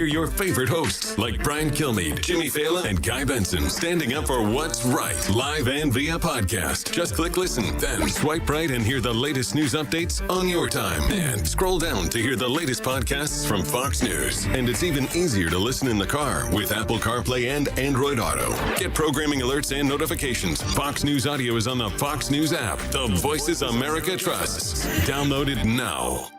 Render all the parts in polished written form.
Hear your favorite hosts like Brian Kilmeade, Jimmy Fallon, and Guy Benson standing up for what's right, live and via podcast. Just click listen, then swipe right and hear the latest news updates on your time. And scroll down to hear the latest podcasts from Fox News. And it's even easier to listen in the car with Apple CarPlay and Android Auto. Get programming alerts and notifications. Fox News Audio is on the Fox News app. The voices America trusts. Download it now.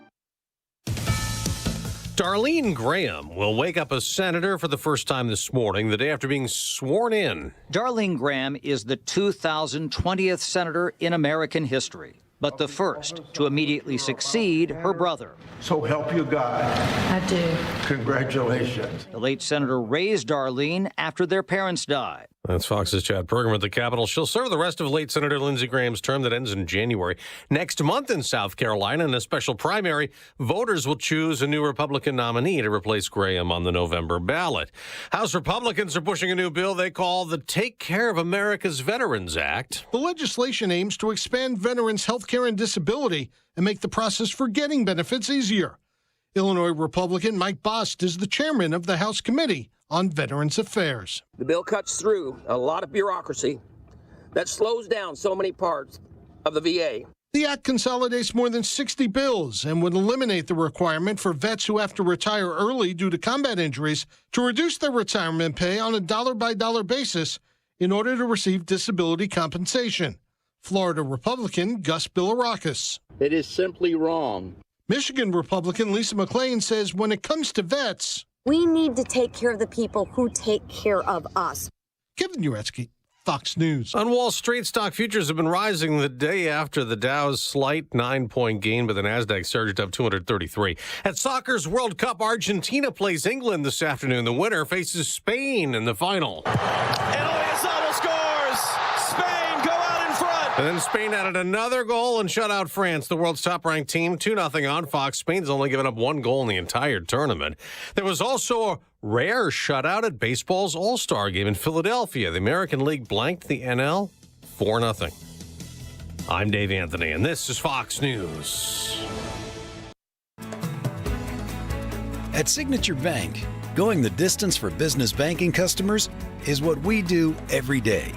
Darlene Graham will wake up a senator for the first time this morning, the day after being sworn in. Darlene Graham is the 2020th senator in American history, but the first to immediately succeed her brother. So help you God. I do. Congratulations. The late senator raised Darlene after their parents died. That's Fox's Chad Pergram at the Capitol. She'll serve the rest of late Senator Lindsey Graham's term that ends in January. Next month in South Carolina, in a special primary, voters will choose a new Republican nominee to replace Graham on the November ballot. House Republicans are pushing a new bill they call the Take Care of America's Veterans Act. The legislation aims to expand veterans' health care and disability and make the process for getting benefits easier. Illinois Republican Mike Bost is the chairman of the House Committee on Veterans Affairs. The bill cuts through a lot of bureaucracy that slows down so many parts of the VA. The act consolidates more than 60 bills and would eliminate the requirement for vets who have to retire early due to combat injuries to reduce their retirement pay on a dollar-by-dollar basis in order to receive disability compensation. Florida Republican Gus Bilirakis. It is simply wrong. Michigan Republican Lisa McClain says when it comes to vets, we need to take care of the people who take care of us. Kevin Uretsky, Fox News. On Wall Street, stock futures have been rising the day after the Dow's slight 9-point gain, but the Nasdaq surged up 233. At soccer's World Cup, Argentina plays England this afternoon. The winner faces Spain in the final. Italy scores! Spain go out in front! And then Spain added another goal and shut out France, the world's top-ranked team, 2-0 on Fox. Spain's only given up one goal in the entire tournament. There was also a rare shutout at baseball's All-Star game in Philadelphia. The American League blanked the NL 4-0. I'm Dave Anthony, and this is Fox News. At Signature Bank, going the distance for business banking customers is what we do every day.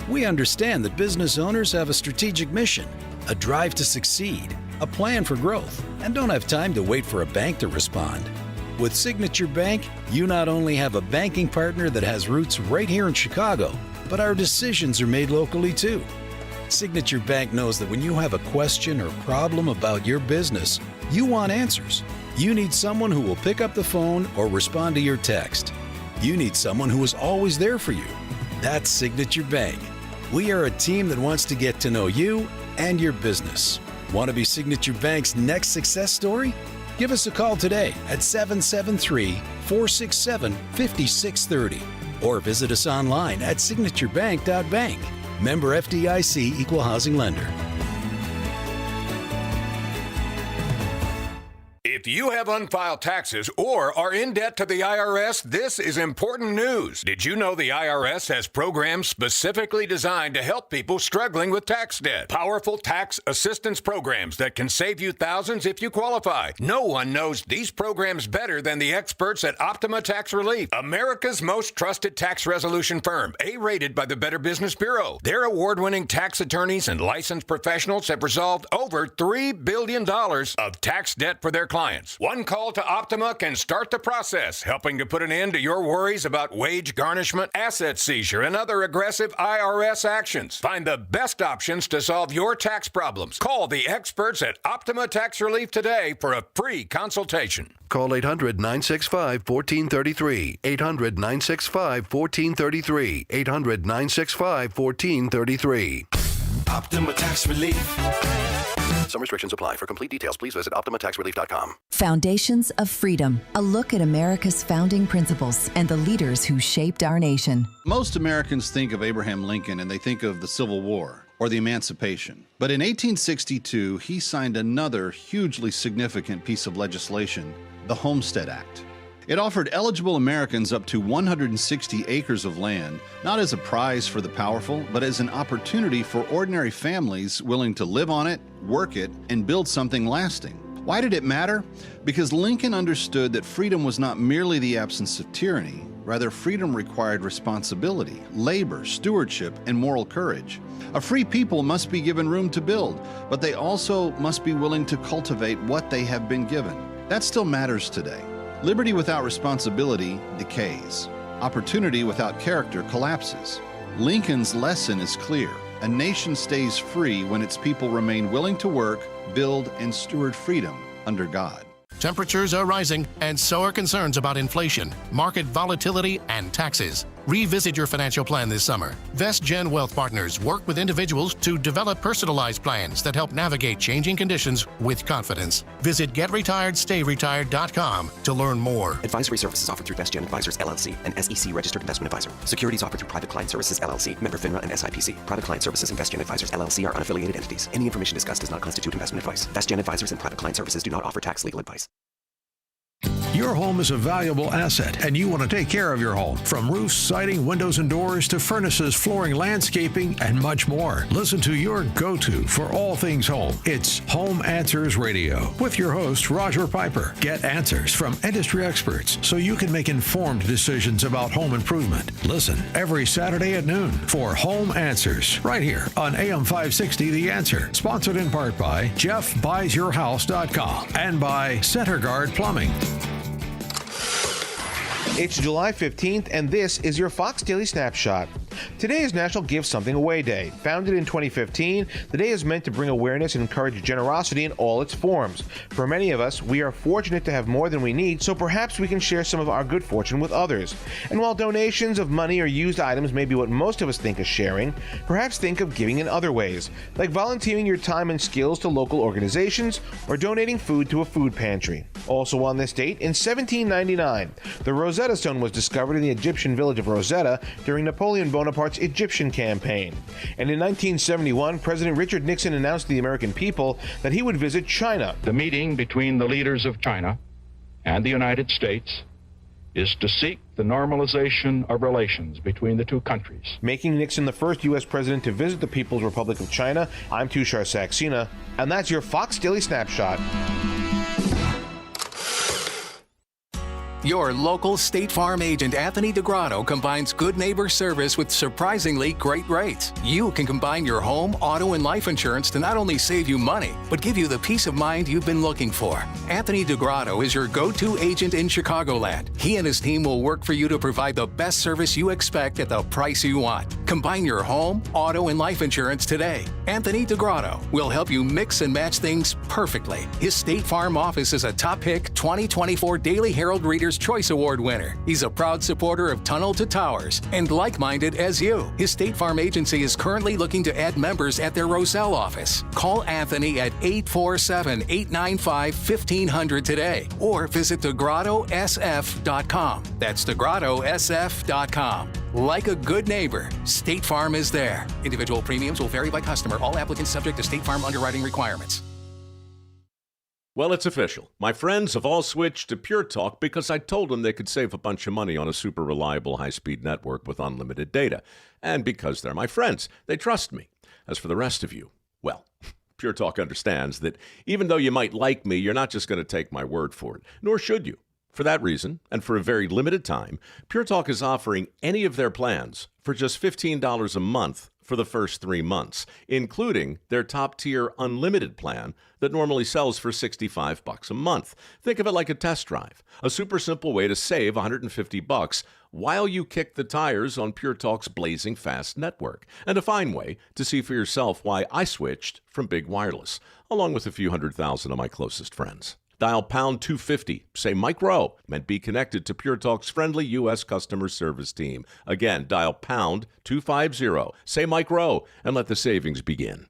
We understand that business owners have a strategic mission, a drive to succeed, a plan for growth, and don't have time to wait for a bank to respond. With Signature Bank, you not only have a banking partner that has roots right here in Chicago, but our decisions are made locally too. Signature Bank knows that when you have a question or problem about your business, you want answers. You need someone who will pick up the phone or respond to your text. You need someone who is always there for you. That's Signature Bank. We are a team that wants to get to know you and your business. Want to be Signature Bank's next success story? Give us a call today at 773-467-5630 or visit us online at signaturebank.bank. Member FDIC Equal Housing Lender. If you have unfiled taxes or are in debt to the IRS, this is important news. Did you know the IRS has programs specifically designed to help people struggling with tax debt? Powerful tax assistance programs that can save you thousands if you qualify. No one knows these programs better than the experts at Optima Tax Relief, America's most trusted tax resolution firm, A-rated by the Better Business Bureau. Their award-winning tax attorneys and licensed professionals have resolved over $3 billion of tax debt for their clients. One call to Optima can start the process, helping to put an end to your worries about wage garnishment, asset seizure, and other aggressive IRS actions. Find the best options to solve your tax problems. Call the experts at Optima Tax Relief today for a free consultation. Call 800-965-1433. 800-965-1433. 800-965-1433. Optima Tax Relief. Some restrictions apply. For complete details, please visit OptimaTaxRelief.com. Foundations of Freedom, a look at America's founding principles and the leaders who shaped our nation. Most Americans think of Abraham Lincoln and they think of the Civil War or the Emancipation. But in 1862, he signed another hugely significant piece of legislation, the Homestead Act. It offered eligible Americans up to 160 acres of land, not as a prize for the powerful, but as an opportunity for ordinary families willing to live on it, work it, and build something lasting. Why did it matter? Because Lincoln understood that freedom was not merely the absence of tyranny. Rather, freedom required responsibility, labor, stewardship, and moral courage. A free people must be given room to build, but they also must be willing to cultivate what they have been given. That still matters today. Liberty without responsibility decays. Opportunity without character collapses. Lincoln's lesson is clear. A nation stays free when its people remain willing to work, build, and steward freedom under God. Temperatures are rising, and so are concerns about inflation, market volatility, and taxes. Revisit your financial plan this summer. VestGen Wealth Partners work with individuals to develop personalized plans that help navigate changing conditions with confidence. Visit GetRetiredStayRetired.com to learn more. Advisory services offered through VestGen Advisors, LLC, an SEC registered investment advisor. Securities offered through Private Client Services, LLC, member FINRA and SIPC. Private Client Services and VestGen Advisors, LLC are unaffiliated entities. Any information discussed does not constitute investment advice. VestGen Advisors and Private Client Services do not offer tax legal advice. Your home is a valuable asset, and you want to take care of your home. From roofs, siding, windows and doors, to furnaces, flooring, landscaping, and much more. Listen to your go-to for all things home. It's Home Answers Radio with your host, Roger Piper. Get answers from industry experts so you can make informed decisions about home improvement. Listen every Saturday at noon for Home Answers right here on AM 560 The Answer. Sponsored in part by JeffBuysYourHouse.com and by CenterGuard Plumbing. It's July 15th, and this is your Fox Daily Snapshot. Today is National Give Something Away Day. Founded in 2015, the day is meant to bring awareness and encourage generosity in all its forms. For many of us, we are fortunate to have more than we need, so perhaps we can share some of our good fortune with others. And while donations of money or used items may be what most of us think of sharing, perhaps think of giving in other ways, like volunteering your time and skills to local organizations or donating food to a food pantry. Also on this date, in 1799, the Rosetta Stone was discovered in the Egyptian village of Rosetta during Napoleon Bonaparte's Egyptian campaign. And in 1971, President Richard Nixon announced to the American people that he would visit China. The meeting between the leaders of China and the United States is to seek the normalization of relations between the two countries, making Nixon the first U.S. president to visit the People's Republic of China. I'm Tushar Saxena, and that's your Fox Daily Snapshot. Your local State Farm agent, Anthony DeGrotto, combines good neighbor service with surprisingly great rates. You can combine your home, auto, and life insurance to not only save you money, but give you the peace of mind you've been looking for. Anthony DeGrotto is your go-to agent in Chicagoland. He and his team will work for you to provide the best service you expect at the price you want. Combine your home, auto, and life insurance today. Anthony DeGrotto will help you mix and match things perfectly. His State Farm office is a top pick 2024 Daily Herald Reader's Choice Award winner. He's a proud supporter of Tunnel to Towers and like-minded as you. His State Farm agency is currently looking to add members at their Roselle office. Call Anthony at 847-895-1500 today or visit DeGrottoSF.com. That's DeGrottoSF.com. Like a good neighbor, State Farm is there. Individual premiums will vary by customer. All applicants subject to State Farm underwriting requirements. Well, it's official. My friends have all switched to Pure Talk because I told them they could save a bunch of money on a super reliable high-speed network with unlimited data. And because they're my friends, they trust me. As for the rest of you, well, Pure Talk understands that even though you might like me, you're not just going to take my word for it, nor should you. For that reason, and for a very limited time, Pure Talk is offering any of their plans for just $15 a month for the first 3 months, including their top-tier unlimited plan that normally sells for $65 a month. Think of it like a test drive, a super simple way to save $150 while you kick the tires on Pure Talk's blazing fast network, and a fine way to see for yourself why I switched from Big Wireless, along with a few 100,000 of my closest friends. Dial pound 250, say Mike Rowe, and be connected to Pure Talk's friendly U.S. customer service team. Again, dial pound 250, say Mike Rowe, and let the savings begin.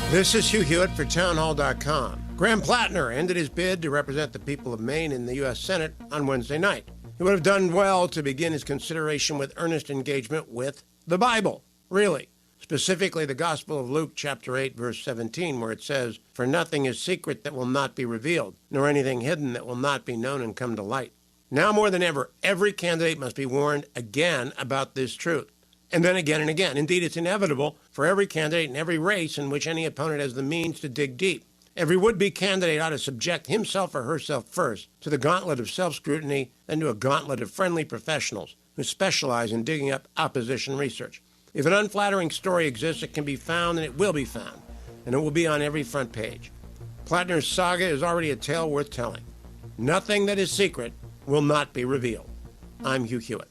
This is Hugh Hewitt for Townhall.com. Graham Plattner ended his bid to represent the people of Maine in the U.S. Senate on Wednesday night. He would have done well to begin his consideration with earnest engagement with the Bible, really. Specifically, the Gospel of Luke, chapter 8, verse 17, where it says, "For nothing is secret that will not be revealed, nor anything hidden that will not be known and come to light." Now more than ever, every candidate must be warned again about this truth, and then again and again. Indeed, it's inevitable for every candidate in every race in which any opponent has the means to dig deep Every would-be candidate ought to subject himself or herself first to the gauntlet of self-scrutiny, then to a gauntlet of friendly professionals who specialize in digging up opposition research. If an unflattering story exists, it can be found, and it will be found, and it will be on every front page. Plattner's saga is already a tale worth telling. Nothing that is secret will not be revealed. I'm Hugh Hewitt.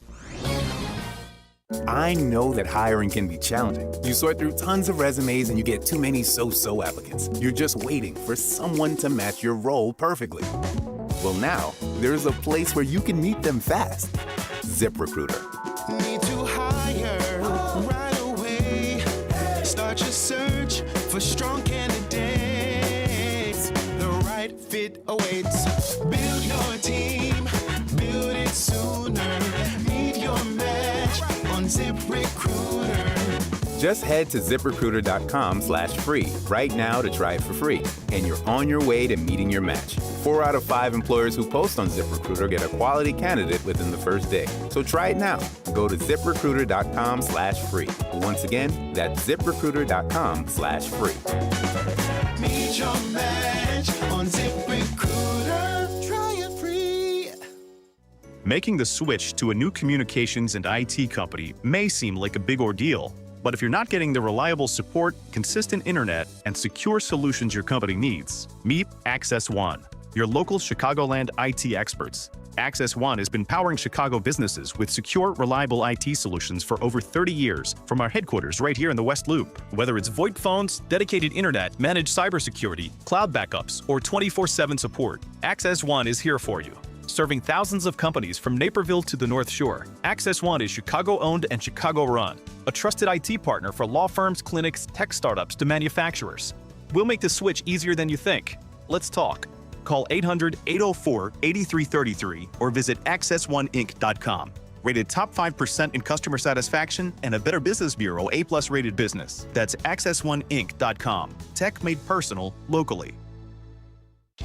I know that hiring can be challenging. You sort through tons of resumes and you get too many so-so applicants. You're just waiting for someone to match your role perfectly. Well, now, there's a place where you can meet them fast. ZipRecruiter. Need to hire right away. Start your search for strong candidates. The right fit awaits. Build your team. Build it sooner. Meet your match on ZipRecruiter. Just head to ZipRecruiter.com/free right now to try it for free. And you're on your way to meeting your match. 4 out of 5 employers who post on ZipRecruiter get a quality candidate within the first day. So try it now. Go to ZipRecruiter.com/free. Once again, that's ZipRecruiter.com/free. Meet your match on ZipRecruiter. Try it free. Making the switch to a new communications and IT company may seem like a big ordeal, but if you're not getting the reliable support, consistent internet, and secure solutions your company needs, meet Access One, your local Chicagoland IT experts. Access One has been powering Chicago businesses with secure, reliable IT solutions for over 30 years from our headquarters right here in the West Loop. Whether it's VoIP phones, dedicated internet, managed cybersecurity, cloud backups, or 24/7 support, Access One is here for you. Serving thousands of companies from Naperville to the North Shore, Access One is Chicago-owned and Chicago-run, a trusted IT partner for law firms, clinics, tech startups to manufacturers. We'll make the switch easier than you think. Let's talk. Call 800-804-8333 or visit accessoneInc.com. Rated top 5% in customer satisfaction and a Better Business Bureau A+ rated business. That's accessoneInc.com. Tech made personal, locally.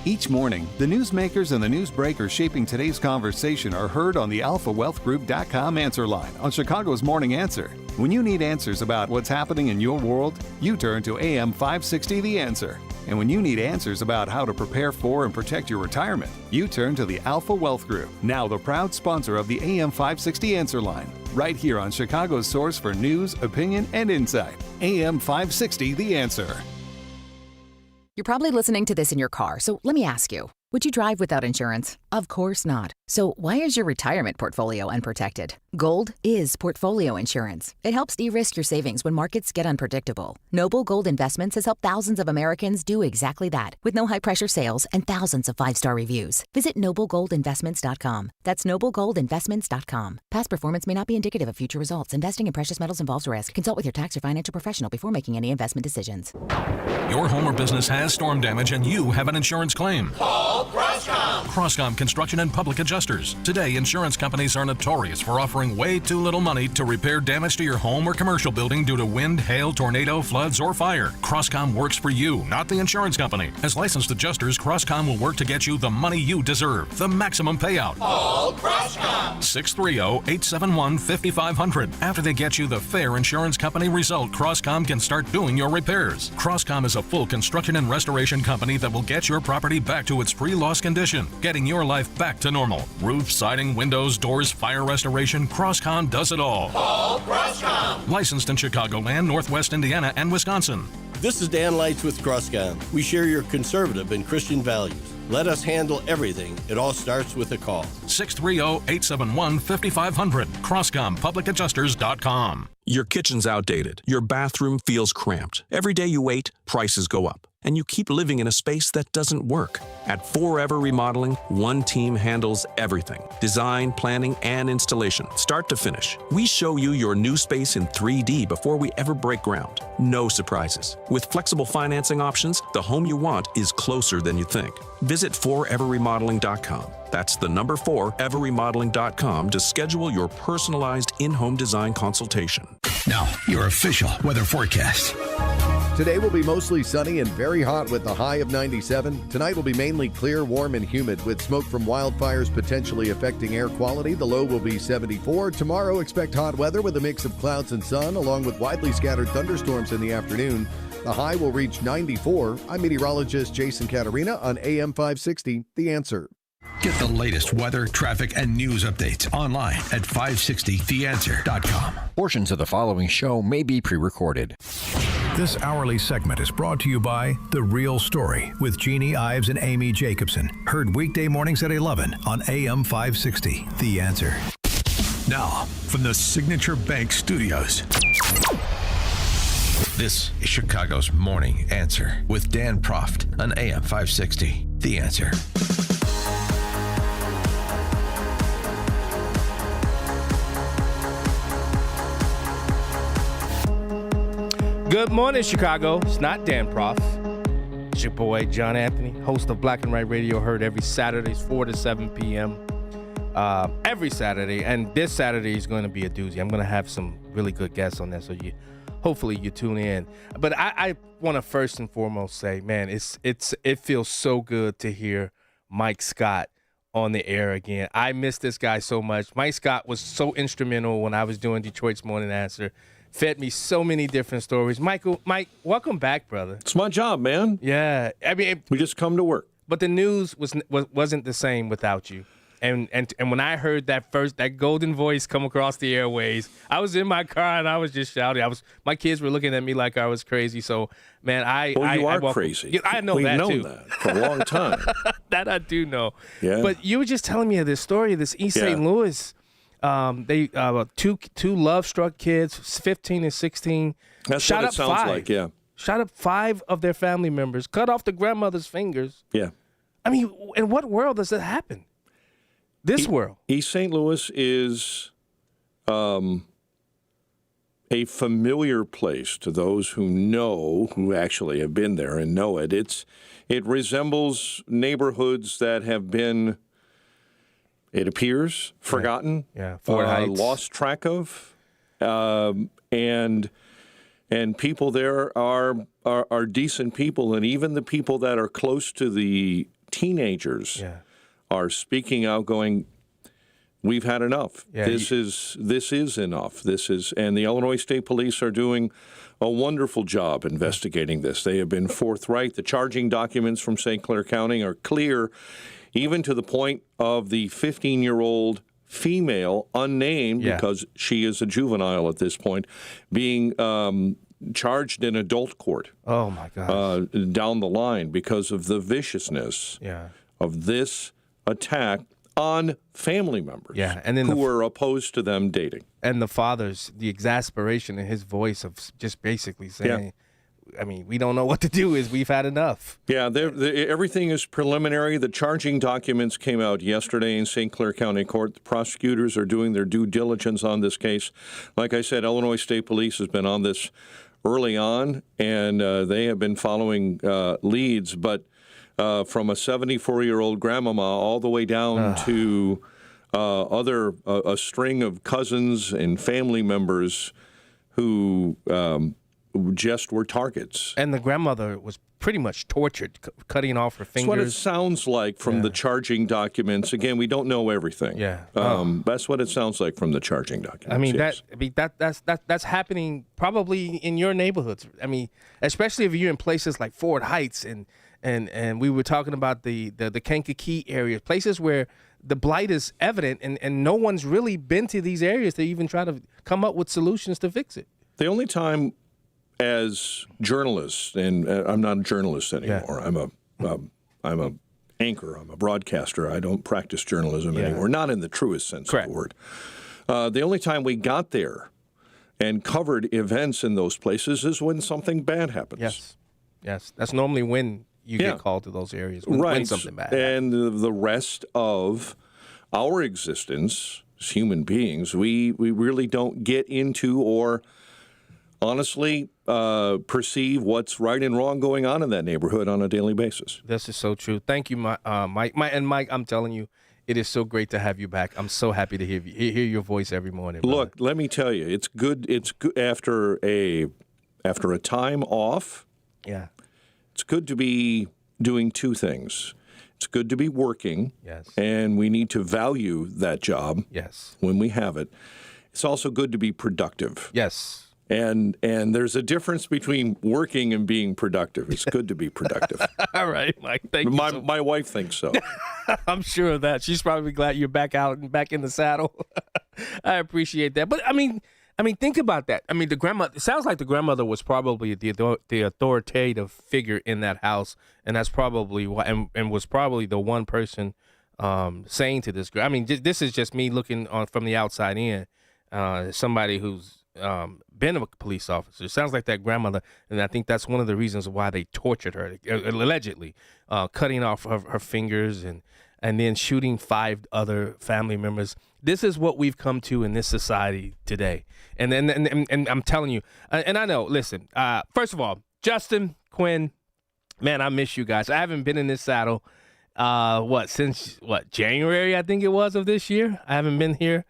Each morning, the newsmakers and the newsbreakers shaping today's conversation are heard on the AlphaWealthGroup.com answer line on Chicago's Morning Answer. When you need answers about what's happening in your world, you turn to AM 560 The Answer. And when you need answers about how to prepare for and protect your retirement, you turn to the Alpha Wealth Group, now the proud sponsor of the AM 560 Answer line, right here on Chicago's source for news, opinion, and insight. AM 560 The Answer. You're probably listening to this in your car, so let me ask you, would you drive without insurance? Of course not. So why is your retirement portfolio unprotected? Gold is portfolio insurance. It helps de-risk your savings when markets get unpredictable. Noble Gold Investments has helped thousands of Americans do exactly that with no high-pressure sales and thousands of 5-star reviews. Visit NobleGoldInvestments.com. That's NobleGoldInvestments.com. Past performance may not be indicative of future results. Investing in precious metals involves risk. Consult with your tax or financial professional before making any investment decisions. Your home or business has storm damage and you have an insurance claim. Call Crosscom. Crosscom Construction and Public Adjusters. Today, insurance companies are notorious for offering way too little money to repair damage to your home or commercial building due to wind, hail, tornado, floods, or fire. Crosscom works for you, not the insurance company. As licensed adjusters, Crosscom will work to get you the money you deserve, the maximum payout. Call Crosscom. 630-871-5500. After they get you the fair insurance company result, Crosscom can start doing your repairs. Crosscom is a full construction and restoration company that will get your property back to its pre-loss condition, getting your life back to normal. Roof, siding, windows, doors, fire restoration, Crosscom does it all. Call Crosscom. Licensed in Chicagoland, Northwest Indiana, and Wisconsin. This is Dan Leitz with Crosscom. We share your conservative and Christian values. Let us handle everything. It all starts with a call. 630-871-5500. CrosscomPublicAdjusters.com. Your kitchen's outdated. Your bathroom feels cramped. Every day you wait, prices go up. And you keep living in a space that doesn't work. At Forever Remodeling, one team handles everything. Design, planning, and installation, start to finish. We show you your new space in 3D before we ever break ground. No surprises. With flexible financing options, the home you want is closer than you think. Visit foreverremodeling.com. That's the number 4everremodeling.com to schedule your personalized in-home design consultation. Now, your official weather forecast. Today will be mostly sunny and very hot with a high of 97. Tonight will be mainly clear, warm, and humid with smoke from wildfires potentially affecting air quality. The low will be 74. Tomorrow, expect hot weather with a mix of clouds and sun, along with widely scattered thunderstorms in the afternoon. The high will reach 94. I'm meteorologist Jason Caterina on AM 560, The Answer. Get the latest weather, traffic, and news updates online at 560theanswer.com. Portions of the following show may be pre-recorded. This hourly segment is brought to you by The Real Story with Jeannie Ives and Amy Jacobson. Heard weekday mornings at 11 on AM 560, The Answer. Now, from the Signature Bank Studios, this is Chicago's Morning Answer with Dan Proft on AM 560, The Answer. Good morning, Chicago. It's not Dan Proft. It's your boy, John Anthony, host of Black and White Radio, heard every Saturdays, 4 to 7 p.m. Every Saturday. And this Saturday is going to be a doozy. I'm going to have some really good guests on there, so hopefully you tune in. But I want to first and foremost say, man, it feels so good to hear Mike Scott on the air again. I miss this guy so much. Mike Scott was so instrumental when I was doing Detroit's Morning Answer. Fed me so many different stories. Mike, welcome back, brother. It's my job, man. Yeah, I mean, we just come to work. But the news wasn't the same without you. And when I heard that golden voice come across the airways, I was in my car and I was just shouting. My kids were looking at me like I was crazy. So, man, you are crazy. Yeah, I know We've that known too. that for a long time. That I do know. Yeah. But you were just telling me of this story of this East St. Louis. They two love-struck kids, 15 and 16. That's shot what it up sounds 5. like, yeah. Shot up 5 of their family members, cut off the grandmother's fingers. Yeah. I mean, in what world does that happen? This world. East St. Louis is a familiar place to those who actually have been there and know it. It resembles neighborhoods that have been, it appears, forgotten, Ford Heights. lost track of, and people there are decent people, and even the people that are close to the teenagers are speaking out, going, "We've had enough. This is enough. And the Illinois State Police are doing a wonderful job investigating this. They have been forthright. The charging documents from St. Clair County are clear, even to the point of the 15-year-old female, unnamed because she is a juvenile at this point, being charged in adult court. Oh, my gosh. Down the line because of the viciousness of this attack on family members and then who were opposed to them dating. And the exasperation in his voice of just basically saying, I mean, we don't know what to do. We've had enough. Yeah, everything is preliminary. The charging documents came out yesterday in St. Clair County Court. The prosecutors are doing their due diligence on this case. Like I said, Illinois State Police has been on this early on, and they have been following leads. But from a 74-year-old grandmama all the way down to a string of cousins and family members who just were targets. And the grandmother was pretty much tortured, cutting off her fingers. That's what it sounds like from the charging documents. Again, we don't know everything. That's what it sounds like from the charging documents. I mean, that's happening probably in your neighborhoods. I mean, especially if you're in places like Ford Heights and we were talking about the Kankakee area, places where the blight is evident and no one's really been to these areas to even try to come up with solutions to fix it. The only time as journalists, and I'm not a journalist anymore. I'm a anchor. I'm a broadcaster. I don't practice journalism anymore, not in the truest sense of the word. The only time we got there and covered events in those places is when something bad happens. Yes. That's normally when you get called to those areas, when something bad happens. And the rest of our existence as human beings, we really don't get into or honestly perceive what's right and wrong going on in that neighborhood on a daily basis. This is so true. Thank you, Mike. Mike, I'm telling you, it is so great to have you back. I'm so happy to hear your voice every morning. Brother. Look, let me tell you, it's good. It's good after a time off. Yeah, it's good to be doing two things. It's good to be working. Yes, and we need to value that job. Yes, when we have it. It's also good to be productive. Yes. And there's a difference between working and being productive. It's good to be productive. All right, Mike. Thank you. My wife thinks so. I'm sure of that. She's probably glad you're back out and back in the saddle. I appreciate that. But I mean, think about that. I mean, it sounds like the grandmother was probably the authoritative figure in that house, and that's probably why, and was probably the one person saying to this girl. I mean, this is just me looking on from the outside in, somebody who's been a police officer. It sounds like that grandmother, and I think that's one of the reasons why they tortured her, allegedly, cutting off her fingers and then shooting 5 other family members. This is what we've come to in this society today. And I'm telling you, and I know, listen, first of all, Justin, Quinn, man, I miss you guys. I haven't been in this saddle, since January, I think it was, of this year. I haven't been here.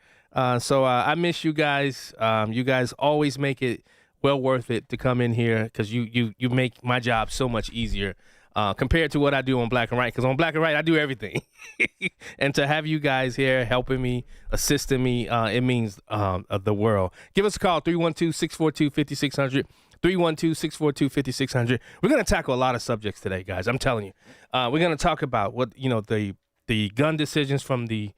So I miss you guys. You guys always make it well worth it to come in here because you make my job so much easier compared to what I do on Black and Right. Because on Black and Right, I do everything. And to have you guys here helping me, assisting me, it means the world. Give us a call, 312-642-5600. 312-642-5600. We're going to tackle a lot of subjects today, guys. I'm telling you. We're going to talk about what, the gun decisions from the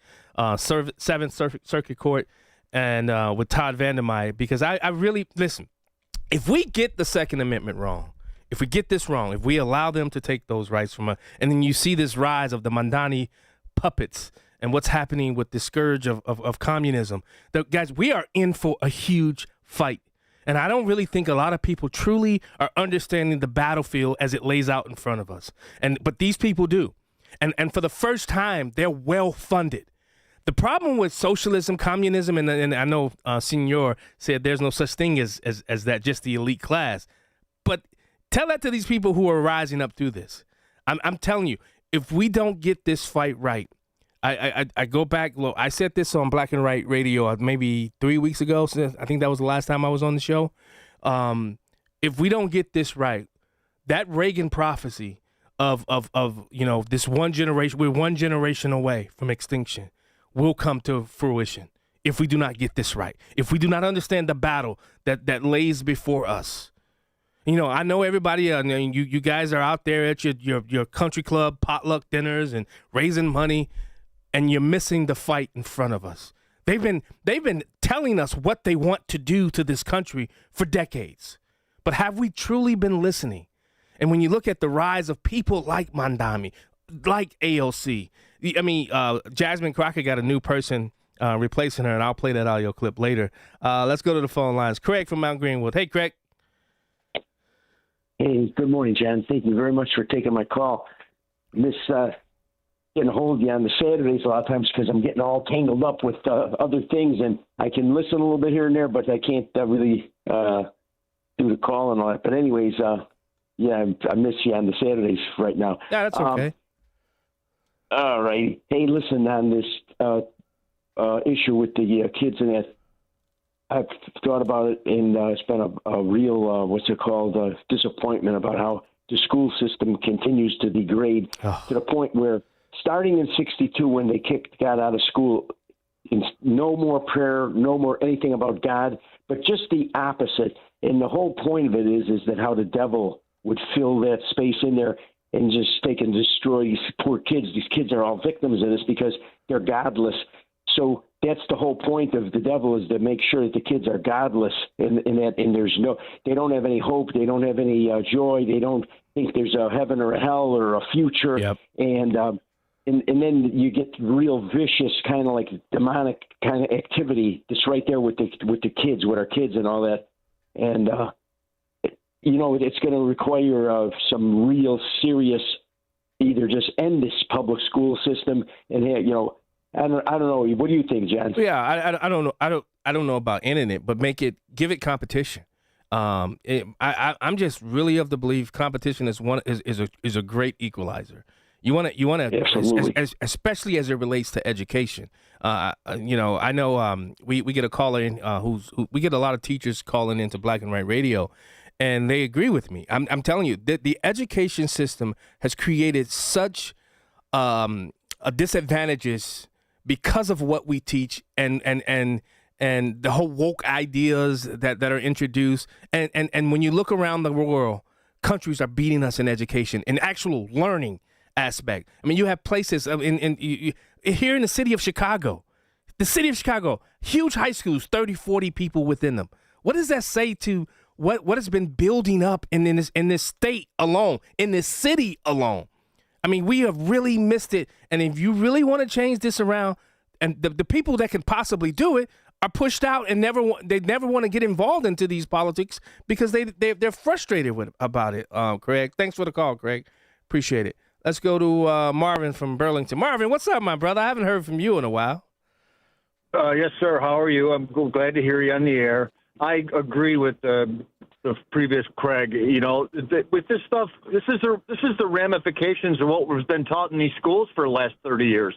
Seventh Circuit Court and with Todd VanDermeyer, because I really, listen, if we get the Second Amendment wrong, if we get this wrong, if we allow them to take those rights from us, and then you see this rise of the Mandani puppets and what's happening with the scourge of communism, guys, we are in for a huge fight. And I don't really think a lot of people truly are understanding the battlefield as it lays out in front of us. But these people do. And for the first time, they're well-funded. The problem with socialism, communism, and I know Senor said there's no such thing as that, just the elite class. But tell that to these people who are rising up through this. I'm telling you, if we don't get this fight right, I go back. Look, I said this on Black and Right Radio maybe 3 weeks ago. I think that was the last time I was on the show. If we don't get this right, that Reagan prophecy of this one generation, we're one generation away from extinction, will come to fruition if we do not get this right. If we do not understand the battle that lays before us. I know everybody, you guys are out there at your country club potluck dinners and raising money, and you're missing the fight in front of us. They've been telling us what they want to do to this country for decades. But have we truly been listening? And when you look at the rise of people like Mandami, like AOC, Jasmine Crockett got a new person replacing her, and I'll play that audio clip later. Let's go to the phone lines. Craig from Mount Greenwood. Hey, Craig. Hey, good morning, John. Thank you very much for taking my call. Miss getting a hold of you on the Saturdays a lot of times because I'm getting all tangled up with other things, and I can listen a little bit here and there, but I can't really do the call and all that. But anyways, I miss you on the Saturdays right now. Yeah, that's okay. All right. Hey, listen, on this issue with the kids and that, I've thought about it, and it's been a real, disappointment about how the school system continues to degrade to the point where starting in 1962 when they kicked God out of school, no more prayer, no more anything about God, but just the opposite. And the whole point of it is that how the devil would fill that space in there and just take and destroy these poor kids. These kids are all victims of this because they're godless. So that's the whole point of the devil, is to make sure that the kids are godless and they don't have any hope. They don't have any joy. They don't think there's a heaven or a hell or a future. Yep. And then you get real vicious kind of like demonic kind of activity that's right there with the kids, with our kids and all that. And, it's going to require some real serious, either just end this public school system and, I don't know. What do you think, John? Yeah, I don't know. I don't know about ending it, but give it competition. I'm just really of the belief competition is a great equalizer. You want to, especially as it relates to education. I know we get a caller in we get a lot of teachers calling into Black and Right Radio, and they agree with me. I'm telling you that the education system has created such disadvantages because of what we teach and and the whole woke ideas that are introduced. And when you look around the world, countries are beating us in education, in actual learning aspect. I mean, you have places here in the city of Chicago. The city of Chicago, huge high schools, 30, 40 people within them. What does that say to what has been building up in this state alone, in this city alone? I mean, we have really missed it. And if you really want to change this around, and the people that can possibly do it are pushed out and they never want to get involved into these politics because they're frustrated about it. Craig, thanks for the call, Craig. Appreciate it. Let's go to Marvin from Burlington. Marvin, what's up, my brother? I haven't heard from you in a while. Yes, sir. How are you? I'm glad to hear you on the air. I agree with the previous Craig. You know, with this stuff, this is the ramifications of what was been taught in these schools for the last 30 years.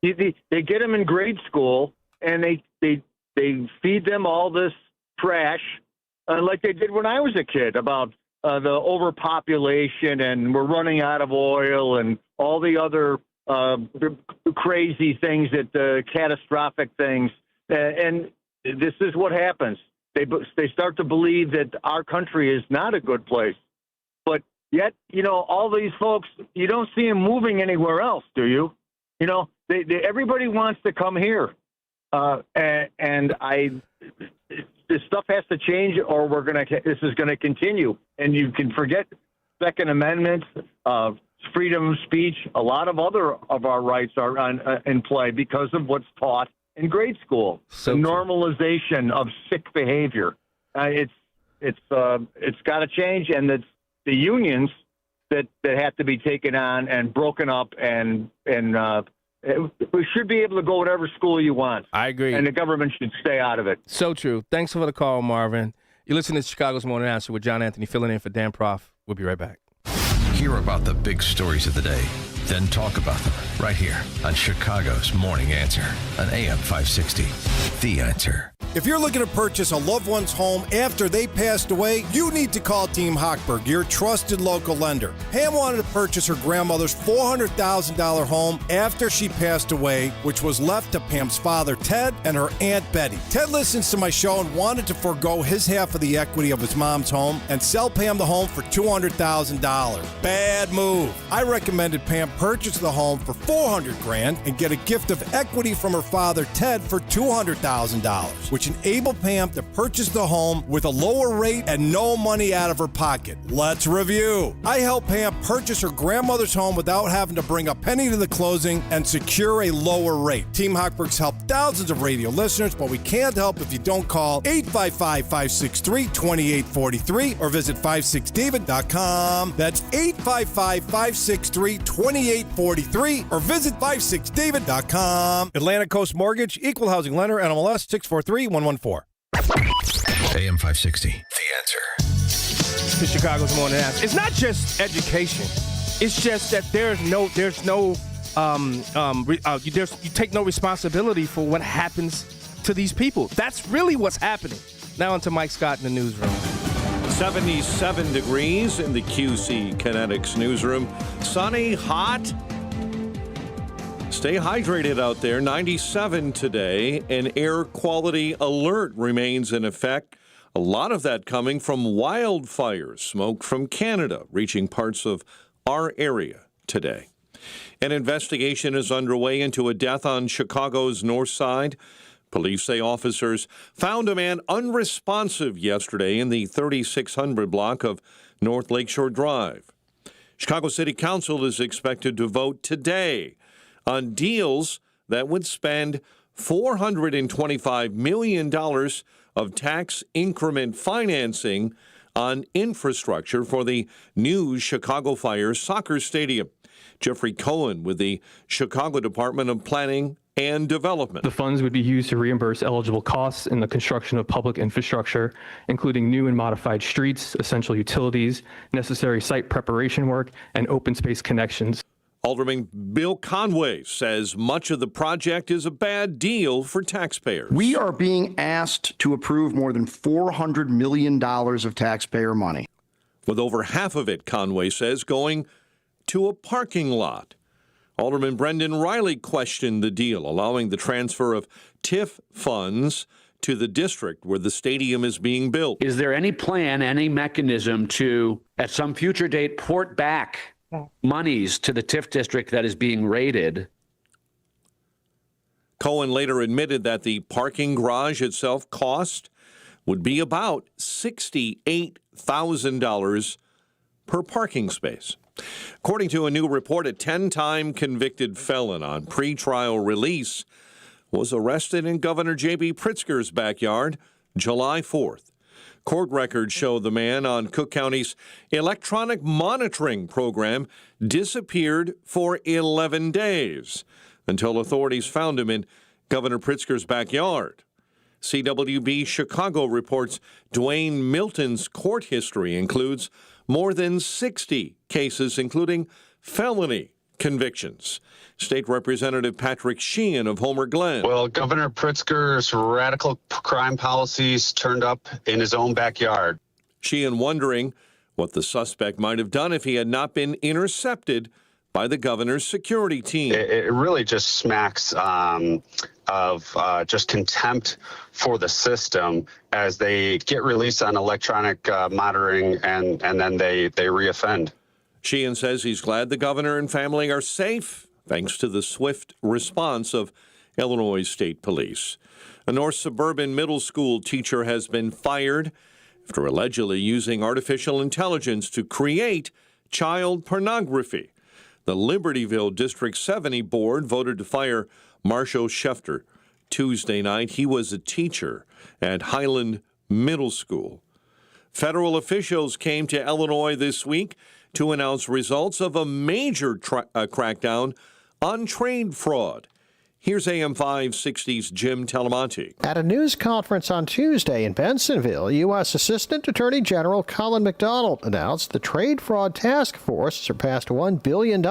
They get them in grade school, and they feed them all this trash, like they did when I was a kid, about the overpopulation and we're running out of oil and all the other crazy things, catastrophic things. And this is what happens. They start to believe that our country is not a good place. But yet, you know, all these folks, you don't see them moving anywhere else, do you? You know, everybody wants to come here. This stuff has to change, or this is going to continue. And you can forget Second Amendment, freedom of speech. A lot of other of our rights are in play because of what's taught in grade school. The normalization of sick behavior. It's got to change, and it's the unions that have to be taken on and broken up, and we should be able to go whatever school you want. I agree. And the government should stay out of it. So true. Thanks for the call, Marvin. You listen to Chicago's Morning Answer with John Anthony filling in for Dan Prof. We'll be right back. Hear about the big stories of the day, then talk about them right here on Chicago's Morning Answer on AM 560. The Answer. If you're looking to purchase a loved one's home after they passed away, you need to call Team Hochberg, your trusted local lender. Pam wanted to purchase her grandmother's $400,000 home after she passed away, which was left to Pam's father, Ted, and her Aunt Betty. Ted listens to my show and wanted to forego his half of the equity of his mom's home and sell Pam the home for $200,000. Bad move. I recommended Pam purchase the home for $400,000 and get a gift of equity from her father, Ted, for $200,000, which enabled Pam to purchase the home with a lower rate and no money out of her pocket. Let's review. I helped Pam purchase her grandmother's home without having to bring a penny to the closing and secure a lower rate. Team Hochberg's helped thousands of radio listeners, but we can't help if you don't call 855-563-2843 or visit 56david.com. That's 855-563-2843 or visit 56david.com. Atlantic Coast Mortgage, Equal Housing Lender, NMLS 643-114. AM 560. The Answer. To Chicago's Morning Answer. It's not just education. It's just that you take no responsibility for what happens to these people. That's really what's happening. Now on to Mike Scott in the newsroom. 77 degrees in the QC Kinetics newsroom. Sunny, hot. Stay hydrated out there. 97 today. An air quality alert remains in effect. A lot of that coming from wildfires, smoke from Canada, reaching parts of our area today. An investigation is underway into a death on Chicago's north side. Police say officers found a man unresponsive yesterday in the 3600 block of North Lakeshore Drive. Chicago City Council is expected to vote today on deals that would spend $425 million of tax increment financing on infrastructure for the new Chicago Fire soccer stadium. Jeffrey Cohen with the Chicago Department of Planning and Development. The funds would be used to reimburse eligible costs in the construction of public infrastructure, including new and modified streets, essential utilities, necessary site preparation work, and open space connections. Alderman Bill Conway says much of the project is a bad deal for taxpayers. We are being asked to approve more than $400 million of taxpayer money. With over half of it, Conway says, going to a parking lot. Alderman Brendan Riley questioned the deal, allowing the transfer of TIF funds to the district where the stadium is being built. Is there any plan, any mechanism to, at some future date, port back monies to the TIF district that is being raided? Cohen later admitted that the parking garage itself cost would be about $68,000 per parking space. According to a new report, a 10-time convicted felon on pretrial release was arrested in Governor J.B. Pritzker's backyard July 4th. Court records show the man on Cook County's electronic monitoring program disappeared for 11 days until authorities found him in Governor Pritzker's backyard. CWB Chicago reports Dwayne Milton's court history includes more than 60 cases, including felony convictions. State Representative Patrick Sheehan of Homer Glen. Well, Governor Pritzker's radical crime policies turned up in his own backyard. Sheehan wondering what the suspect might have done if he had not been intercepted by the governor's security team. It really just smacks of just contempt for the system as they get released on electronic monitoring and then they reoffend. Sheehan says he's glad the governor and family are safe thanks to the swift response of Illinois State Police. A North Suburban middle school teacher has been fired after allegedly using artificial intelligence to create child pornography. The Libertyville District 70 board voted to fire Marshall Schefter Tuesday night. He was a teacher at Highland Middle School. Federal officials came to Illinois this week to announce results of a major crackdown on trade fraud. Here's AM 560's Jim Talamonte. At a news conference on Tuesday in Bensenville, U.S. Assistant Attorney General Colin McDonald announced the Trade Fraud Task Force surpassed $1 billion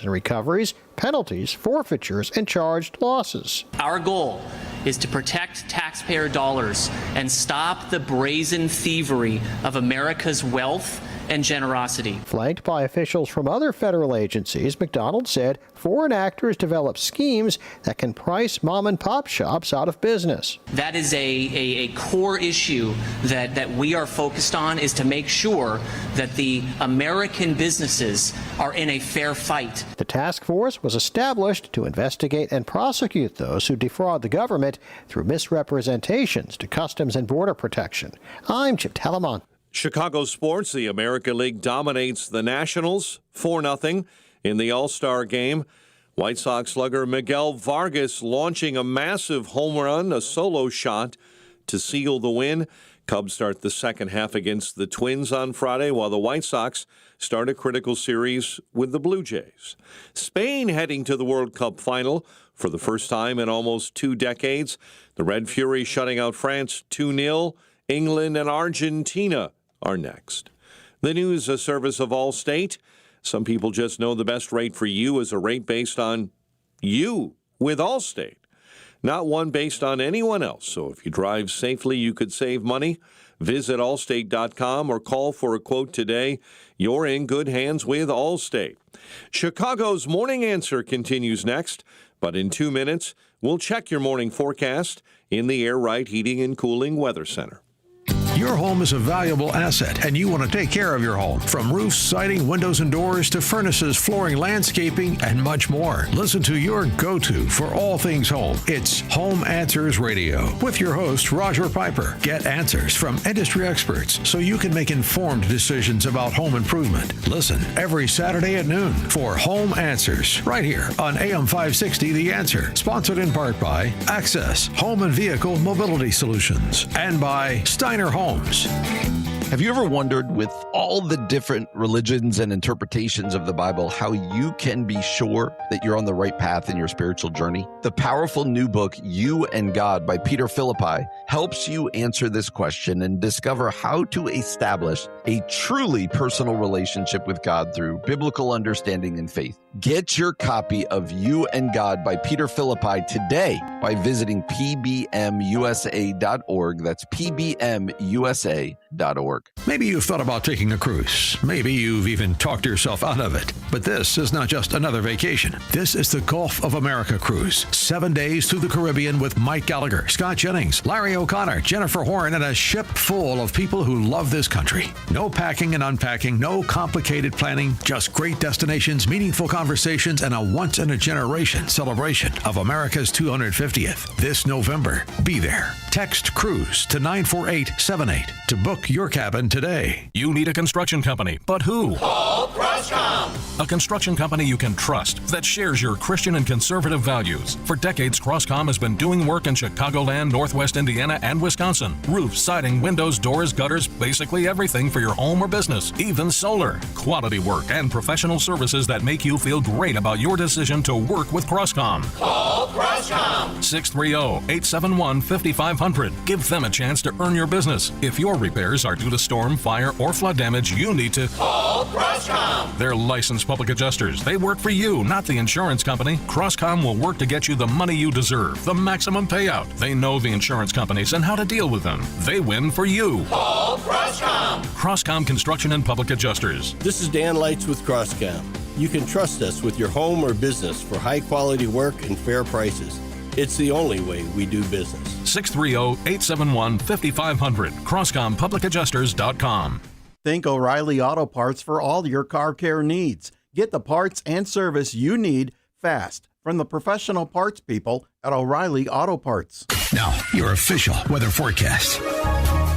in recoveries, penalties, forfeitures, and charged losses. Our goal is to protect taxpayer dollars and stop the brazen thievery of America's wealth and generosity. Flanked by officials from other federal agencies, McDonald said foreign actors develop schemes that can price mom-and-pop shops out of business. That is a core issue that we are focused on, is to make sure that the American businesses are in a fair fight. The task force was established to investigate and prosecute those who defraud the government through misrepresentations to Customs and Border Protection. I'm Chip Talamonte. Chicago sports, the America League dominates the Nationals 4-0 in the All-Star game. White Sox slugger Miguel Vargas launching a massive home run, a solo shot to seal the win. Cubs start the second half against the Twins on Friday, while the White Sox start a critical series with the Blue Jays. Spain heading to the World Cup final for the first time in almost 2 decades. The Red Fury shutting out France 2-0. England and Argentina are next. The news, a service of Allstate. Some people just know the best rate for you is a rate based on you with Allstate, not one based on anyone else. So if you drive safely, you could save money. Visit allstate.com or call for a quote today. You're in good hands with Allstate. Chicago's Morning Answer continues next, but in 2 minutes, we'll check your morning forecast in the Air Right Heating and Cooling Weather Center. Your home is a valuable asset, and you want to take care of your home. From roofs, siding, windows, and doors to furnaces, flooring, landscaping, and much more. Listen to your go-to for all things home. It's Home Answers Radio with your host, Roger Piper. Get answers from industry experts so you can make informed decisions about home improvement. Listen every Saturday at noon for Home Answers right here on AM 560 The Answer. Sponsored in part by Access Home and Vehicle Mobility Solutions and by Steiner Homes. Have you ever wondered, with all the different religions and interpretations of the Bible, how you can be sure that you're on the right path in your spiritual journey? The powerful new book, You and God by Peter Philippi, helps you answer this question and discover how to establish a truly personal relationship with God through biblical understanding and faith. Get your copy of You and God by Peter Philippi today by visiting pbmusa.org. That's pbmusa.org. Maybe you've thought about taking a cruise. Maybe you've even talked yourself out of it. But this is not just another vacation. This is the Gulf of America cruise. 7 days through the Caribbean with Mike Gallagher, Scott Jennings, Larry O'Connor, Jennifer Horn, and a ship full of people who love this country. No packing and unpacking, no complicated planning, just great destinations, meaningful conversations, and a once-in-a-generation celebration of America's 250th. This November, be there. Text CRUISE to 94878 to book your cabin today. You need a construction company, but who? Call Croscom. A construction company you can trust that shares your Christian and conservative values. For decades, Croscom has been doing work in Chicagoland, Northwest Indiana, and Wisconsin. Roofs, siding, windows, doors, gutters, basically everything for your home or business, even solar. Quality work and professional services that make you feel great about your decision to work with Croscom. Call Croscom. 630-871-5500. Give them a chance to earn your business. If your repairs are due to storm, fire, or flood damage, you need to call Croscom. They're licensed public adjusters. They work for you, not the insurance company. Croscom will work to get you the money you deserve, the maximum payout. They know the insurance companies and how to deal with them. They win for you. Call Croscom. Croscom Construction and Public Adjusters. This is Dan Lights with Croscom. You can trust us with your home or business for high-quality work and fair prices. It's the only way we do business. 630-871-5500. CroscomPublicAdjusters.com. Think O'Reilly Auto Parts for all your car care needs. Get the parts and service you need fast from the professional parts people at O'Reilly Auto Parts. Now, your official weather forecast.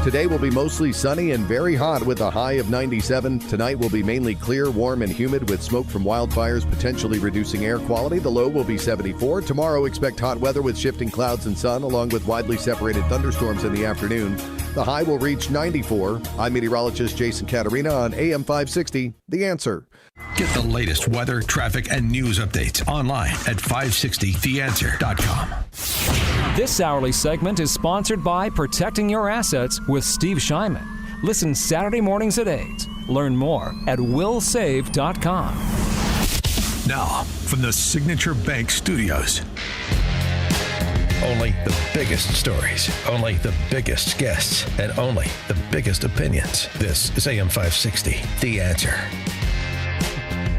Today will be mostly sunny and very hot with a high of 97. Tonight will be mainly clear, warm, and humid with smoke from wildfires potentially reducing air quality. The low will be 74. Tomorrow, expect hot weather with shifting clouds and sun, along with widely separated thunderstorms in the afternoon. The high will reach 94. I'm meteorologist Jason Caterina on AM 560, The Answer. Get the latest weather, traffic, and news updates online at 560theanswer.com. This hourly segment is sponsored by Protecting Your Assets with Steve Shyman. Listen Saturday mornings at 8. Learn more at willsave.com. Now, from the Signature Bank Studios. Only the biggest stories, only the biggest guests, and only the biggest opinions. This is AM 560, The Answer.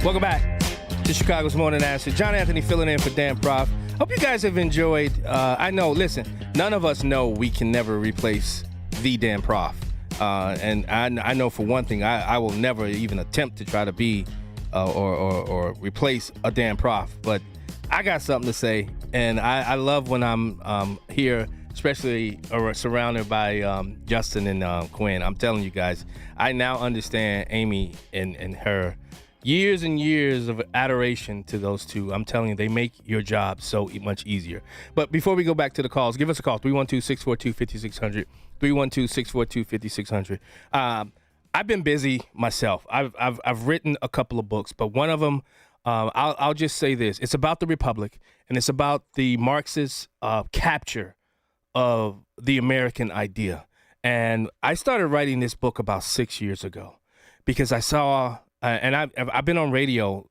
Welcome back to Chicago's Morning Answer. John Anthony filling in for Dan Prof. Hope you guys have enjoyed. I know, listen, none of us know we can never replace the Dan Prof. And I know for one thing, I will never even attempt to try to be or replace a Dan Prof. But I got something to say, and I love when I'm here, especially surrounded by Justin and Quinn. I'm telling you guys, I now understand Amy and her years and years of adoration to those two. I'm telling you, they make your job so much easier. But before we go back to the calls, give us a call, 312-642-5600, 312-642-5600. I've been busy myself. I've written a couple of books, but one of them, I'll just say this. It's about the Republic, and it's about the Marxist capture of the American idea. And I started writing this book about 6 years ago because I saw... and I've been on radio.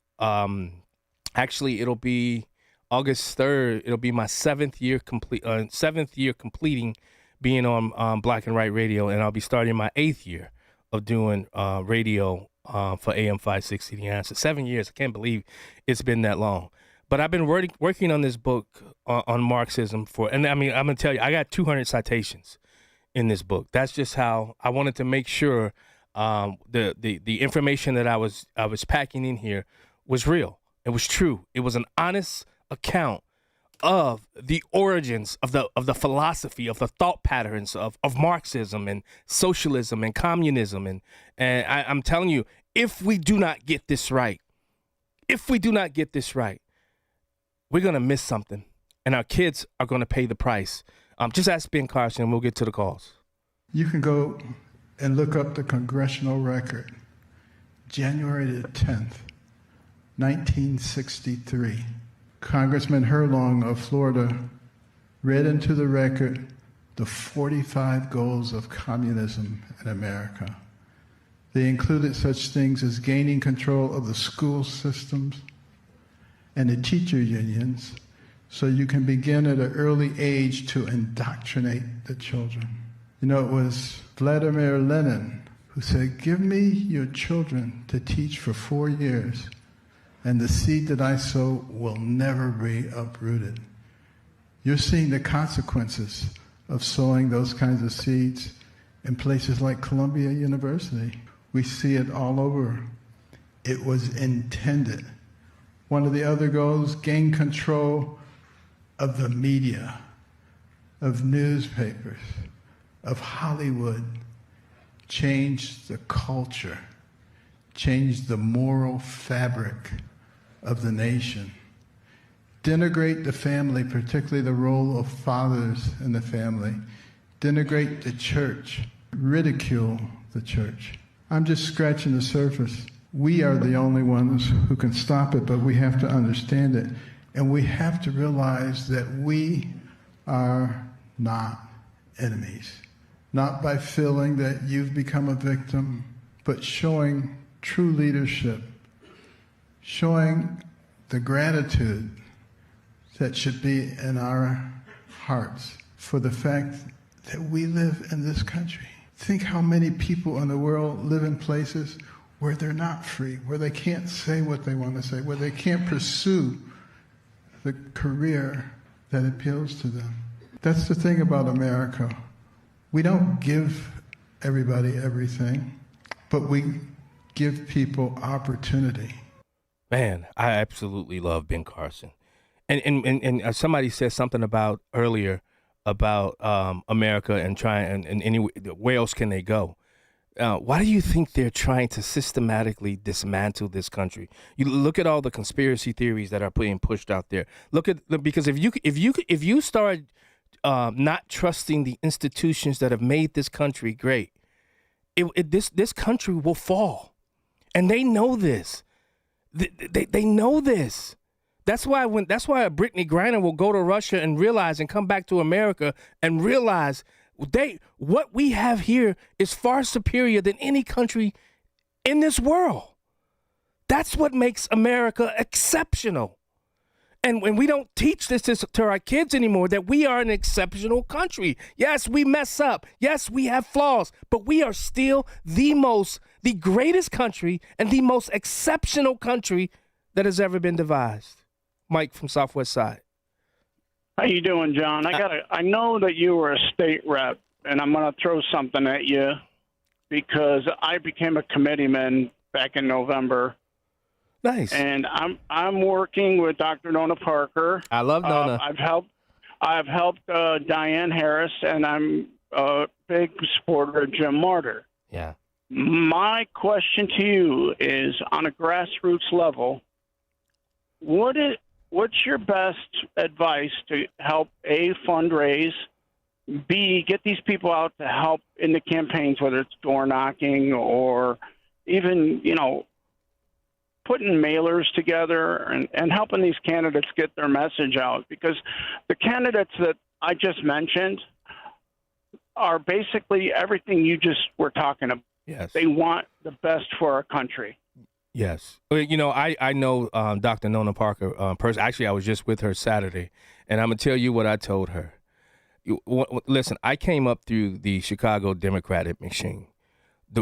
Actually, it'll be August 3rd. It'll be my seventh year completing being on Black and White Radio, and I'll be starting my 8th year of doing radio for AM 560 The Answer. 7 years. I can't believe it's been that long. But I've been working on this book on Marxism and I mean, I'm gonna tell you, I got 200 citations in this book. That's just how I wanted to make sure. The information that I was packing in here was real. It was true. It was an honest account of the origins of the philosophy, of the thought patterns of Marxism and socialism and communism. And I'm telling you, if we do not get this right, we're going to miss something. And our kids are going to pay the price. Just ask Ben Carson and we'll get to the calls. You can go and look up the congressional record. January the 10th, 1963. Congressman Herlong of Florida read into the record the 45 goals of communism in America. They included such things as gaining control of the school systems, and the teacher unions so you can begin at an early age to indoctrinate the children. You know, it was Vladimir Lenin who said, "Give me your children to teach for 4 years, and the seed that I sow will never be uprooted." You're seeing the consequences of sowing those kinds of seeds in places like Columbia University. We see it all over. It was intended. One of the other goals, gain control of the media, of newspapers, of Hollywood, change the culture, change the moral fabric of the nation, denigrate the family, particularly the role of fathers in the family, denigrate the church, ridicule the church. I'm just scratching the surface. We are the only ones who can stop it, but we have to understand it. And we have to realize that we are not enemies. Not by feeling that you've become a victim, but showing true leadership, showing the gratitude that should be in our hearts for the fact that we live in this country. Think how many people in the world live in places where they're not free, where they can't say what they want to say, where they can't pursue the career that appeals to them. That's the thing about America. We don't give everybody everything, but we give people opportunity. Man, I absolutely love Ben Carson. And somebody said something about earlier about America and trying and anywhere, where else can they go? Why do you think they're trying to systematically dismantle this country? You look at all the conspiracy theories that are being pushed out there. Because if you start not trusting the institutions that have made this country great, this country will fall, and they know this. They know this. That's why a Brittany Griner will go to Russia and realize and come back to America and realize what we have here is far superior than any country in this world. That's what makes America exceptional. And when we don't teach this to our kids anymore, that we are an exceptional country. Yes, we mess up. Yes, we have flaws, but we are still the greatest country and the most exceptional country that has ever been devised. Mike from Southwest Side. How you doing, John? I know that you were a state rep, and I'm going to throw something at you because I became a committeeman back in November. Nice. And I'm working with Dr. Nona Parker. I love Nona. I've helped Diane Harris, and I'm a big supporter of Jim Martyr. Yeah. My question to you is, on a grassroots level, what's your best advice to help A, fundraise, B, get these people out to help in the campaigns, whether it's door knocking or even, putting mailers together and helping these candidates get their message out? Because the candidates that I just mentioned are basically everything you just were talking about. Yes. They want the best for our country. Yes. I know Dr. Nona Parker. Actually, I was just with her Saturday, and I'm going to tell you what I told her. Listen, I came up through the Chicago Democratic machine.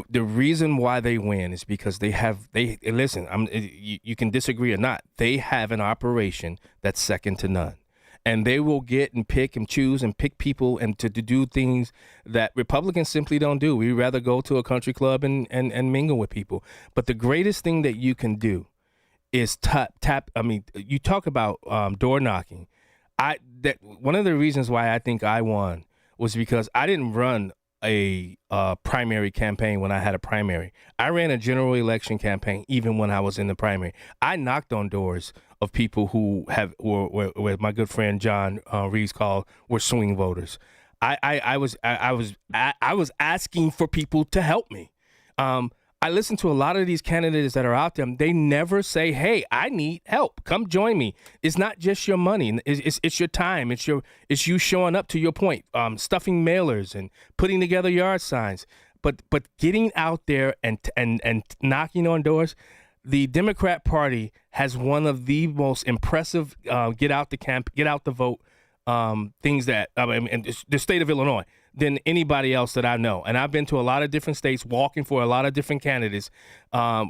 The reason why they win is because listen, you can disagree or not. They have an operation that's second to none. And they will get and pick and choose and pick people and to do things that Republicans simply don't do. We'd rather go to a country club and mingle with people. But the greatest thing that you can do is you talk about door knocking. One of the reasons why I think I won was because I didn't run a primary campaign when I had a primary. I ran a general election campaign even when I was in the primary. I knocked on doors of people who were my good friend John Reeves were swing voters. I was asking for people to help me. I listen to a lot of these candidates that are out there. They never say, "Hey, I need help. Come join me." It's not just your money. It's your time. It's you showing up, to your point, stuffing mailers and putting together yard signs. But getting out there and knocking on doors, the Democrat Party has one of the most impressive get out the vote things that in the state of Illinois than anybody else that I know. And I've been to a lot of different states walking for a lot of different candidates.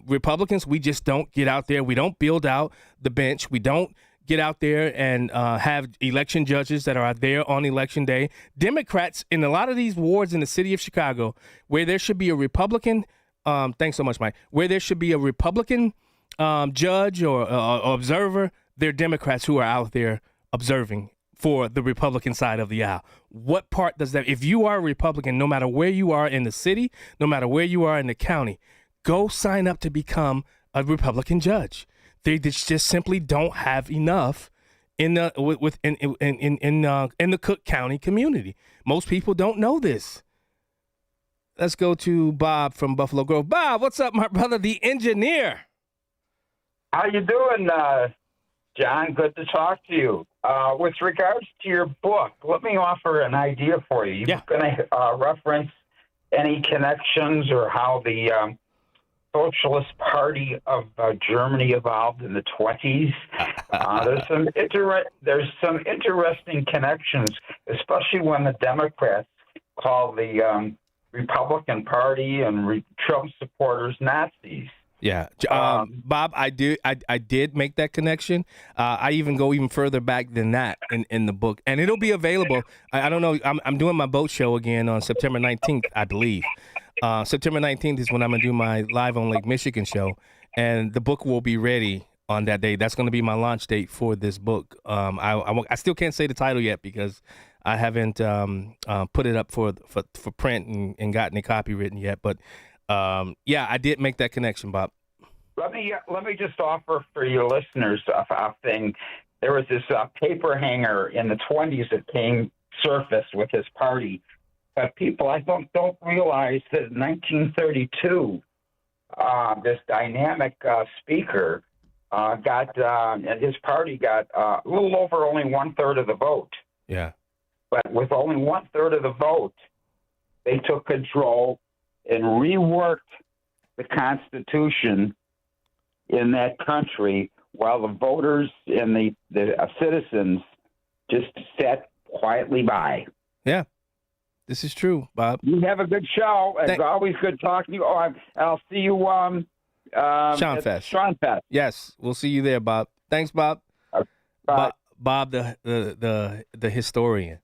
Republicans, we just don't get out there. We don't build out the bench. We don't get out there and have election judges that are there on election day. Democrats in a lot of these wards in the city of Chicago, where there should be a Republican, thanks so much, Mike, where there should be a Republican judge or observer, they're Democrats who are out there observing for the Republican side of the aisle. What part does that, if you are a Republican, no matter where you are in the city, no matter where you are in the county, go sign up to become a Republican judge. They just simply don't have enough in the Cook County community. Most people don't know this. Let's go to Bob from Buffalo Grove. Bob, what's up, my brother, the engineer? How you doing, John? Good to talk to you. With regards to your book, let me offer an idea for you. You're going to reference any connections or how the Socialist Party of Germany evolved in the 20s. There's some interesting connections, especially when the Democrats call the Republican Party and Trump supporters Nazis. Yeah, Bob, I did make that connection. I even go even further back than that in the book, and it'll be available. I don't know. I'm doing my boat show again on September 19th, I believe. September 19th is when I'm gonna do my Live on Lake Michigan show, and the book will be ready on that day. That's gonna be my launch date for this book. I still can't say the title yet because I haven't put it up for print and gotten a copy written yet, but. Yeah, I did make that connection, Bob. Let me just offer for your listeners a thing. There was this paper hanger in the 20s that surfaced with his party, but people I don't realize that in 1932, this dynamic speaker and his party got a little over only 1/3 of the vote. Yeah, but with only 1/3 of the vote, they took control and reworked the Constitution in that country while the voters and the citizens just sat quietly by. Yeah, this is true, Bob. You have a good show. It's always good talking to you. I'll see you Sean Fest. Yes, we'll see you there, Bob. Thanks, Bob. Bob, the historian.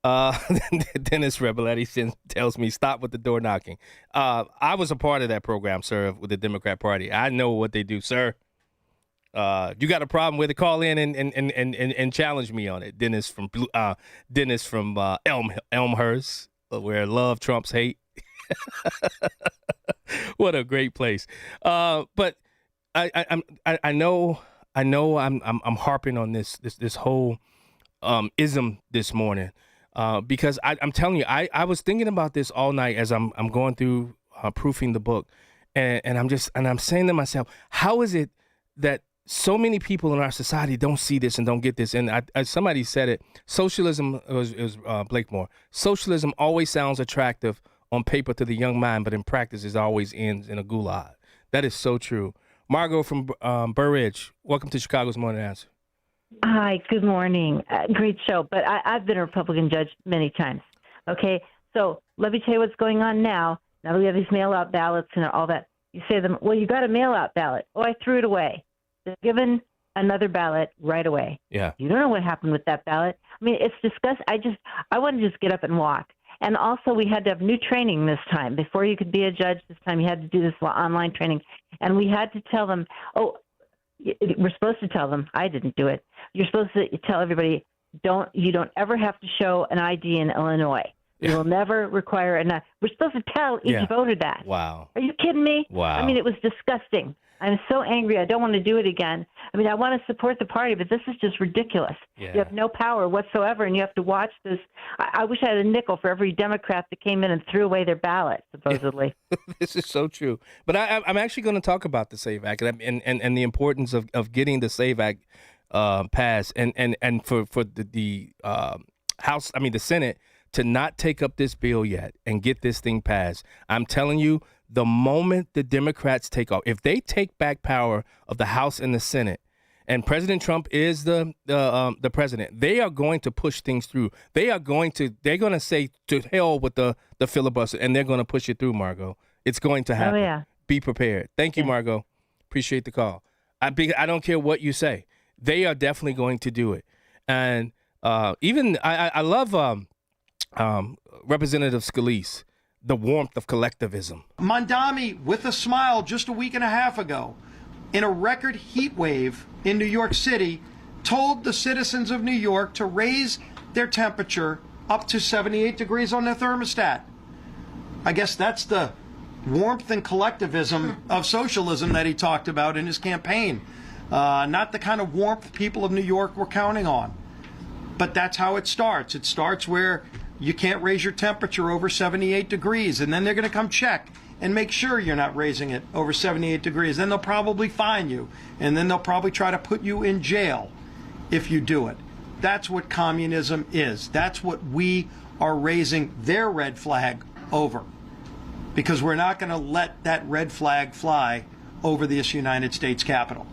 Dennis Rebeletti tells me, stop with the door knocking. I was a part of that program, sir, with the Democrat Party. I know what they do, sir. You got a problem with it, call in and challenge me on it. Dennis from Elmhurst, where love trumps hate. What a great place. But I know I'm harping on this whole ism this morning. Because I'm telling you, I was thinking about this all night as I'm going through proofing the book, and I'm saying to myself, how is it that so many people in our society don't see this and don't get this? And somebody said it. Socialism was Blakemore. Socialism always sounds attractive on paper to the young mind, but in practice, it always ends in a gulag. That is so true. Margot from Burr Ridge, welcome to Chicago's Morning Answer. Hi, good morning. Great show. But I've been a Republican judge many times. Okay, so let me tell you what's going on now. Now that we have these mail-out ballots and all that, you say to them, well, you got a mail-out ballot. Oh, I threw it away. They're given another ballot right away. Yeah. You don't know what happened with that ballot. I mean, it's disgusting. I want to just get up and walk. And also, we had to have new training this time. Before you could be a judge this time, you had to do this online training. And we had to tell them, we're supposed to tell them. I didn't do it. You're supposed to tell everybody, you don't ever have to show an ID in Illinois. You will never require we're supposed to tell each voter that. Wow. Are you kidding me? Wow. I mean, it was disgusting. I'm so angry. I don't want to do it again. I mean, I want to support the party, but this is just ridiculous. Yeah. You have no power whatsoever, and you have to watch this. I wish I had a nickel for every Democrat that came in and threw away their ballot, supposedly. This is so true. But I'm actually going to talk about the SAVE Act and the importance of getting the SAVE Act passed and for the House, the Senate, to not take up this bill yet and get this thing passed. I'm telling you, the moment the Democrats take off, if they take back power of the House and the Senate, and President Trump is the president, they are going to push things through. They're going to say to hell with the filibuster, and they're going to push it through, Margot. It's going to happen. Oh, yeah. Be prepared. Thank you, Margot. Appreciate the call. I don't care what you say. They are definitely going to do it. And even I love Representative Scalise, the warmth of collectivism. Mondami, with a smile just a week and a half ago, in a record heat wave in New York City, told the citizens of New York to raise their temperature up to 78 degrees on their thermostat. I guess that's the warmth and collectivism of socialism that he talked about in his campaign. Not the kind of warmth people of New York were counting on. But that's how it starts. It starts where you can't raise your temperature over 78 degrees, and then they're going to come check and make sure you're not raising it over 78 degrees. Then they'll probably fine you, and then they'll probably try to put you in jail if you do it. That's what communism is. That's what we are raising their red flag over, because we're not going to let that red flag fly over this United States Capitol.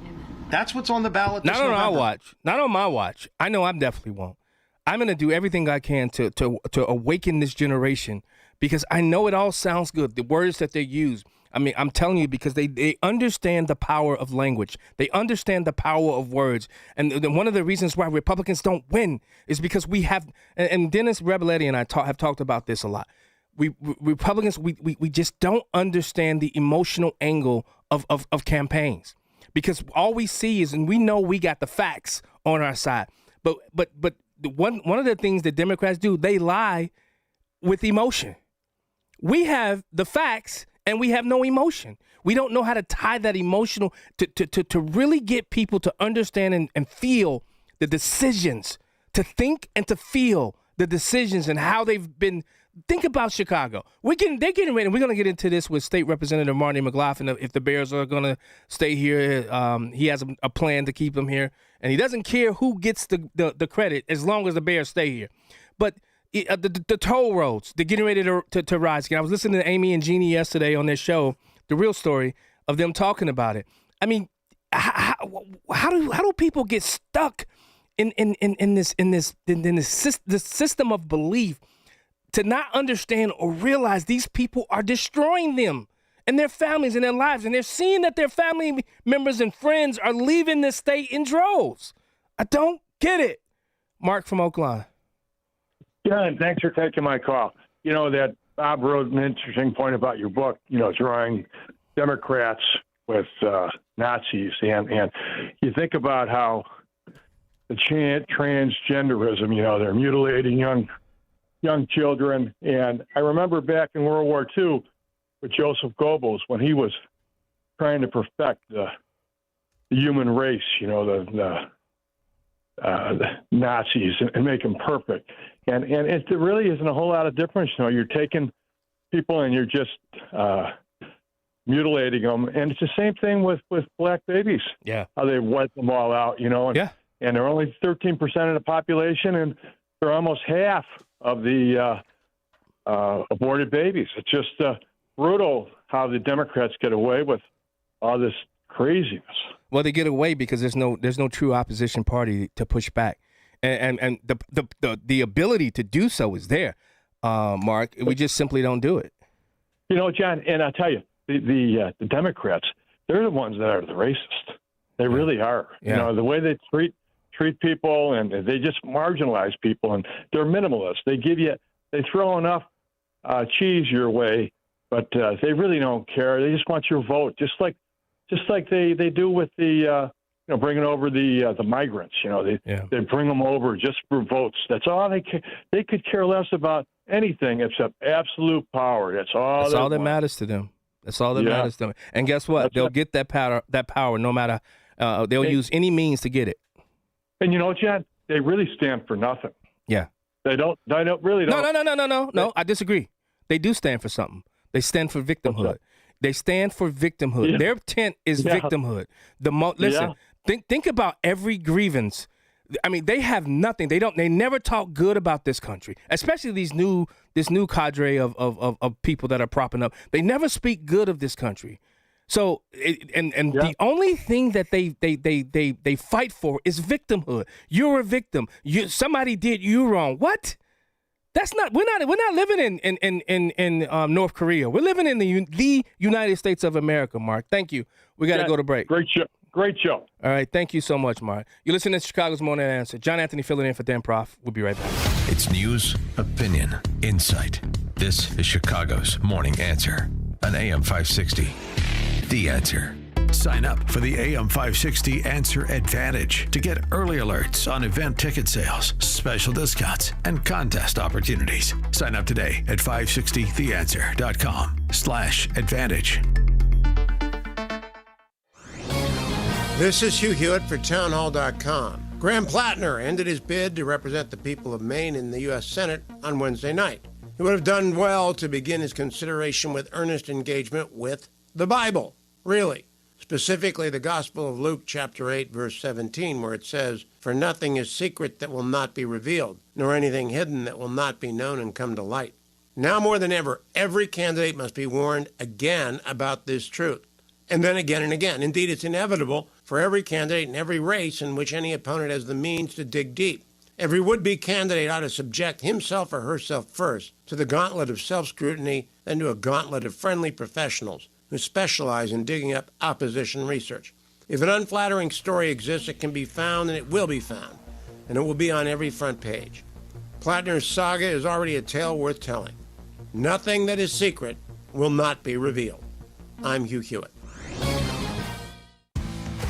That's what's on the ballot this November. Not on our watch. Not on my watch. I know I definitely won't. I'm going to do everything I can to awaken this generation, because I know it all sounds good, the words that they use. I mean, I'm telling you, because they understand the power of language. They understand the power of words. And one of the reasons why Republicans don't win is because we have, and Dennis Rebeletti and I have talked about this a lot. Republicans, we just don't understand the emotional angle of campaigns, because all we see is, and we know we got the facts on our side, but one of the things that Democrats do, they lie with emotion. We have the facts and we have no emotion. We don't know how to tie that emotional to really get people to understand and feel the decisions, to think and to feel the decisions and how they've been. Think about Chicago. They're getting ready, and we're going to get into this with State Representative Marty McLaughlin. If the Bears are going to stay here, he has a plan to keep them here, and he doesn't care who gets the credit as long as the Bears stay here. But the toll roads, they're getting ready to rise again. I was listening to Amy and Jeannie yesterday on their show, The Real Story, of them talking about it. I mean, how do people get stuck in this system of belief, to not understand or realize these people are destroying them and their families and their lives, and they're seeing that their family members and friends are leaving this state in droves? I don't get it. Mark from Oakland. John, thanks for taking my call. You know, that Bob wrote an interesting point about your book, you know, drawing Democrats with Nazis. And you think about how the transgenderism, you know, they're mutilating young children. And I remember back in World War II with Joseph Goebbels, when he was trying to perfect the human race, you know, the Nazis, and make them perfect. And it really isn't a whole lot of difference. You know, you're taking people and you're just mutilating them. And it's the same thing with black babies. Yeah. How they wipe them all out, you know. And they're only 13% of the population, and they're almost half of the aborted babies. It's just brutal how the Democrats get away with all this craziness. Well, they get away because there's no true opposition party to push back, and the ability to do so is there, Mark. We just simply don't do it. You know, John, and I'll tell you, the Democrats, they're the ones that are the racist. They really are. Yeah. You know, the way they treat people, and they just marginalize people, and they're minimalists. They throw enough cheese your way, but they really don't care. They just want your vote, just like they do with the bringing over the migrants. You know, they bring them over just for votes. That's all they care. They could care less about anything except absolute power. That's all that matters to them. That's all that matters to them. And guess what? They'll get that power no matter. They'll use any means to get it. And you know, John, they really stand for nothing. Yeah. They don't really don't. No. I disagree. They do stand for something. They stand for victimhood. They stand for victimhood. Yeah. Their tent is victimhood. Listen, think about every grievance I mean, they have nothing. They never talk good about this country, especially this new cadre of people that are propping up. They never speak good of this country. So, the only thing that they fight for is victimhood. You're a victim. Somebody did you wrong. What? That's not. We're not living in North Korea. We're living in the United States of America. Mark, thank you. We got to go to break. Great show. Great show. All right, thank you so much, Mark. You're listening to Chicago's Morning Answer. John Anthony filling in for Dan Prof. We'll be right back. It's news, opinion, insight. This is Chicago's Morning Answer on AM 560. The Answer. Sign up for the AM 560 Answer Advantage to get early alerts on event ticket sales, special discounts, and contest opportunities. Sign up today at 560theanswer.com/advantage. This is Hugh Hewitt for townhall.com. Graham Plattner ended his bid to represent the people of Maine in the U.S. Senate on Wednesday night. He would have done well to begin his consideration with earnest engagement with the Bible. Really. Specifically, the Gospel of Luke, chapter 8, verse 17, where it says, "For nothing is secret that will not be revealed, nor anything hidden that will not be known and come to light." Now more than ever, every candidate must be warned again about this truth. And then again and again. Indeed, it's inevitable for every candidate in every race in which any opponent has the means to dig deep. Every would-be candidate ought to subject himself or herself first to the gauntlet of self-scrutiny, then to a gauntlet of friendly professionals who specialize in digging up opposition research. If an unflattering story exists, it can be found, and it will be found, and it will be on every front page. Plattner's saga is already a tale worth telling. Nothing that is secret will not be revealed. I'm Hugh Hewitt.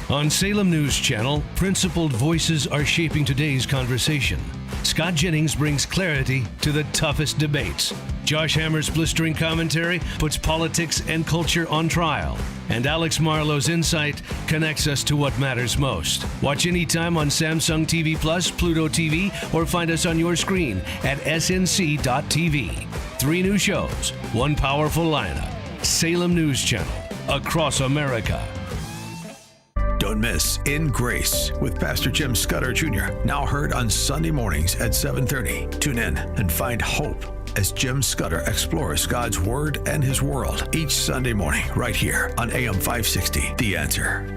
On Salem News Channel, principled voices are shaping today's conversation. Scott Jennings brings clarity to the toughest debates. Josh Hammer's blistering commentary puts politics and culture on trial. And Alex Marlowe's insight connects us to what matters most. Watch anytime on Samsung TV Plus, Pluto TV, or find us on your screen at snc.tv. 3 new shows, 1 powerful lineup. Salem News Channel, across America. Don't miss In Grace with Pastor Jim Scudder Jr., now heard on Sunday mornings at 7:30. Tune in and find hope as Jim Scudder explores God's Word and His world each Sunday morning right here on AM 560, The Answer.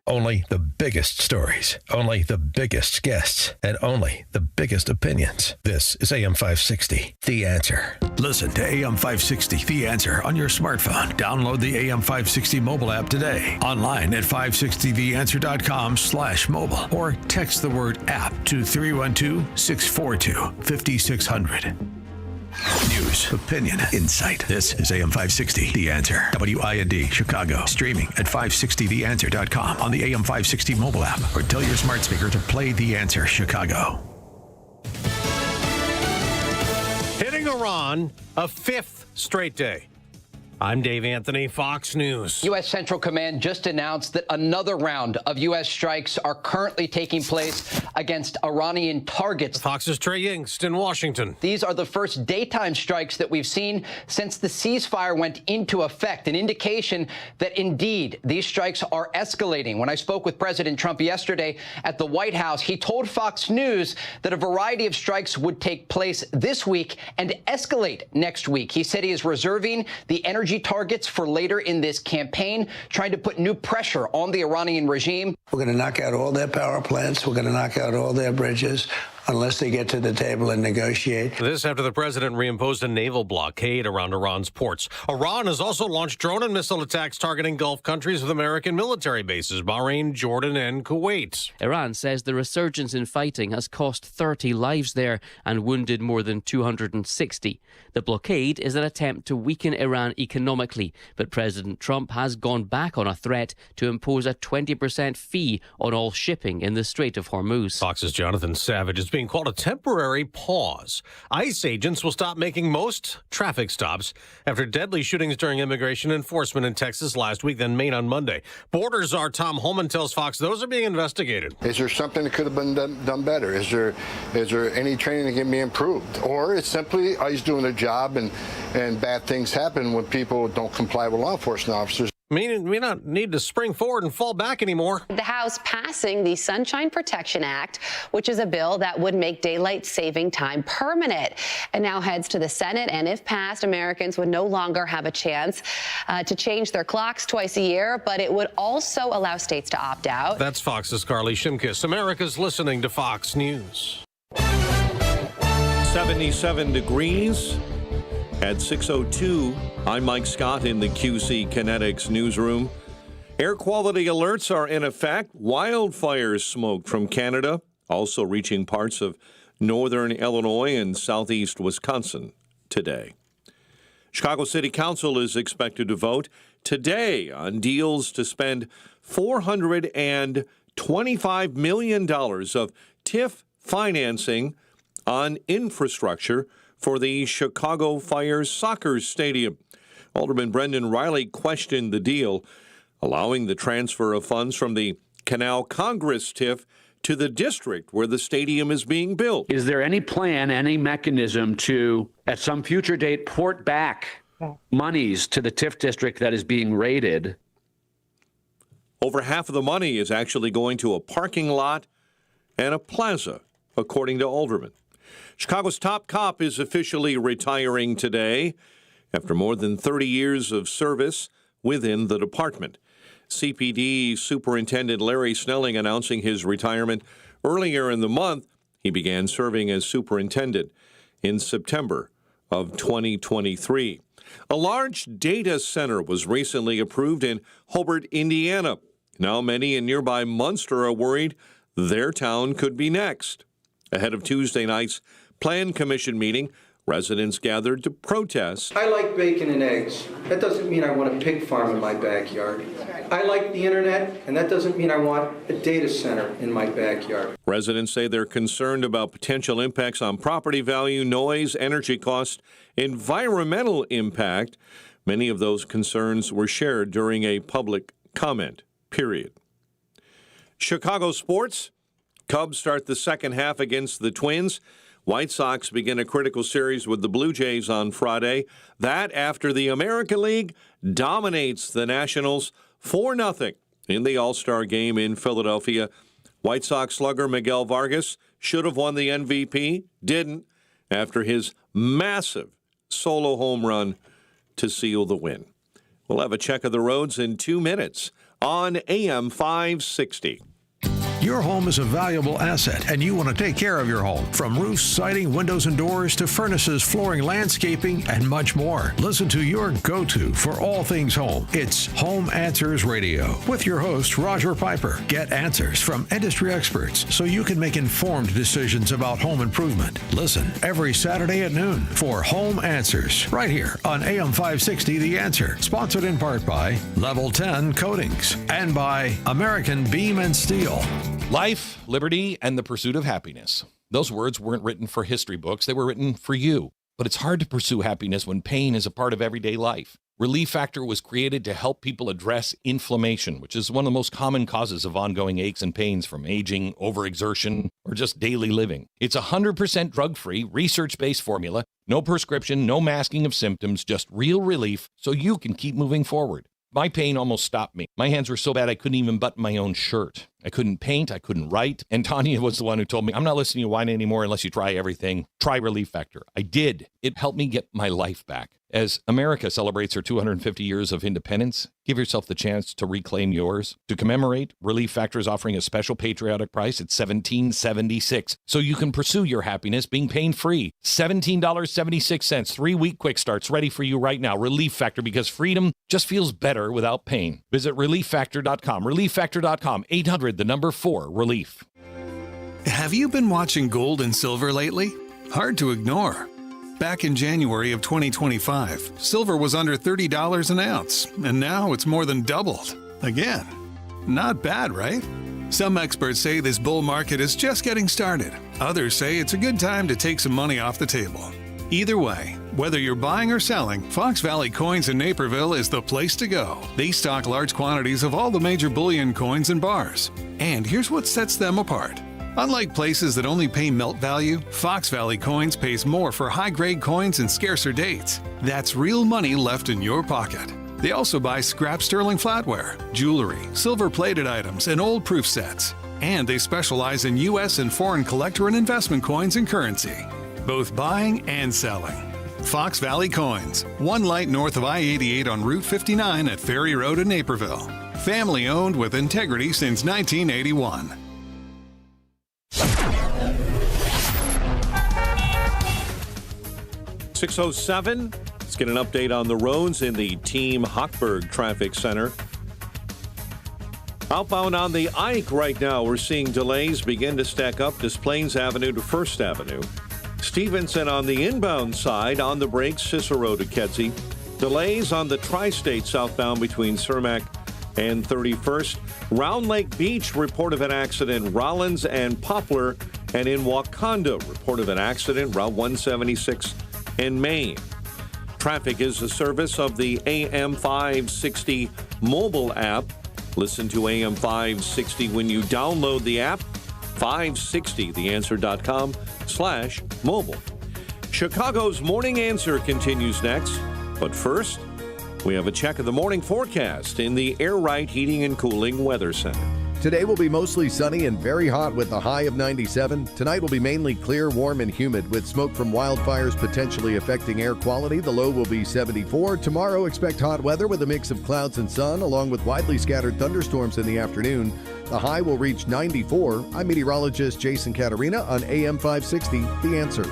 Only the biggest stories, only the biggest guests, and only the biggest opinions. This is AM 560, The Answer. Listen to AM 560, The Answer on your smartphone. Download the AM 560 mobile app today. Online at 560theanswer.com/mobile or text the word app to 312-642-5600. News, opinion, insight. This is AM 560, The Answer. WIND, Chicago. Streaming at 560theanswer.com on the AM 560 mobile app or tell your smart speaker to play The Answer Chicago. Hitting Iran a 5th straight day. I'm Dave Anthony, Fox News. U.S. Central Command just announced that another round of U.S. strikes are currently taking place against Iranian targets. Fox's Trey Yingst in Washington. These are the first daytime strikes that we've seen since the ceasefire went into effect, an indication that indeed these strikes are escalating. When I spoke with President Trump yesterday at the White House, he told Fox News that a variety of strikes would take place this week and escalate next week. He said he is reserving the energy targets for later in this campaign, trying to put new pressure on the Iranian regime. We're going to knock out all their power plants. We're going to knock out all their bridges unless they get to the table and negotiate. This after the president reimposed a naval blockade around Iran's ports. Iran has also launched drone and missile attacks targeting Gulf countries with American military bases, Bahrain, Jordan, and Kuwait. Iran says the resurgence in fighting has cost 30 lives there and wounded more than 260. The blockade is an attempt to weaken Iran economically, but President Trump has gone back on a threat to impose a 20% fee on all shipping in the Strait of Hormuz. Fox's Jonathan Savage is being called a temporary pause. ICE agents will stop making most traffic stops after deadly shootings during immigration enforcement in Texas last week, then Maine on Monday. Border czar Tom Holman tells Fox those are being investigated. Is there something that could have been done better? Is there any training that can be improved? Or it's simply ICE doing their job and bad things happen when people don't comply with law enforcement officers. Meaning we don't need to spring forward and fall back anymore. The House passing the Sunshine Protection Act, which is a bill that would make daylight saving time permanent. And now heads to the Senate. And if passed, Americans would no longer have a chance to change their clocks twice a year, but it would also allow states to opt out. That's Fox's Carly Shimkus. America's listening to Fox News. 77 degrees at 6:02. I'm Mike Scott in the QC Kinetics newsroom. Air quality alerts are in effect. Wildfire smoke from Canada also reaching parts of northern Illinois and southeast Wisconsin today. Chicago City Council is expected to vote today on deals to spend $425 million of TIF financing on infrastructure for the Chicago Fire Soccer Stadium. Alderman Brendan Riley questioned the deal, allowing the transfer of funds from the Canal Congress TIF to the district where the stadium is being built. Is there any plan, any mechanism to, at some future date, port back monies to the TIF district that is being raided? Over half of the money is actually going to a parking lot and a plaza, according to Alderman. Chicago's top cop is officially retiring today after more than 30 years of service within the department. CPD Superintendent Larry Snelling announcing his retirement earlier in the month. He began serving as superintendent in September of 2023. A large data center was recently approved in Hobart, Indiana. Now many in nearby Munster are worried their town could be next. Ahead of Tuesday night's Plan Commission meeting, residents gathered to protest. I like bacon and eggs. That doesn't mean I want a pig farm in my backyard. I like the internet, and that doesn't mean I want a data center in my backyard. Residents say they're concerned about potential impacts on property value, noise, energy cost, environmental impact. Many of those concerns were shared during a public comment period. Chicago sports. Cubs start the second half against the Twins. White Sox begin a critical series with the Blue Jays on Friday. That after the American League dominates the Nationals 4-0 in the All-Star game in Philadelphia. White Sox slugger Miguel Vargas should have won the MVP, didn't, after his massive solo home run to seal the win. We'll have a check of the roads in 2 minutes on AM 560. Your home is a valuable asset, and you want to take care of your home. From roofs, siding, windows and doors, to furnaces, flooring, landscaping, and much more. Listen to your go-to for all things home. It's Home Answers Radio with your host, Roger Piper. Get answers from industry experts so you can make informed decisions about home improvement. Listen every Saturday at noon for Home Answers right here on AM 560 The Answer. Sponsored in part by Level 10 Coatings and by American Beam and Steel. Life, liberty, and the pursuit of happiness. Those words weren't written for history books. They were written for you. But it's hard to pursue happiness when pain is a part of everyday life. Relief Factor was created to help people address inflammation, which is one of the most common causes of ongoing aches and pains from aging, overexertion, or just daily living. It's 100% drug-free, research-based formula, no prescription, no masking of symptoms, just real relief so you can keep moving forward. My pain almost stopped me. My hands were so bad I couldn't even button my own shirt. I couldn't paint, I couldn't write. And Tanya was the one who told me, I'm not listening to you whine anymore unless you try everything. Try Relief Factor. I did. It helped me get my life back. As America celebrates her 250 years of independence, give yourself the chance to reclaim yours. To commemorate, Relief Factor is offering a special patriotic price at $17.76, so you can pursue your happiness being pain-free. $17.76, 3-week quick starts ready for you right now. Relief Factor, because freedom just feels better without pain. Visit ReliefFactor.com. ReliefFactor.com. 800-4-RELIEF. Have you been watching gold and silver lately? Hard to ignore. Back in January of 2025, silver was under $30 an ounce, and now it's more than doubled. Again, not bad, right? Some experts say this bull market is just getting started. Others say it's a good time to take some money off the table. Either way, whether you're buying or selling, Fox Valley Coins in Naperville is the place to go. They stock large quantities of all the major bullion coins and bars. And here's what sets them apart. Unlike places that only pay melt value, Fox Valley Coins pays more for high-grade coins and scarcer dates. That's real money left in your pocket. They also buy scrap sterling flatware, jewelry, silver-plated items, and old proof sets. And they specialize in U.S. and foreign collector and investment coins and currency, both buying and selling. Fox Valley Coins, one light north of I-88 on Route 59 at Ferry Road in Naperville. Family owned with integrity since 1981. .607. Let's get an update on the roads in the Team Hochberg Traffic Center. Outbound on the Ike right now, we're seeing delays begin to stack up Des Plaines Avenue to First Avenue. Stevenson on the inbound side on the brakes, Cicero to Kedzie. Delays on the Tri-State southbound between Cermak and 31st. Round Lake Beach, report of an accident, Rollins and Poplar. And in Wakanda, report of an accident, Route 176 in Maine. Traffic is a service of the AM 560 mobile app. Listen to AM 560 when you download the app. 560theanswer.com/mobile. Chicago's Morning Answer continues next. But first, we have a check of the morning forecast in the Air Right Heating and Cooling Weather Center. Today will be mostly sunny and very hot with a high of 97. Tonight will be mainly clear, warm, and humid with smoke from wildfires potentially affecting air quality. The low will be 74. Tomorrow, expect hot weather with a mix of clouds and sun, along with widely scattered thunderstorms in the afternoon. The high will reach 94. I'm meteorologist Jason Caterina on AM 560, The Answer.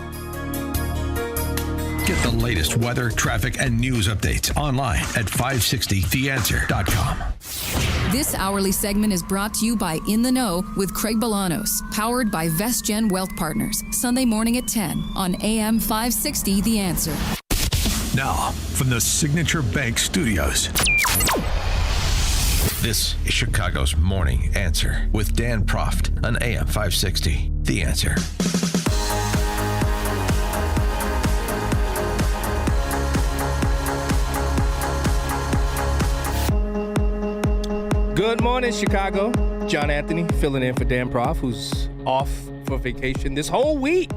Get the latest weather, traffic, and news updates online at 560theanswer.com. This hourly segment is brought to you by In the Know with Craig Bolanos, powered by VestGen Wealth Partners, Sunday morning at 10 on AM 560 The Answer. Now, from the Signature Bank Studios, this is Chicago's Morning Answer with Dan Proft on AM 560 The Answer. Good morning, Chicago. John Anthony filling in for Dan Proft, who's off for vacation this whole week.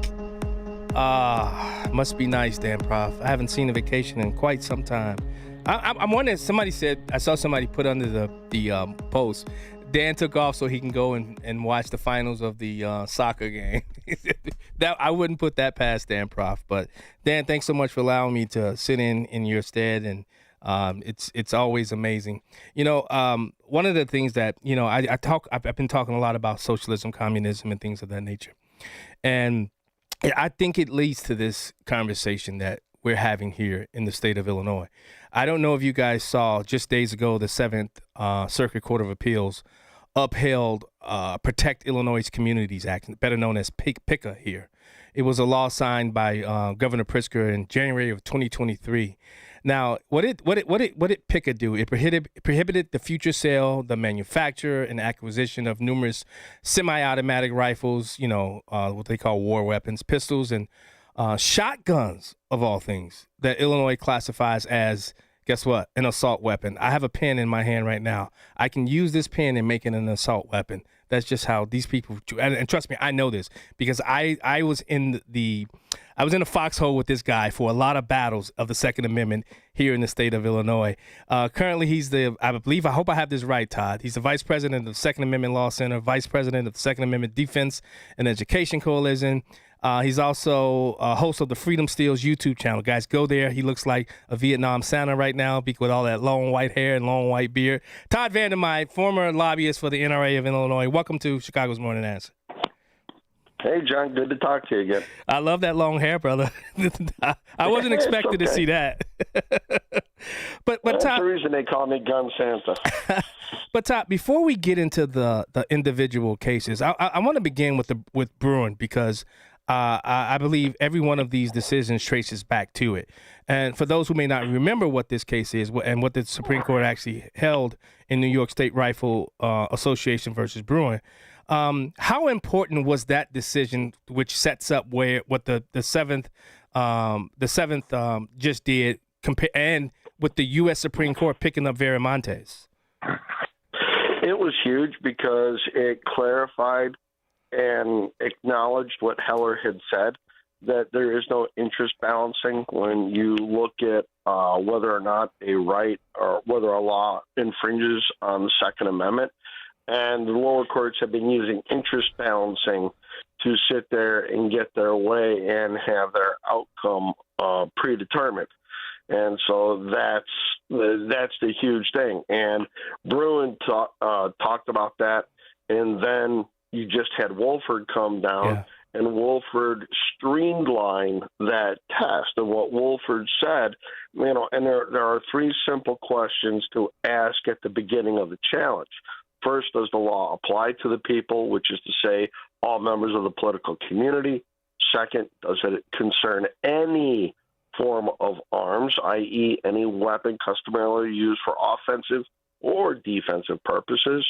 Must be nice, Dan Proft. I haven't seen a vacation in quite some time. I'm wondering, somebody said, I saw somebody put under the post, Dan took off so he can go and watch the finals of the soccer game. That I wouldn't put that past Dan Proft. But Dan, thanks so much for allowing me to sit in your stead, and it's always amazing. You know, one of the things that, you know, I've been talking a lot about socialism, communism, and things of that nature. And I think it leads to this conversation that we're having here in the state of Illinois. I don't know if you guys saw just days ago, the 7th Circuit Court of Appeals upheld Protect Illinois Communities Act, better known as PICA here. It was a law signed by Governor Pritzker in January of 2023. Now, what did PICA do? It prohibited the future sale, the manufacture, and acquisition of numerous semi-automatic rifles, you know, what they call war weapons, pistols, and shotguns, of all things, that Illinois classifies as, guess what, an assault weapon. I have a pen in my hand right now. I can use this pen and make it an assault weapon. That's just how these people do. And trust me, I know this because I was in a foxhole with this guy for a lot of battles of the Second Amendment here in the state of Illinois. Currently, he's I hope I have this right, Todd. He's the vice president of the Second Amendment Law Center, vice president of the Second Amendment Defense and Education Coalition. He's also a host of the Freedom Steals YouTube channel. Guys, go there. He looks like a Vietnam Santa right now with all that long white hair and long white beard. Todd Vandermyde, former lobbyist for the NRA of Illinois. Welcome to Chicago's Morning Answer. Hey, John. Good to talk to you again. I love that long hair, brother. I wasn't expecting to see that. But that's Todd, the reason they call me Gun Santa. But Todd, before we get into the individual cases, I want to begin with Bruen because I believe every one of these decisions traces back to it. And for those who may not remember what this case is and what the Supreme Court actually held in New York State Rifle Association versus Bruen, how important was that decision, which sets up what the seventh just did, and with the U.S. Supreme Court picking up Viramontes? It was huge because it clarified and acknowledged what Heller had said, that there is no interest balancing when you look at whether or not a right or whether a law infringes on the Second Amendment. And the lower courts have been using interest balancing to sit there and get their way and have their outcome predetermined. And so that's the huge thing. And Bruen talked about that, and then you just had Wolford come down. Yeah. And Wolford streamlined that test. And what Wolford said, and there are three simple questions to ask at the beginning of the challenge. First, does the law apply to the people, which is to say all members of the political community? Second, does it concern any form of arms, i.e. any weapon customarily used for offensive or defensive purposes?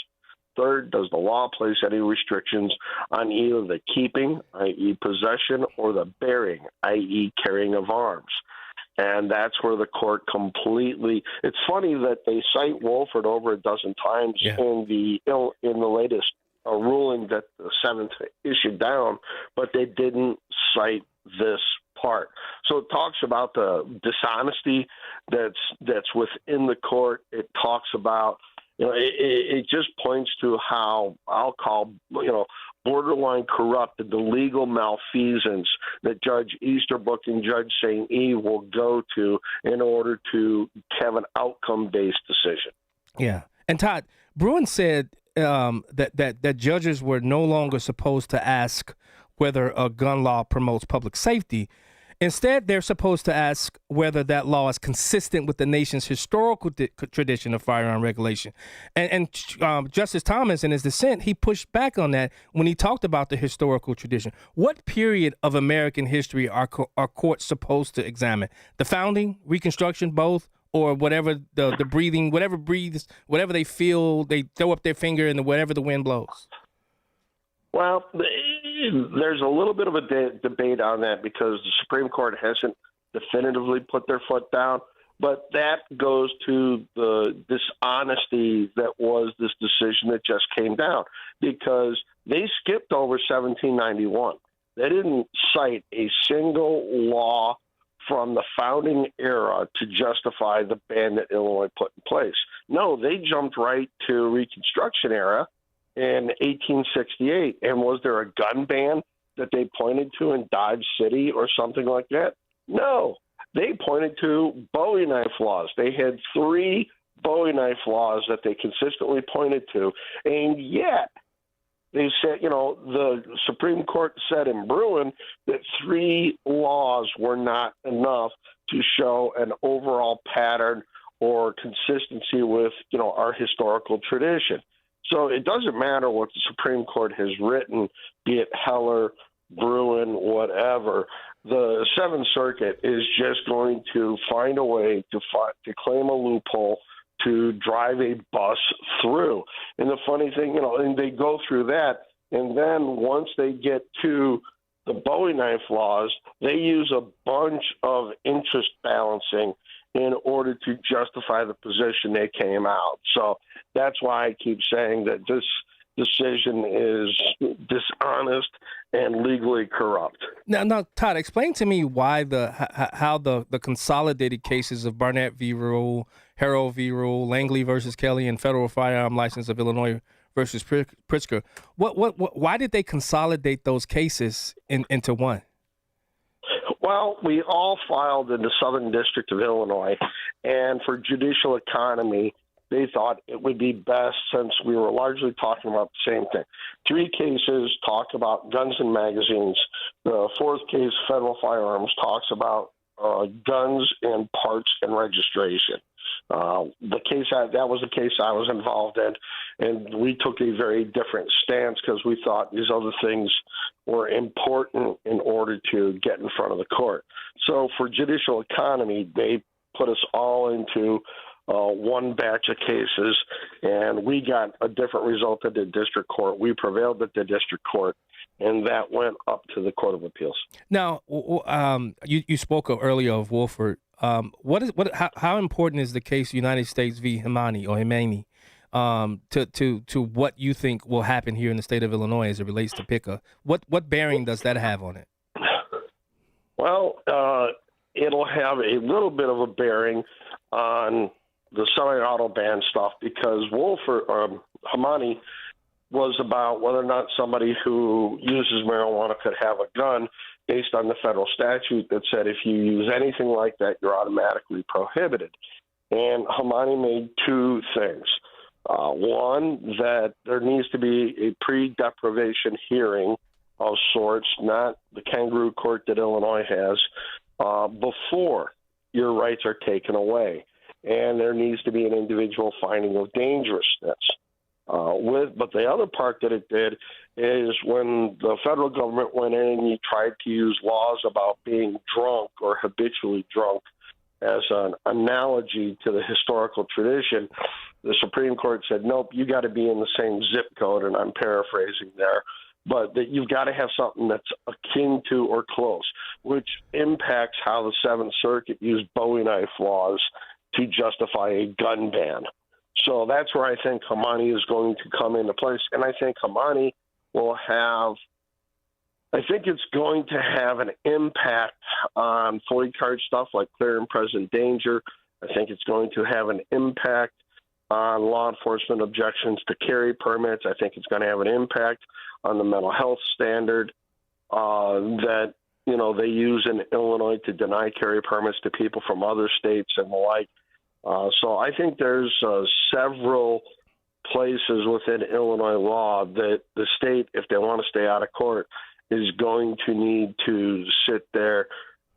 Third, does the law place any restrictions on either the keeping, i.e. possession, or the bearing, i.e. carrying of arms? And that's where the court completely – it's funny that they cite Wolford over a dozen times in the latest ruling that the Seventh issued down, but they didn't cite this part. So it talks about the dishonesty that's within the court. It talks about – it just points to how I'll call, borderline corrupted, the legal malfeasance that Judge Easterbrook and Judge St. Eve will go to in order to have an outcome-based decision. Yeah. And Todd, Bruen said that judges were no longer supposed to ask whether a gun law promotes public safety. Instead, they're supposed to ask whether that law is consistent with the nation's historical tradition of firearm regulation. And Justice Thomas, in his dissent, he pushed back on that when he talked about the historical tradition. What period of American history are courts supposed to examine? The founding, Reconstruction, both, or whatever the breathing, whatever breathes, whatever they feel, they throw up their finger and whatever the wind blows? Well, there's a little bit of a debate on that because the Supreme Court hasn't definitively put their foot down, but that goes to the dishonesty that was this decision that just came down because they skipped over 1791. They didn't cite a single law from the founding era to justify the ban that Illinois put in place. No, they jumped right to Reconstruction era in 1868. And was there a gun ban that they pointed to in Dodge City or something like that? No. They pointed to Bowie knife laws. They had 3 Bowie knife laws that they consistently pointed to. And yet they said, the Supreme Court said in Bruen that 3 laws were not enough to show an overall pattern or consistency with, our historical tradition. So it doesn't matter what the Supreme Court has written, be it Heller, Bruen, whatever. The Seventh Circuit is just going to find a way to claim a loophole to drive a bus through. And the funny thing, and they go through that, and then once they get to the Bowie knife laws, they use a bunch of interest balancing in order to justify the position they came out. So that's why I keep saying that this decision is dishonest and legally corrupt. Now, Todd, explain to me why how the consolidated cases of Barnett v. Rule, Harrell v. Rule, Langley versus Kelly, and federal firearm license of Illinois versus Pritzker. Why did they consolidate those cases into one? Well, we all filed in the Southern District of Illinois, and for judicial economy, they thought it would be best, since we were largely talking about the same thing. 3 cases talk about guns and magazines. The 4th case, federal firearms, talks about guns and parts and registration. The case that was the case I was involved in, and we took a very different stance because we thought these other things were important in order to get in front of the court. So for judicial economy, they put us all into one batch of cases, and we got a different result at the district court. We prevailed at the district court, and that went up to the Court of Appeals. Now, you spoke earlier of Wolford. How important is the case United States v. Himani to what you think will happen here in the state of Illinois as it relates to PICA? What bearing does that have on it? Well, it'll have a little bit of a bearing on the semi-auto ban stuff because Hamani was about whether or not somebody who uses marijuana could have a gun based on the federal statute that said if you use anything like that, you're automatically prohibited. And Hamani made two things. One, that there needs to be a pre-deprivation hearing of sorts, not the kangaroo court that Illinois has, before your rights are taken away. And there needs to be an individual finding of dangerousness. But the other part that it did is when the federal government went in and tried to use laws about being drunk or habitually drunk as an analogy to the historical tradition, the Supreme Court said, nope, you got to be in the same zip code, and I'm paraphrasing there, but that you've got to have something that's akin to or close, which impacts how the Seventh Circuit used Bowie knife laws to justify a gun ban. So that's where I think Hamani is going to come into place. And I think Hamani it's going to have an impact on FOIA card stuff like clear and present danger. I think it's going to have an impact on law enforcement objections to carry permits. I think it's going to have an impact on the mental health standard that, they use in Illinois to deny carry permits to people from other states and the like. So I think there's several places within Illinois law that the state, if they want to stay out of court, is going to need to sit there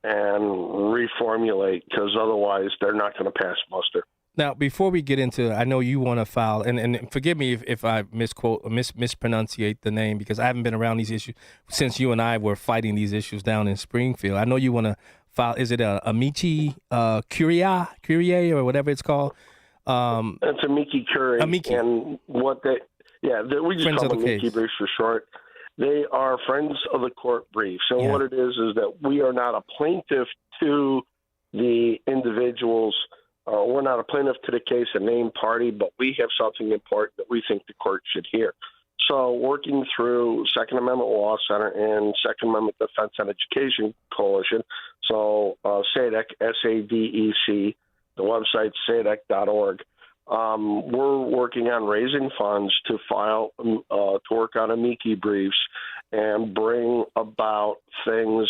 and reformulate, because otherwise they're not going to pass muster. Now, before we get into, I know you want to file, and forgive me if I mispronunciate the name, because I haven't been around these issues since you and I were fighting these issues down in Springfield. I know you want to file, is it amici curiae or whatever it's called? It's amici curiae. Amici. And we just call them amici briefs for short. They are friends of the court briefs. And what it is that we are not a plaintiff to the individuals. We're not a plaintiff to the case, a named party, but we have something important that we think the court should hear. So working through Second Amendment Law Center and Second Amendment Defense and Education Coalition, so SADEC, SADEC, the website sadec.org, we're working on raising funds to to work on amici briefs and bring about things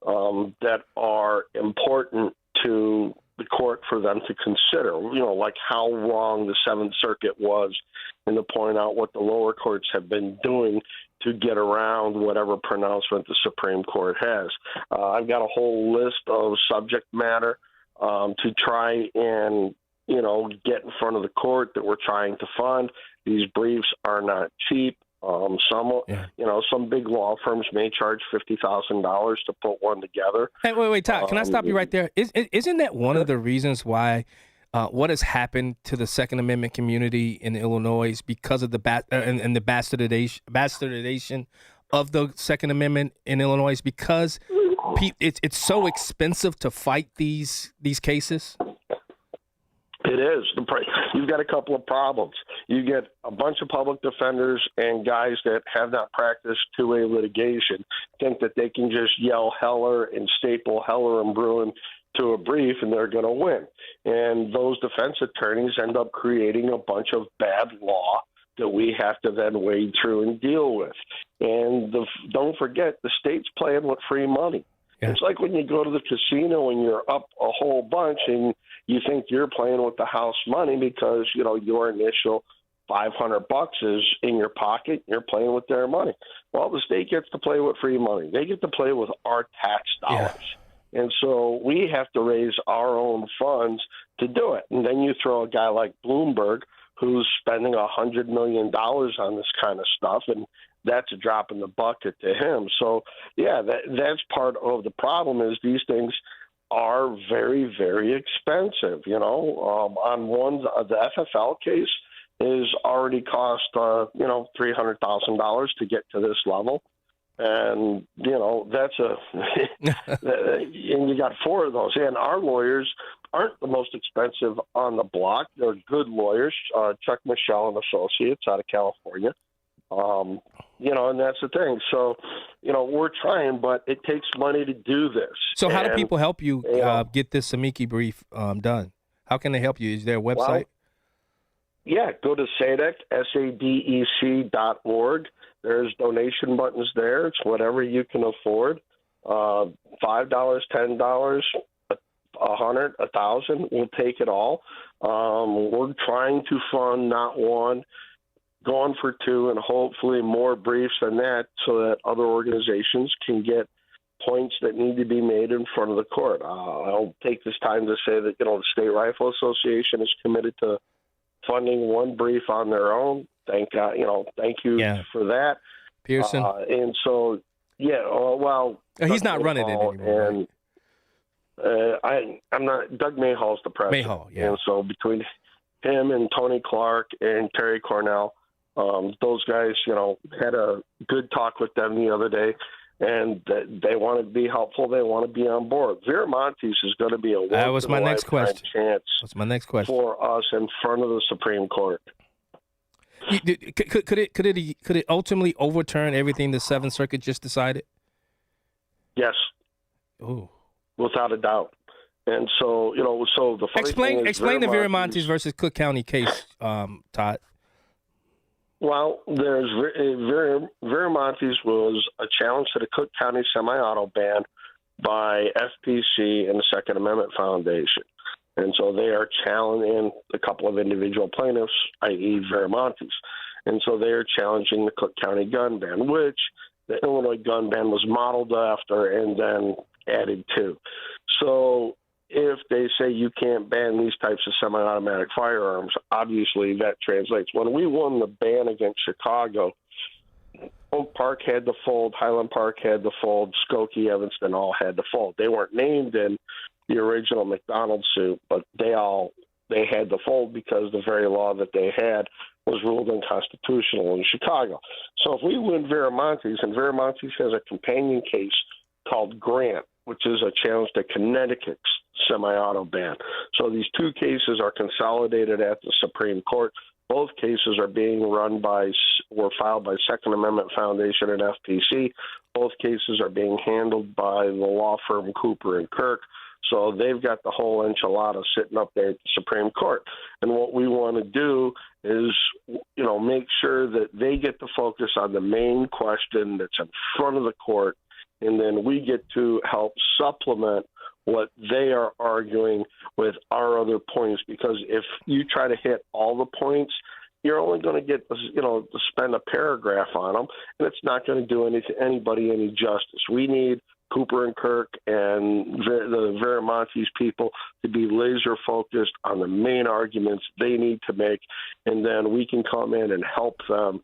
that are important to the court for them to consider, like how wrong the Seventh Circuit was, and to point out what the lower courts have been doing to get around whatever pronouncement the Supreme Court has. I've got a whole list of subject matter to try and, get in front of the court that we're trying to fund. These briefs are not cheap. Some big law firms may charge $50,000 to put one together. Hey, wait, Todd, can I stop you right there? Isn't that one of the reasons why what has happened to the Second Amendment community in Illinois is because of the bastardization of the Second Amendment in Illinois? Is because it's so expensive to fight these cases? It is. You've got a couple of problems. You get a bunch of public defenders and guys that have not practiced two-way litigation think that they can just yell Heller and staple Heller and Bruin to a brief and they're going to win. And those defense attorneys end up creating a bunch of bad law that we have to then wade through and deal with. And don't forget, the state's playing with free money. Yeah. It's like when you go to the casino and you're up a whole bunch and you think you're playing with the house money because, your initial $500 is in your pocket. You're playing with their money. Well, the state gets to play with free money. They get to play with our tax dollars. Yeah. And so we have to raise our own funds to do it. And then you throw a guy like Bloomberg who's spending $100 million on this kind of stuff, and that's a drop in the bucket to him. So, that's part of the problem is these things are very, very expensive. On one, the FFL case is already cost, $300,000 to get to this level. And, that's and you got four of those. And our lawyers aren't the most expensive on the block. They're good lawyers, Chuck Michelle and Associates out of California. and that's the thing. So, we're trying, but it takes money to do this. So how do people help you get this amici brief done? How can they help you? Is there a website? Go to SADEC, SADEC.org. There's donation buttons there. It's whatever you can afford. $5, $10, $100, $1,000. We'll take it all. We're trying to fund not one, going for two, and hopefully more briefs than that, so that other organizations can get points that need to be made in front of the court. I'll take this time to say that the State Rifle Association is committed to funding one brief on their own. Thank God, thank you for that. Pearson. And so, he's not running it anymore. And I'm not. Doug Mayhall's the president. Mayhall, yeah. And so between him and Tony Clark and Terry Cornell, those guys, had a good talk with them the other day, and they want to be helpful. They want to be on board. Viramontes is going to be a that was my next question. Chance. That's my next question for us in front of the Supreme Court. Could it ultimately overturn everything the Seventh Circuit just decided? Yes. Ooh. Without a doubt. And so, so the funny thing is explain the Viramontes versus Cook County case, Todd. Well, there's Viramontes was a challenge to the Cook County semi-auto ban by FPC and the Second Amendment Foundation. And so they are challenging a couple of individual plaintiffs, i.e. Viramontes. And so they are challenging the Cook County gun ban, which the Illinois gun ban was modeled after and then added to. So if they say you can't ban these types of semi-automatic firearms, obviously that translates. When we won the ban against Chicago, Oak Park had to fold, Highland Park had to fold, Skokie, Evanston all had to fold. They weren't named in the original McDonald suit, but they had to fold because the very law that they had was ruled unconstitutional in Chicago. So if we win Viramontes, and Viramontes has a companion case called Grant, which is a challenge to Connecticut's semi-auto ban. So these two cases are consolidated at the Supreme Court. Both cases are being were filed by Second Amendment Foundation and FPC. Both cases are being handled by the law firm Cooper and Kirk. So they've got the whole enchilada sitting up there at the Supreme Court. And what we want to do is, make sure that they get to focus on the main question that's in front of the court, and then we get to help supplement what they are arguing with our other points. Because if you try to hit all the points, you're only going to get, to spend a paragraph on them, and it's not going to do anybody any justice. We need Cooper and Kirk and the Viramontes people to be laser focused on the main arguments they need to make, and then we can come in and help them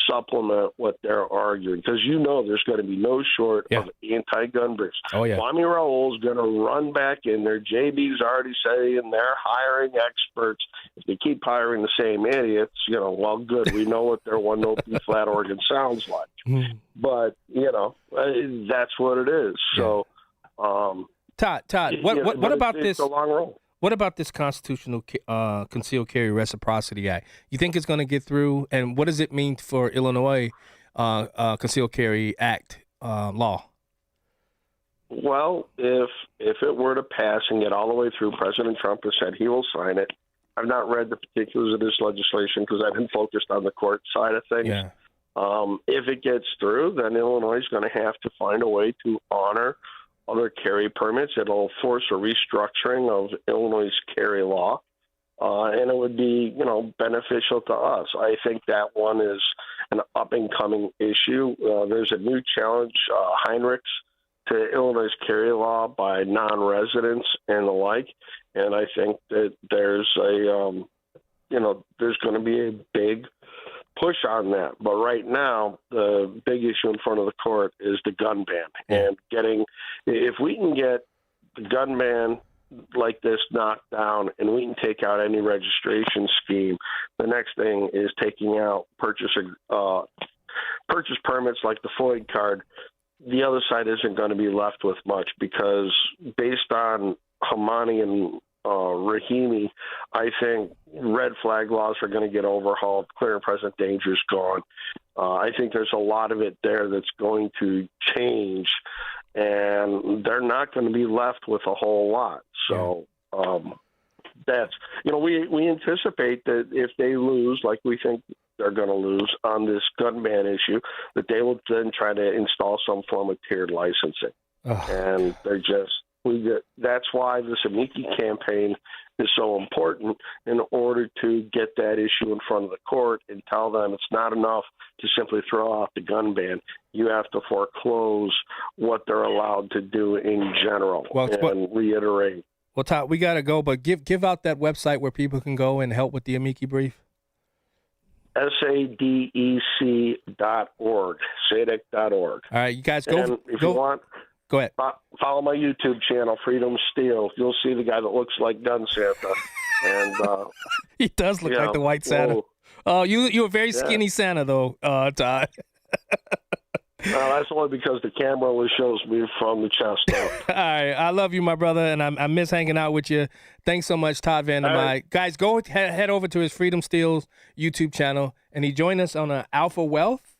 supplement what they're arguing, because there's going to be no short of anti-gun briefs. Oh, yeah. Kwame Raoul's going to run back in there. JB's already saying they're hiring experts. If they keep hiring the same idiots, good. We know what their one note B flat organ sounds like. But, that's what it is. So, Todd, what about this? It's a long roll. What about this constitutional concealed carry reciprocity act? You think it's going to get through? And what does it mean for Illinois concealed carry act law? Well, if it were to pass and get all the way through, President Trump has said he will sign it. I've not read the particulars of this legislation because I've been focused on the court side of things. Yeah. If it gets through, then Illinois is going to have to find a way to honor other carry permits. It'll force a restructuring of Illinois' carry law, and it would be, beneficial to us. I think that one is an up-and-coming issue. There's a new challenge, Heinrichs, to Illinois' carry law by non-residents and the like, and I think that there's there's going to be a big push on that. But right now, the big issue in front of the court is the gun ban. And if we can get the gun ban like this knocked down and we can take out any registration scheme, the next thing is taking out purchase permits like the FOID card. The other side isn't going to be left with much, because based on Hamani and Rahimi, I think red flag laws are going to get overhauled. Clear and present danger is gone. I think there's a lot of it there that's going to change, and they're not going to be left with a whole lot. So that's, we anticipate that if they lose, like we think they're going to lose on this gun ban issue, that they will then try to install some form of tiered licensing. And that's why this Amici campaign is so important, in order to get that issue in front of the court and tell them it's not enough to simply throw out the gun ban. You have to foreclose what they're allowed to do in general and reiterate. Well, Todd, we got to go, but give out that website where people can go and help with the Amici brief. SADEC.org. SADEC.org. All right, you guys go. And if you want, go ahead. Follow my YouTube channel, Freedom Steel. You'll see the guy that looks like Gun Santa. And he does look like the White Santa. Oh, you're a very skinny Santa, though, Todd. That's only because the camera only shows me from the chest up. All right. I love you, my brother, and I miss hanging out with you. Thanks so much, Todd Vandermeer. Right. Guys, go head over to his Freedom Steel's YouTube channel, and he joined us on Alpha Wealth.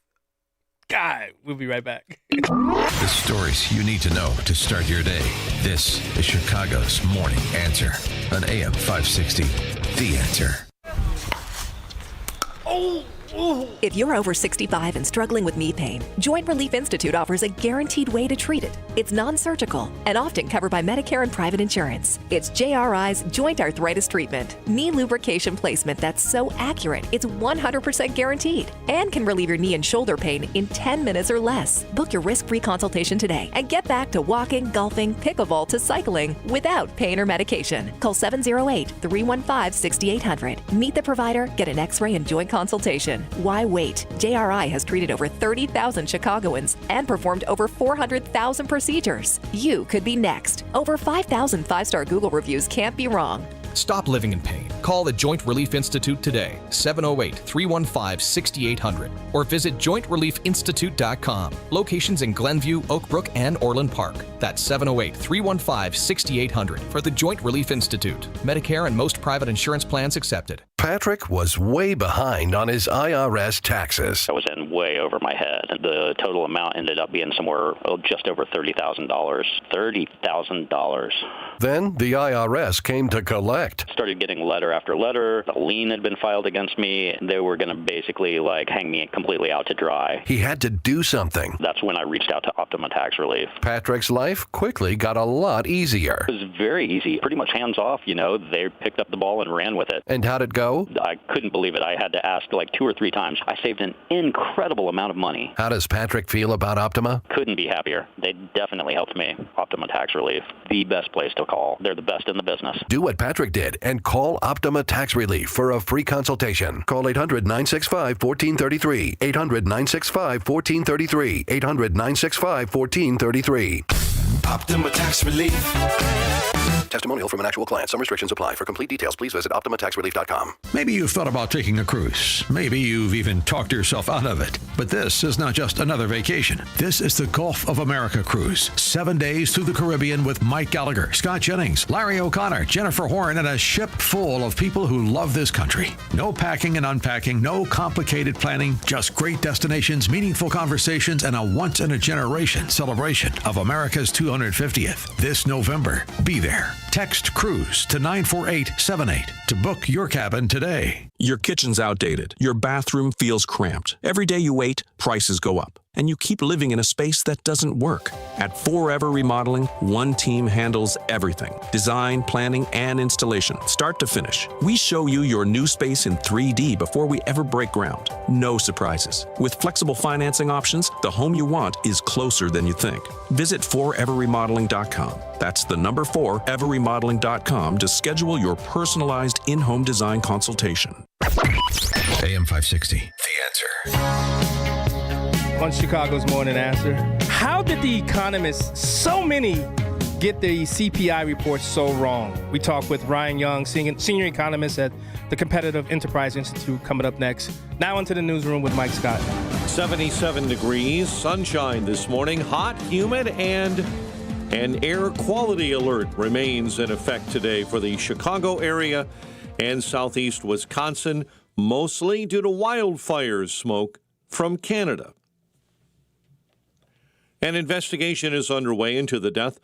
God, we'll be right back. The stories you need to know to start your day. This is Chicago's Morning Answer on AM 560. The Answer. If you're over 65 and struggling with knee pain, Joint Relief Institute offers a guaranteed way to treat it. It's non-surgical and often covered by Medicare and private insurance. It's JRI's Joint Arthritis Treatment, knee lubrication placement that's so accurate it's 100% guaranteed and can relieve your knee and shoulder pain in 10 minutes or less. Book your risk-free consultation today and get back to walking, golfing, pickleball to cycling without pain or medication. Call 708-315-6800. Meet the provider, get an x-ray and joint consultation. Why wait? JRI has treated over 30,000 Chicagoans and performed over 400,000 procedures. You could be next. Over 5,000 five-star Google reviews can't be wrong. Stop living in pain. Call the Joint Relief Institute today, 708-315-6800, or visit jointreliefinstitute.com. Locations in Glenview, Oak Brook, and Orland Park. That's 708-315-6800 for the Joint Relief Institute. Medicare and most private insurance plans accepted. Patrick was way behind on his IRS taxes. I was in way over my head. The total amount ended up being somewhere just over $30,000. $30,000. Then the IRS came to collect. Started getting letter after letter. A lien had been filed against me. They were going to basically hang me completely out to dry. He had to do something. That's when I reached out to Optima Tax Relief. Patrick's life quickly got a lot easier. It was very easy, pretty much hands off. They picked up the ball and ran with it. And how'd it go? I couldn't believe it. I had to ask 2 or 3 times. I saved an incredible amount of money. How does Patrick feel about Optima? Couldn't be happier. They definitely helped me. Optima Tax Relief, the best place to call. They're the best in the business. Do what Patrick did and call Optima Tax Relief for a free consultation. Call 800-965-1433. 800-965-1433. 800-965-1433. Optima Tax Relief. Testimonial from an actual client. Some restrictions apply. For complete details, please visit OptimaTaxRelief.com. Maybe you've thought about taking a cruise. Maybe you've even talked yourself out of it. But this is not just another vacation. This is the Gulf of America cruise. 7 days through the Caribbean with Mike Gallagher, Scott Jennings, Larry O'Connor, Jennifer Horn, and a ship full of people who love this country. No packing and unpacking, no complicated planning, just great destinations, meaningful conversations, and a once-in-a-generation celebration of America's 250th. This November, be there. Text CRUISE to 94878 to book your cabin today. Your kitchen's outdated. Your bathroom feels cramped. Every day you wait, prices go up. And you keep living in a space that doesn't work. At Forever Remodeling, one team handles everything. Design, planning, and installation, start to finish. We show you your new space in 3D before we ever break ground. No surprises. With flexible financing options, the home you want is closer than you think. Visit foreverremodeling.com. That's the number 4, everremodeling.com to schedule your personalized in-home design consultation. AM 560. The Answer. On Chicago's Morning Answer. How did the economists, so many, get the CPI report so wrong? We talk with Ryan Young, senior economist at the Competitive Enterprise Institute, coming up next. Now into the newsroom with Mike Scott. 77 degrees, sunshine this morning, hot, humid, and An air quality alert remains in effect today for the Chicago area and southeast Wisconsin, mostly due to wildfires smoke from Canada. An investigation is underway into the death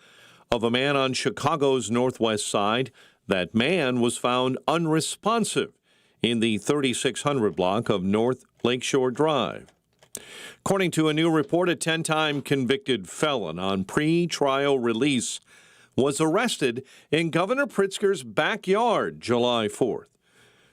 of a man on Chicago's northwest side. That man was found unresponsive in the 3600 block of North Lakeshore Drive. According to a new report, a 10-time convicted felon on pre-trial release was arrested in Governor Pritzker's backyard July 4th.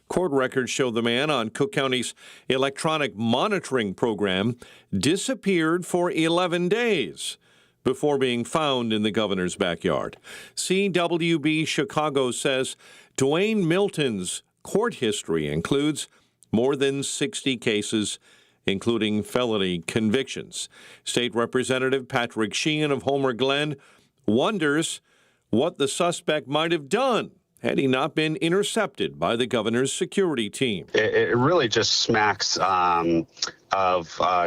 Court records show the man on Cook County's electronic monitoring program disappeared for 11 days before being found in the governor's backyard. CWB Chicago says Dwayne Milton's court history includes more than 60 cases, including felony convictions. State Representative Patrick Sheehan of Homer Glen wonders what the suspect might have done had he not been intercepted by the governor's security team. It really just smacks of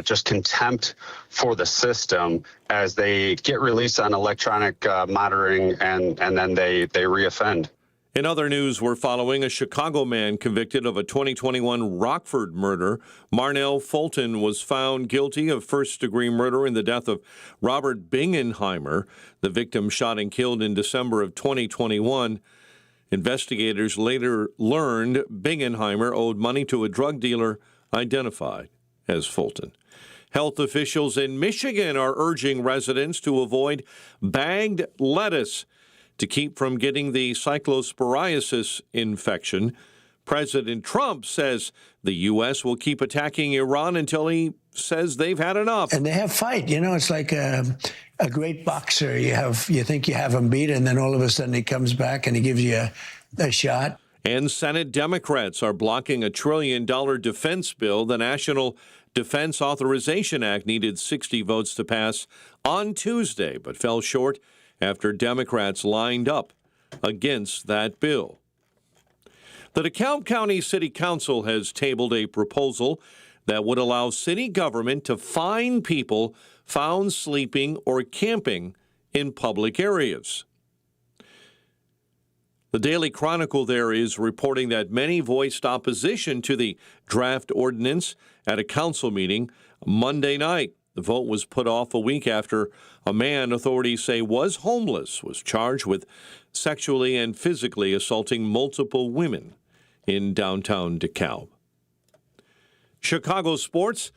just contempt for the system as they get released on electronic monitoring and then they reoffend. In other news, we're following a Chicago man convicted of a 2021 Rockford murder. Marnell Fulton was found guilty of first-degree murder in the death of Robert Bingenheimer, the victim shot and killed in December of 2021. Investigators later learned Bingenheimer owed money to a drug dealer identified as Fulton. Health officials in Michigan are urging residents to avoid bagged lettuce to keep from getting the cyclosporiasis infection. President Trump says the U.S. will keep attacking Iran until he says they've had enough. And they have fight. You know, it's like a great boxer. You think you have him beat, and then all of a sudden he comes back and he gives you a shot. And Senate Democrats are blocking a $1 trillion defense bill. The National Defense Authorization Act needed 60 votes to pass on Tuesday, but fell short after Democrats lined up against that bill. The DeKalb County City Council has tabled a proposal that would allow city government to fine people found sleeping or camping in public areas. The Daily Chronicle there is reporting that many voiced opposition to the draft ordinance at a council meeting Monday night. The vote was put off a week after a man authorities say was homeless was charged with sexually and physically assaulting multiple women in downtown DeKalb. Chicago sports.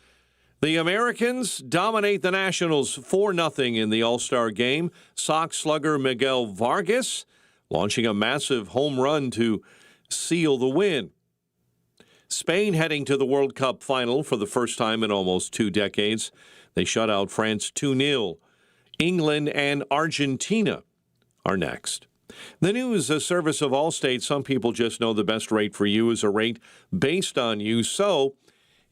The Americans dominate the Nationals 4-0 in the All-Star game. Sox slugger Miguel Vargas launching a massive home run to seal the win. Spain heading to the World Cup final for the first time in almost 2 decades. They shut out France 2-0. England and Argentina are next. The news, a service of Allstate. Some people just know the best rate for you is a rate based on you. So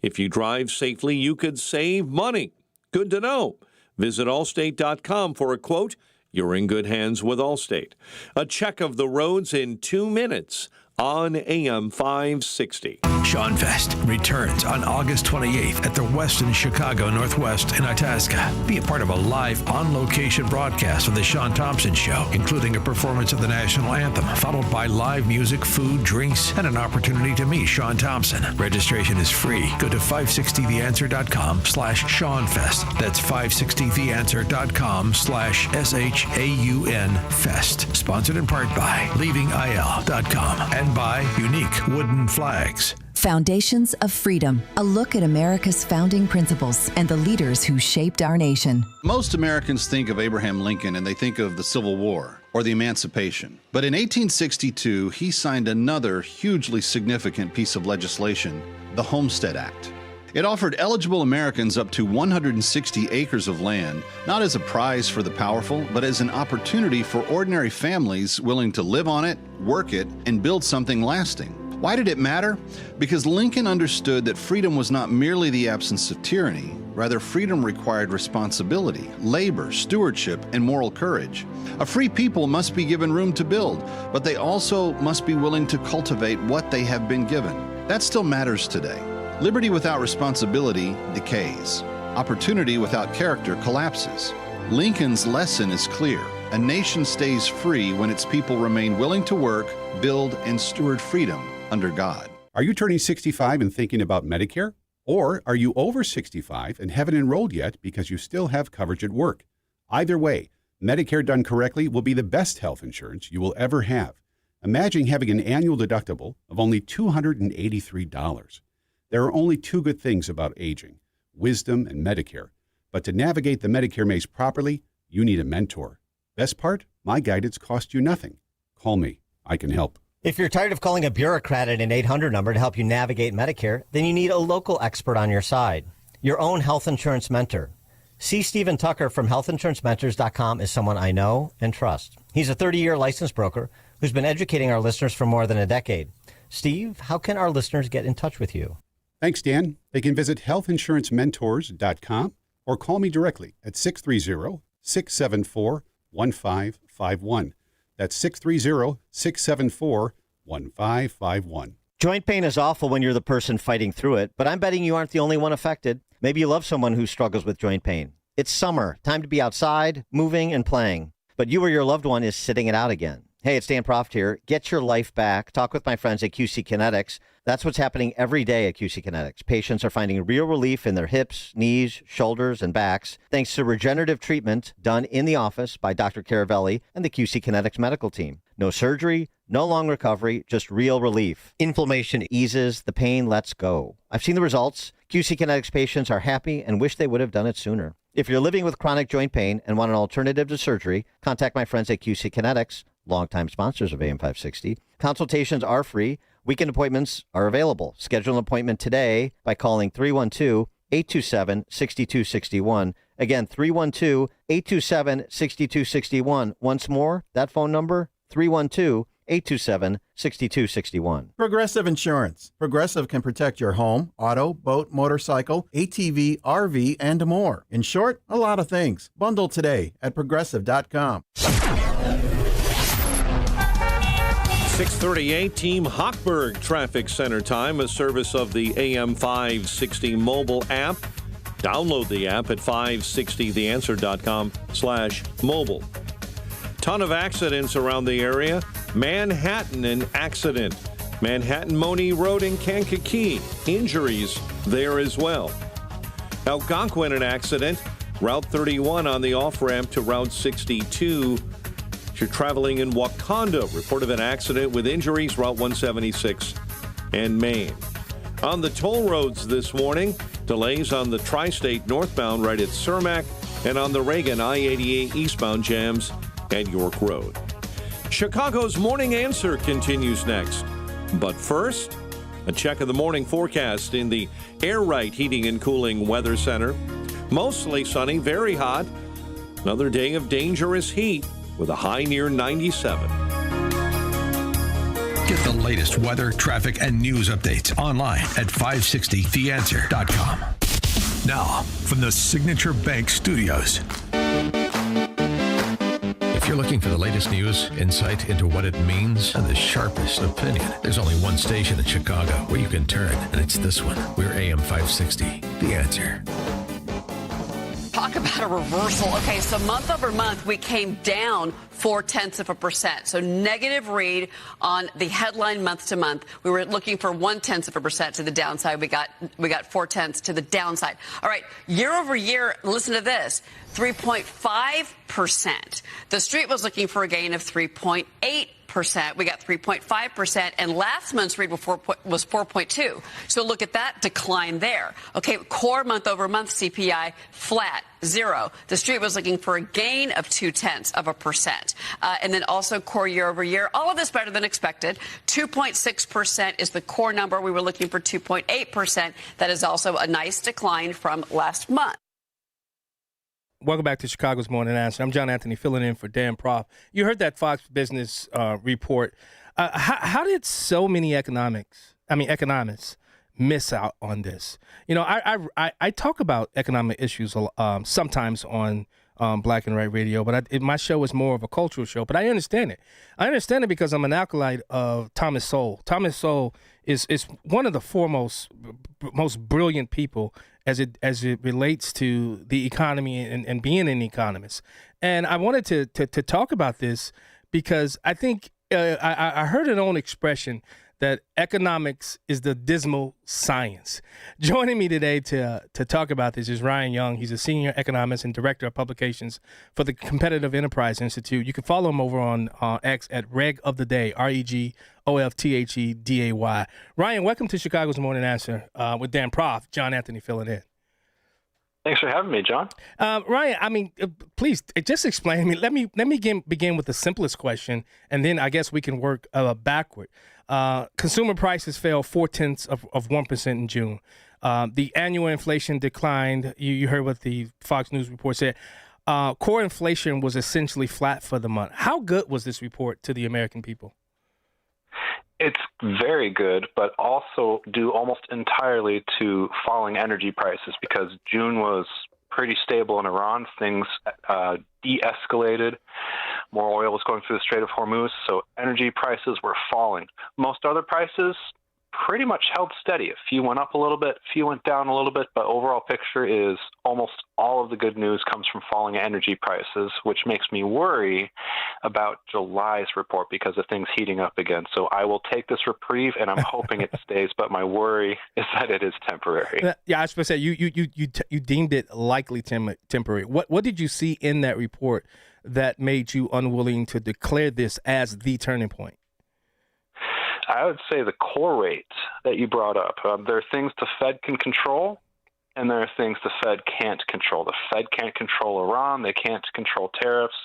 if you drive safely, you could save money. Good to know. Visit Allstate.com for a quote. You're in good hands with Allstate. A check of the roads in 2 minutes on AM 560. Sean Fest returns on August 28th at the Westin Chicago Northwest in Itasca. Be a part of a live, on-location broadcast of The Sean Thompson Show, including a performance of the national anthem, followed by live music, food, drinks, and an opportunity to meet Sean Thompson. Registration is free. Go to 560theanswer.com/SeanFest. That's 560theanswer.com/SHAUN Fest. Sponsored in part by LeavingIL.com and by Unique Wooden Flags. Foundations of Freedom, a look at America's founding principles and the leaders who shaped our nation. Most Americans think of Abraham Lincoln and they think of the Civil War or the Emancipation. But in 1862, he signed another hugely significant piece of legislation, the Homestead Act. It offered eligible Americans up to 160 acres of land, not as a prize for the powerful, but as an opportunity for ordinary families willing to live on it, work it, and build something lasting. Why did it matter? Because Lincoln understood that freedom was not merely the absence of tyranny. Rather, freedom required responsibility, labor, stewardship, and moral courage. A free people must be given room to build, but they also must be willing to cultivate what they have been given. That still matters today. Liberty without responsibility decays. Opportunity without character collapses. Lincoln's lesson is clear. A nation stays free when its people remain willing to work, build, and steward freedom under God. Are you turning 65 and thinking about Medicare? Or are you over 65 and haven't enrolled yet because you still have coverage at work? Either way, Medicare done correctly will be the best health insurance you will ever have. Imagine having an annual deductible of only $283. There are only two good things about aging, wisdom and Medicare. But to navigate the Medicare maze properly, you need a mentor. Best part? My guidance costs you nothing. Call me. I can help. If you're tired of calling a bureaucrat at an 800 number to help you navigate Medicare, then you need a local expert on your side. Your own health insurance mentor. C. Stephen Tucker from healthinsurancementors.com is someone I know and trust. He's a 30-year licensed broker who's been educating our listeners for more than a decade. Steve, how can our listeners get in touch with you? Thanks, Dan. They can visit healthinsurancementors.com or call me directly at 630-674-1551. That's 630-674-1551. Joint pain is awful when you're the person fighting through it, but I'm betting you aren't the only one affected. Maybe you love someone who struggles with joint pain. It's summer, time to be outside, moving and playing. But you or your loved one is sitting it out again. Hey, it's Dan Proft here. Get your life back. Talk with my friends at QC Kinetics. That's what's happening every day at QC Kinetics. Patients are finding real relief in their hips, knees, shoulders, and backs thanks to regenerative treatment done in the office by Dr. Caravelli and the QC Kinetics medical team. No surgery, no long recovery, just real relief. Inflammation eases, the pain lets go. I've seen the results. QC Kinetics patients are happy and wish they would have done it sooner. If you're living with chronic joint pain and want an alternative to surgery, contact my friends at QC Kinetics, longtime sponsors of AM 560. Consultations are free. Weekend appointments are available. Schedule an appointment today by calling 312-827-6261. Again, 312-827-6261. Once more, that phone number, 312-827-6261. Progressive Insurance. Progressive can protect your home, auto, boat, motorcycle, ATV, RV, and more. In short, a lot of things. Bundle today at progressive.com. 6:38, Team Hochberg Traffic Center time, a service of the AM 560 mobile app. Download the app at 560theanswer.com/mobile. Ton of accidents around the area. Manhattan, an accident. Manhattan-Moni Road in Kankakee. Injuries there as well. Algonquin, an accident. Route 31 on the off-ramp to Route 62. If you're traveling in Wakanda, report of an accident with injuries, Route 176 and Maine. On the toll roads this morning, delays on the Tri-State northbound right at Cermak, and on the Reagan I-88 eastbound jams at York Road. Chicago's Morning Answer continues next. But first, a check of the morning forecast in the Air Right Heating and Cooling Weather Center. Mostly sunny, very hot. Another day of dangerous heat with a high near 97. Get the latest weather, traffic, and news updates online at 560theanswer.com. Now, from the Signature Bank Studios. If you're looking for the latest news, insight into what it means, and the sharpest opinion, there's only one station in Chicago where you can turn, and it's this one. We're AM 560, The Answer. Talk about a reversal. Okay, so month over month, we came down 0.4%. So negative read on the headline month to month. We were looking for 0.1% to the downside. We got 0.4 to the downside. All right, year over year, listen to this, 3.5%. The street was looking for a gain of 3.8%. We got 3.5%, and last month's read was 4.2. So look at that decline there. Okay, core month over month CPI flat, 0. The street was looking for a gain of 0.2%. And then also core year over year, all of this better than expected. 2.6% is the core number. We were looking for 2.8%. That is also a nice decline from last month. Welcome back to Chicago's Morning Answer. I'm John Anthony filling in for Dan Proft. You heard that Fox Business report. How did so many economists miss out on this? You know, I talk about economic issues sometimes on Black and White Radio, but my show is more of a cultural show. But I understand it. I understand it because I'm an acolyte of Thomas Sowell. Thomas Sowell is one of the foremost, most brilliant people as it relates to the economy and being an economist. And I wanted to talk about this because I think I heard an old expression that economics is the dismal science. Joining me today to talk about this is Ryan Young. He's a senior economist and director of publications for the Competitive Enterprise Institute. You can follow him over on X at Reg of the Day, REGOFTHEDAY. Ryan, welcome to Chicago's Morning Answer with Dan Proft, John Anthony filling in. Thanks for having me, John. Ryan, I mean, please just explain to me. Let me begin with the simplest question, and then I guess we can work backward. Consumer prices fell 0.4% in June. The annual inflation declined. You heard what the Fox News report said. Core inflation was essentially flat for the month. How good was this report to the American people? It's very good, but also due almost entirely to falling energy prices because June was pretty stable in Iran. Things de-escalated. More oil was going through the Strait of Hormuz, so energy prices were falling. Most other prices pretty much held steady. A few went up a little bit, a few went down a little bit, but overall picture is almost all of the good news comes from falling energy prices, which makes me worry about July's report because of things heating up again. So I will take this reprieve, and I'm hoping it stays, but my worry is that it is temporary. Yeah, I was supposed to say, you deemed it likely temporary. What did you see in that report that made you unwilling to declare this as the turning point? I would say the core rate that you brought up. There are things the Fed can control, and there are things the Fed can't control. The Fed can't control Iran. They can't control tariffs,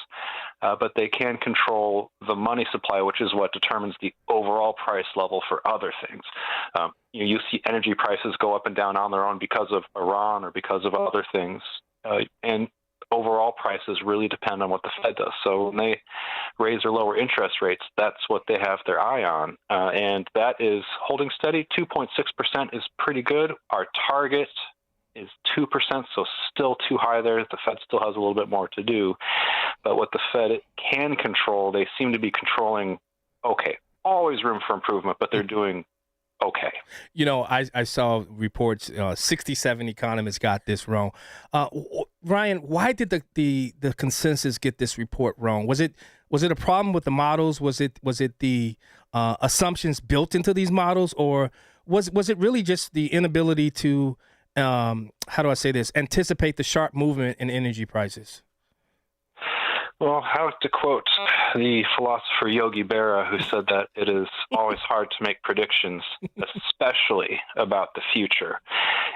but they can control the money supply, which is what determines the overall price level for other things. You see energy prices go up and down on their own because of Iran or because of other things, and overall prices really depend on what the Fed does. So when they raise or lower interest rates, that's what they have their eye on. And that is holding steady. 2.6% is pretty good. Our target is 2%, so still too high there. The Fed still has a little bit more to do. But what the Fed can control, they seem to be controlling okay. Always room for improvement, but they're doing okay. You know, I saw reports, 67 economists got this wrong. Ryan, why did the consensus get this report wrong? Was it a problem with the models? Was it the assumptions built into these models, or was it really just the inability to how do I say this? Anticipate the sharp movement in energy prices? Well, I have to quote the philosopher Yogi Berra, who said that it is always hard to make predictions, especially about the future.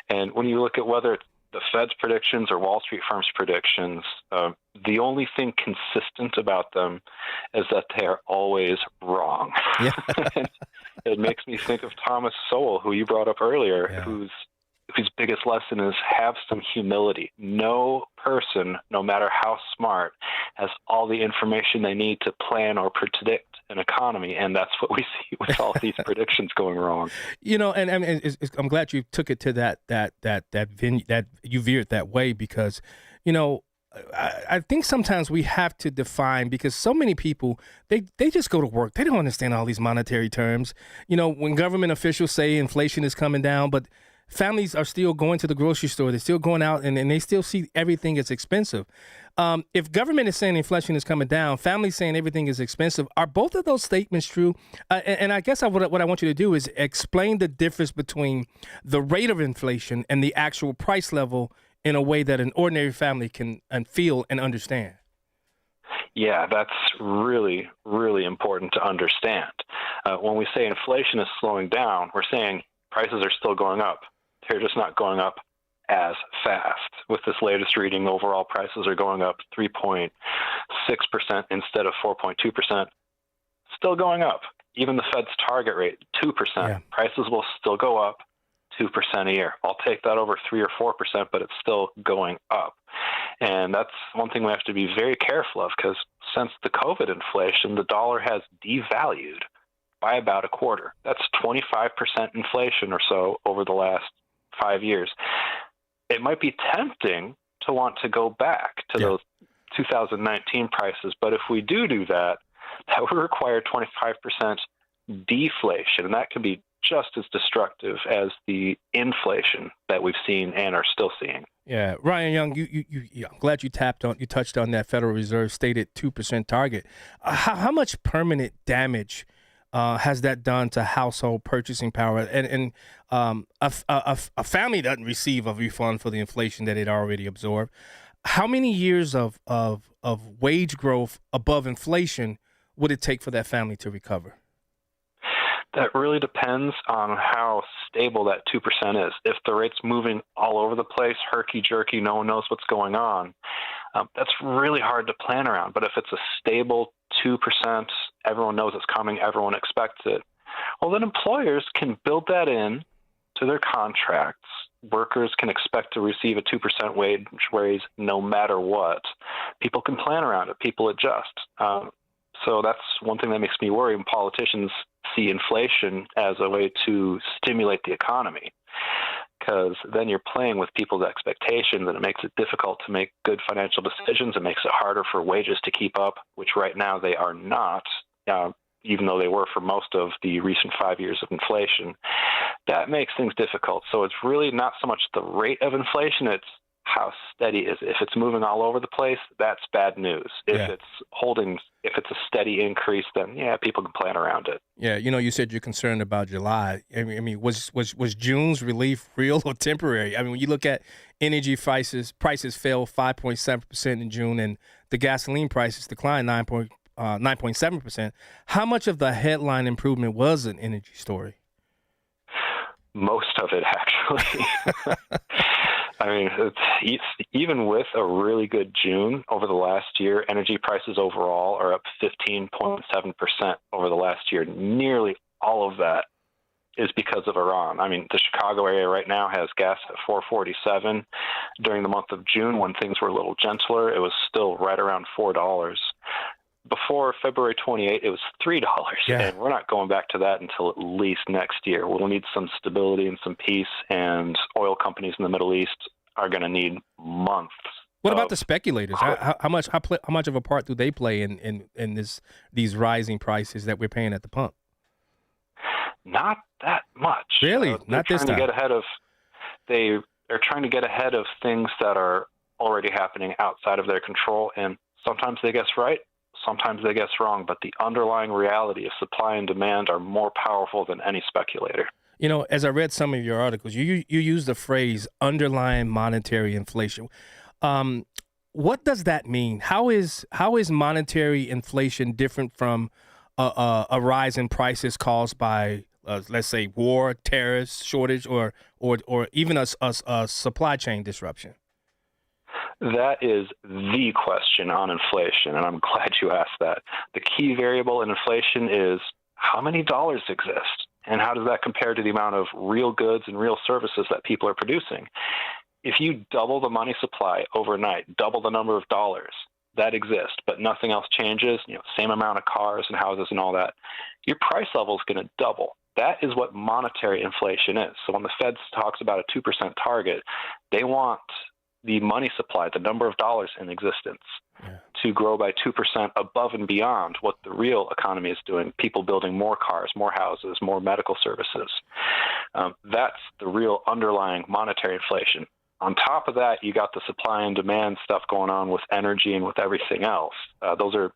And when you look at whether it's the Fed's predictions or Wall Street firms' predictions, the only thing consistent about them is that they are always wrong. Yeah. It makes me think of Thomas Sowell, who you brought up earlier, whose biggest lesson is have some humility. No person, no matter how smart, has all the information they need to plan or predict an economy, and that's what we see with all these predictions going wrong. You know, and I'm glad you took it to that you veered that way, because, you know, I think sometimes we have to define, because so many people, they just go to work. They don't understand all these monetary terms. You know, when government officials say inflation is coming down, but families are still going to the grocery store. They're still going out, and they still see everything is expensive. If government is saying inflation is coming down, families saying everything is expensive, are both of those statements true? And I guess what I want you to do is explain the difference between the rate of inflation and the actual price level in a way that an ordinary family can feel and understand. Yeah, that's really, really important to understand. When we say inflation is slowing down, we're saying prices are still going up. They're just not going up as fast. With this latest reading, overall prices are going up 3.6% instead of 4.2%. Still going up. Even the Fed's target rate, 2%. Yeah. Prices will still go up 2% a year. I'll take that over 3 or 4%, but it's still going up. And that's one thing we have to be very careful of, because since the COVID inflation, the dollar has devalued by about a quarter. That's 25% inflation or so over the last 5 years. It might be tempting to want to go back to those 2019 prices, but if we do that, that would require 25% deflation, and that could be just as destructive as the inflation that we've seen and are still seeing. Yeah, Ryan Young, I'm glad you touched on that Federal Reserve stated 2% target. How much permanent damage has that done to household purchasing power? And a family doesn't receive a refund for the inflation that it already absorbed. How many years of wage growth above inflation would it take for that family to recover? That really depends on how stable that 2% is. If the rate's moving all over the place, herky-jerky, no one knows what's going on, that's really hard to plan around. But if it's a stable 2%, everyone knows it's coming, everyone expects it, well, then employers can build that in to their contracts. Workers can expect to receive a 2% wage raise no matter what. People can plan around it. People adjust. So that's one thing that makes me worry when politicians see inflation as a way to stimulate the economy, because then you're playing with people's expectations and it makes it difficult to make good financial decisions. It makes it harder for wages to keep up, which right now they are not, even though they were for most of the recent 5 years of inflation. That makes things difficult. So it's really not so much the rate of inflation, it's how steady is it. If it's moving all over the place, that's bad news. If it's a steady increase, then people can plan around it. Yeah, you said you're concerned about July. I mean, was June's relief real or temporary? I mean, when you look at energy prices fell 5.7% in June, and the gasoline prices declined 9.7%. How much of the headline improvement was an energy story? Most of it, actually. I mean, it's, even with a really good June over the last year, energy prices overall are up 15.7% over the last year. Nearly all of that is because of Iran. I mean, the Chicago area right now has gas at $4.47. During the month of June, when things were a little gentler, it was still right around $4. Before February 28, it was $3, and we're not going back to that until at least next year. We'll need some stability and some peace, and oil companies in the Middle East are going to need months. What about the speculators? How much of a part do they play in these rising prices that we're paying at the pump? Not that much. Really? Not this time. They're trying to get ahead of things that are already happening outside of their control, and sometimes they guess right. Sometimes they guess wrong, but the underlying reality of supply and demand are more powerful than any speculator. As I read some of your articles, you use the phrase underlying monetary inflation. What does that mean? How is monetary inflation different from a rise in prices caused by, let's say, war, tariffs, shortage, or even a supply chain disruption? That is the question on inflation, and I'm glad you asked that. The key variable in inflation is how many dollars exist, and how does that compare to the amount of real goods and real services that people are producing? If you double the money supply overnight, double the number of dollars that exist, but nothing else changes, same amount of cars and houses and all that, your price level is going to double. That is what monetary inflation is. So when the Fed talks about a 2% target, they want the money supply, the number of dollars in existence, to grow by 2% above and beyond what the real economy is doing, people building more cars, more houses, more medical services. That's the real underlying monetary inflation. On top of that, you got the supply and demand stuff going on with energy and with everything else. Those are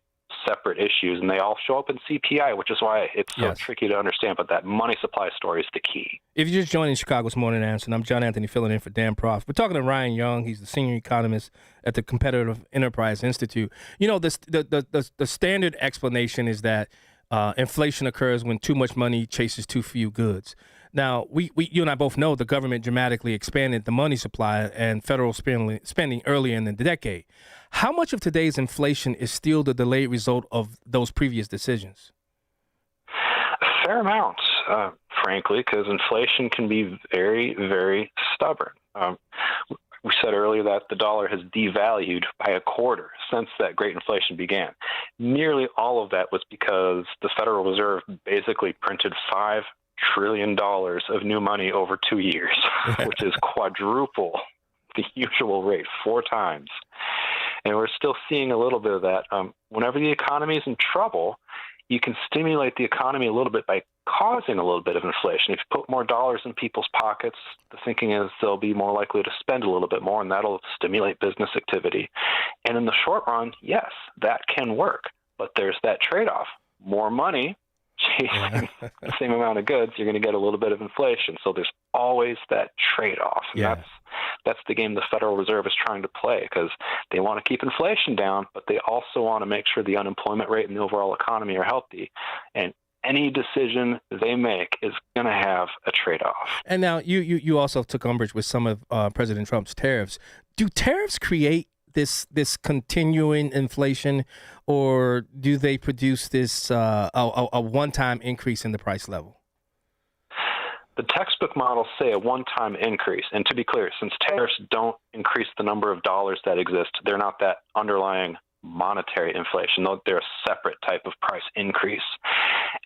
separate issues, and they all show up in CPI, which is why it's so tricky to understand. But that money supply story is the key. If you're just joining Chicago's Morning Answer, I'm John Anthony filling in for Dan Proft. We're talking to Ryan Young. He's the senior economist at the Competitive Enterprise Institute. The standard explanation is that inflation occurs when too much money chases too few goods. Now, you and I both know the government dramatically expanded the money supply and federal spending earlier in the decade. How much of today's inflation is still the delayed result of those previous decisions? A fair amount, frankly, because inflation can be very, very stubborn. We said earlier that the dollar has devalued by a quarter since that great inflation began. Nearly all of that was because the Federal Reserve basically printed $5 trillion of new money over 2 years, which is quadruple the usual rate, 4 times. And we're still seeing a little bit of that. Whenever the economy is in trouble, you can stimulate the economy a little bit by causing a little bit of inflation. If you put more dollars in people's pockets, the thinking is they'll be more likely to spend a little bit more, and that'll stimulate business activity. And in the short run, yes, that can work. But there's that trade-off. More money chasing the same amount of goods, you're going to get a little bit of inflation. So there's always that trade-off. And that's the game the Federal Reserve is trying to play, because they want to keep inflation down, but they also want to make sure the unemployment rate and the overall economy are healthy. And any decision they make is going to have a trade-off. And now you also took umbrage with some of President Trump's tariffs. Do tariffs create this continuing inflation, or do they produce this a one-time increase in the price level? The textbook models say a one-time increase. And to be clear, since tariffs don't increase the number of dollars that exist, they're not that underlying monetary inflation. They're a separate type of price increase.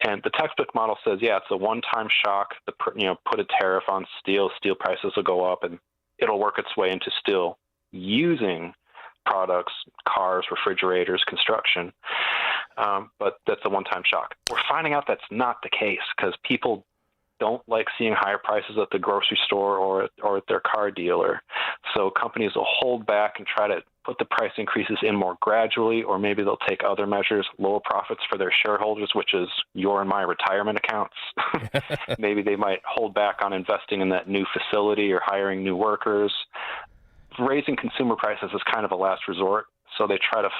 And the textbook model says, it's a one-time shock. Put a tariff on steel. Steel prices will go up, and it'll work its way into still using products, cars, refrigerators, construction. But that's a one-time shock. We're finding out that's not the case, because people don't like seeing higher prices at the grocery store or at their car dealer. So companies will hold back and try to put the price increases in more gradually, or maybe they'll take other measures, lower profits for their shareholders, which is your and my retirement accounts. Maybe they might hold back on investing in that new facility or hiring new workers. Raising consumer prices is kind of a last resort, so they try to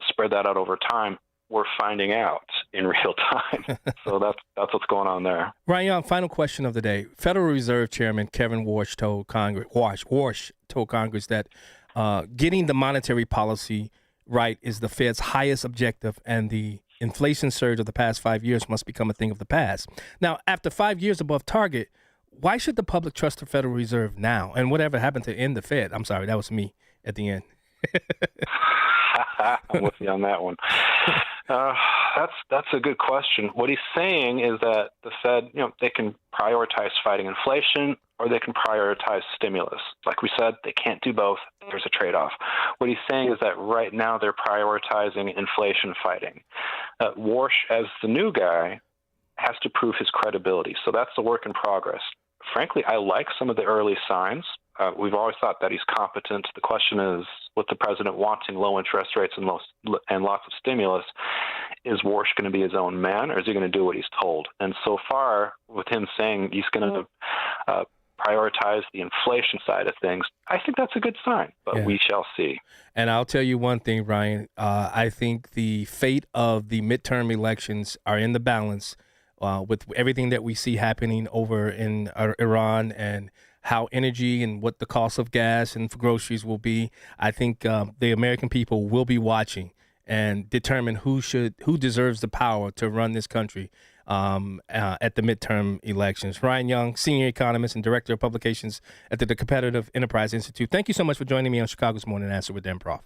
spread that out over time. We're finding out in real time. So that's what's going on there. Ryan Young, final question of the day. Federal Reserve Chairman Kevin Warsh told Congress that getting the monetary policy right is the Fed's highest objective, and the inflation surge of the past 5 years must become a thing of the past. Now, after 5 years above target, why should the public trust the Federal Reserve now? And whatever happened to end the Fed? I'm sorry, that was me at the end. I'm with you on that one. That's a good question. What he's saying is that the Fed, they can prioritize fighting inflation, or they can prioritize stimulus. Like we said, they can't do both. There's a trade-off. What he's saying is that right now they're prioritizing inflation fighting. Warsh, as the new guy, has to prove his credibility. So that's a work in progress. Frankly, I like some of the early signs. We've always thought that he's competent. The question is, with the president wanting low interest rates and lots of stimulus, is Warsh going to be his own man, or is he going to do what he's told? And so far, with him saying he's going to prioritize the inflation side of things, I think that's a good sign, but we shall see. And I'll tell you one thing, Ryan. I think the fate of the midterm elections are in the balance with everything that we see happening over in Iran, and how energy and what the cost of gas and groceries will be. I think the American people will be watching and determine who deserves the power to run this country at the midterm elections. Ryan Young, senior economist and director of publications at the Competitive Enterprise Institute. Thank you so much for joining me on Chicago's Morning Answer with Dan Prof.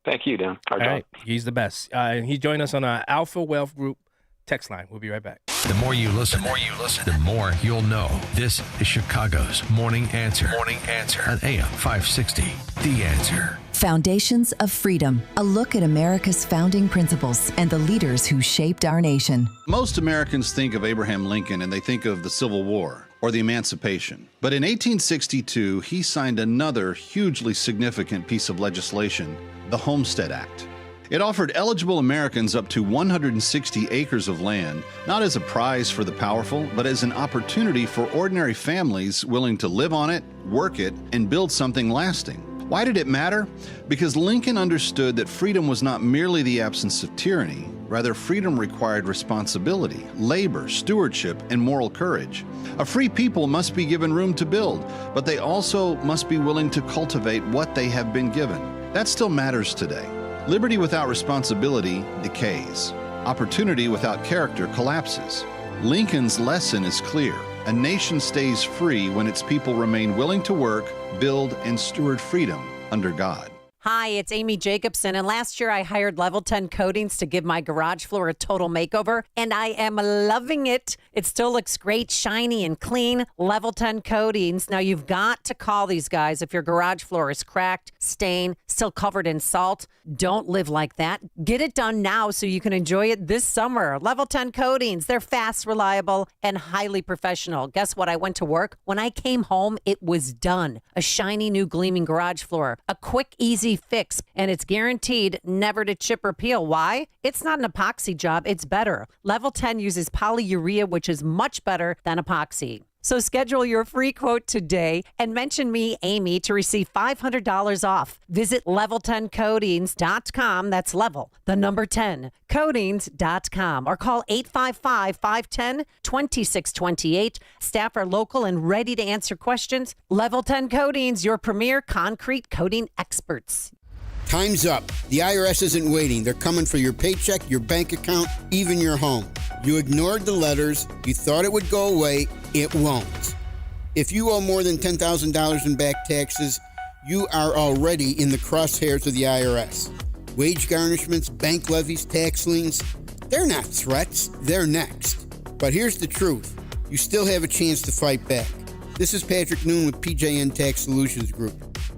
Thank you, Dan. All right. He's the best. And he joined us on our Alpha Wealth Group text line. We'll be right back. The more you listen, the more you'll know. This is Chicago's Morning Answer. Morning Answer on AM 560. The Answer. Foundations of Freedom, a look at America's founding principles and the leaders who shaped our nation. Most Americans think of Abraham Lincoln and they think of the Civil War or the Emancipation. But in 1862, he signed another hugely significant piece of legislation, the Homestead Act. It offered eligible Americans up to 160 acres of land, not as a prize for the powerful, but as an opportunity for ordinary families willing to live on it, work it, and build something lasting. Why did it matter? Because Lincoln understood that freedom was not merely the absence of tyranny. Rather, freedom required responsibility, labor, stewardship, and moral courage. A free people must be given room to build, but they also must be willing to cultivate what they have been given. That still matters today. Liberty without responsibility decays. Opportunity without character collapses. Lincoln's lesson is clear. A nation stays free when its people remain willing to work, build, and steward freedom under God. Hi, it's Amy Jacobson, and last year I hired Level 10 Coatings to give my garage floor a total makeover, and I am loving it. It still looks great, shiny and clean. Level 10 Coatings. Now, you've got to call these guys if your garage floor is cracked, stained, still covered in salt. Don't live like that. Get it done now so you can enjoy it this summer. Level 10 Coatings. They're fast, reliable, and highly professional. Guess what? I went to work. When I came home, it was done. A shiny new gleaming garage floor. A quick, easy fix, and it's guaranteed never to chip or peel. Why? It's not an epoxy job. It's better. Level 10 uses polyurea, which is much better than epoxy. So schedule your free quote today and mention me, Amy, to receive $500 off. Visit level10coatings.com. That's level, the number 10, coatings.com, or call 855-510-2628. Staff are local and ready to answer questions. Level 10 Coatings, your premier concrete coating experts. Time's up. The IRS isn't waiting. They're coming for your paycheck, your bank account, even your home. You ignored the letters. You thought it would go away. It won't. If you owe more than $10,000 in back taxes, you are already in the crosshairs of the IRS. Wage garnishments, bank levies, tax liens, they're not threats. They're next. But here's the truth. You still have a chance to fight back. This is Patrick Noon with PJN Tax Solutions Group.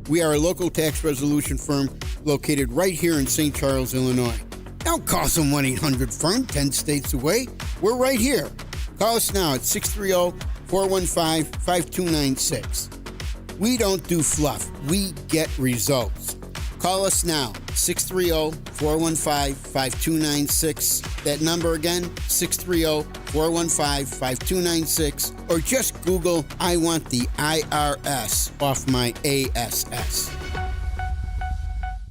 We are a local tax resolution firm located right here in St. Charles, Illinois. Don't call some 1-800-FIRM 10 states away. We're right here. Call us now at 630-415-5296. We don't do fluff. We get results. Call us now, 630-415-5296. That number again, 630-415-5296. Or just Google, I want the IRS off my ASS.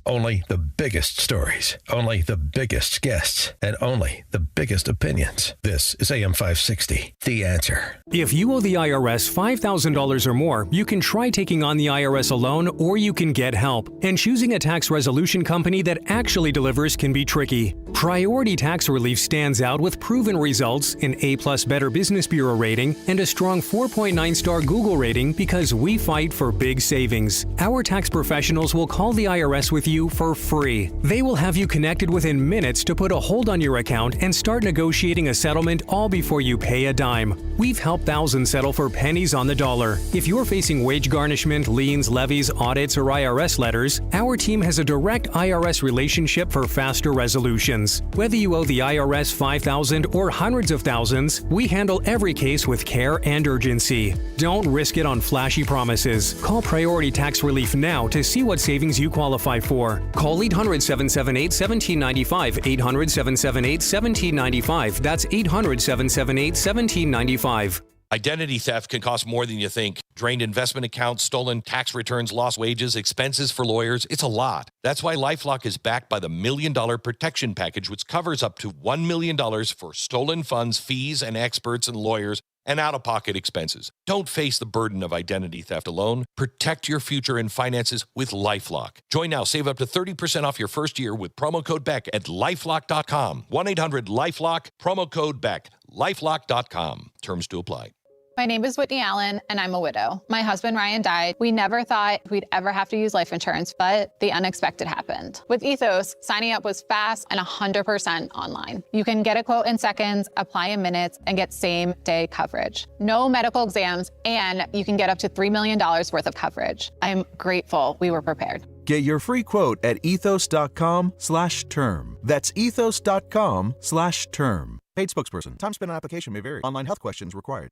Only the biggest stories, only the biggest guests, and only the biggest opinions. This is AM 560, The Answer. If you owe the IRS $5,000 or more, you can try taking on the IRS alone, or you can get help. And choosing a tax resolution company that actually delivers can be tricky. Priority Tax Relief stands out with proven results, an A+ Better Business Bureau rating, and a strong 4.9-star Google rating because we fight for big savings. Our tax professionals will call the IRS with you for free. They will have you connected within minutes to put a hold on your account and start negotiating a settlement all before you pay a dime. We've helped thousands settle for pennies on the dollar. If you're facing wage garnishment, liens, levies, audits, or IRS letters, our team has a direct IRS relationship for faster resolutions. Whether you owe the IRS $5,000 or hundreds of thousands, we handle every case with care and urgency. Don't risk it on flashy promises. Call Priority Tax Relief now to see what savings you qualify for. Call 800-778-1795, 800-778-1795. That's 800-778-1795. Identity theft can cost more than you think. Drained investment accounts, stolen tax returns, lost wages, expenses for lawyers. It's a lot. That's why LifeLock is backed by the $1 Million Protection Package, which covers up to $1 million for stolen funds, fees, and experts and lawyers, and out-of-pocket expenses. Don't face the burden of identity theft alone. Protect your future and finances with LifeLock. Join now. Save up to 30% off your first year with promo code BECK at LifeLock.com. 1-800-LifeLock, promo code BECK, LifeLock.com. Terms to apply. My name is Whitney Allen, and I'm a widow. My husband, Ryan, died. We never thought we'd ever have to use life insurance, but the unexpected happened. With Ethos, signing up was fast and 100% online. You can get a quote in seconds, apply in minutes, and get same-day coverage. No medical exams, and you can get up to $3 million worth of coverage. I'm grateful we were prepared. Get your free quote at ethos.com/term. That's ethos.com/term. Paid spokesperson. Time spent on application may vary. Online health questions required.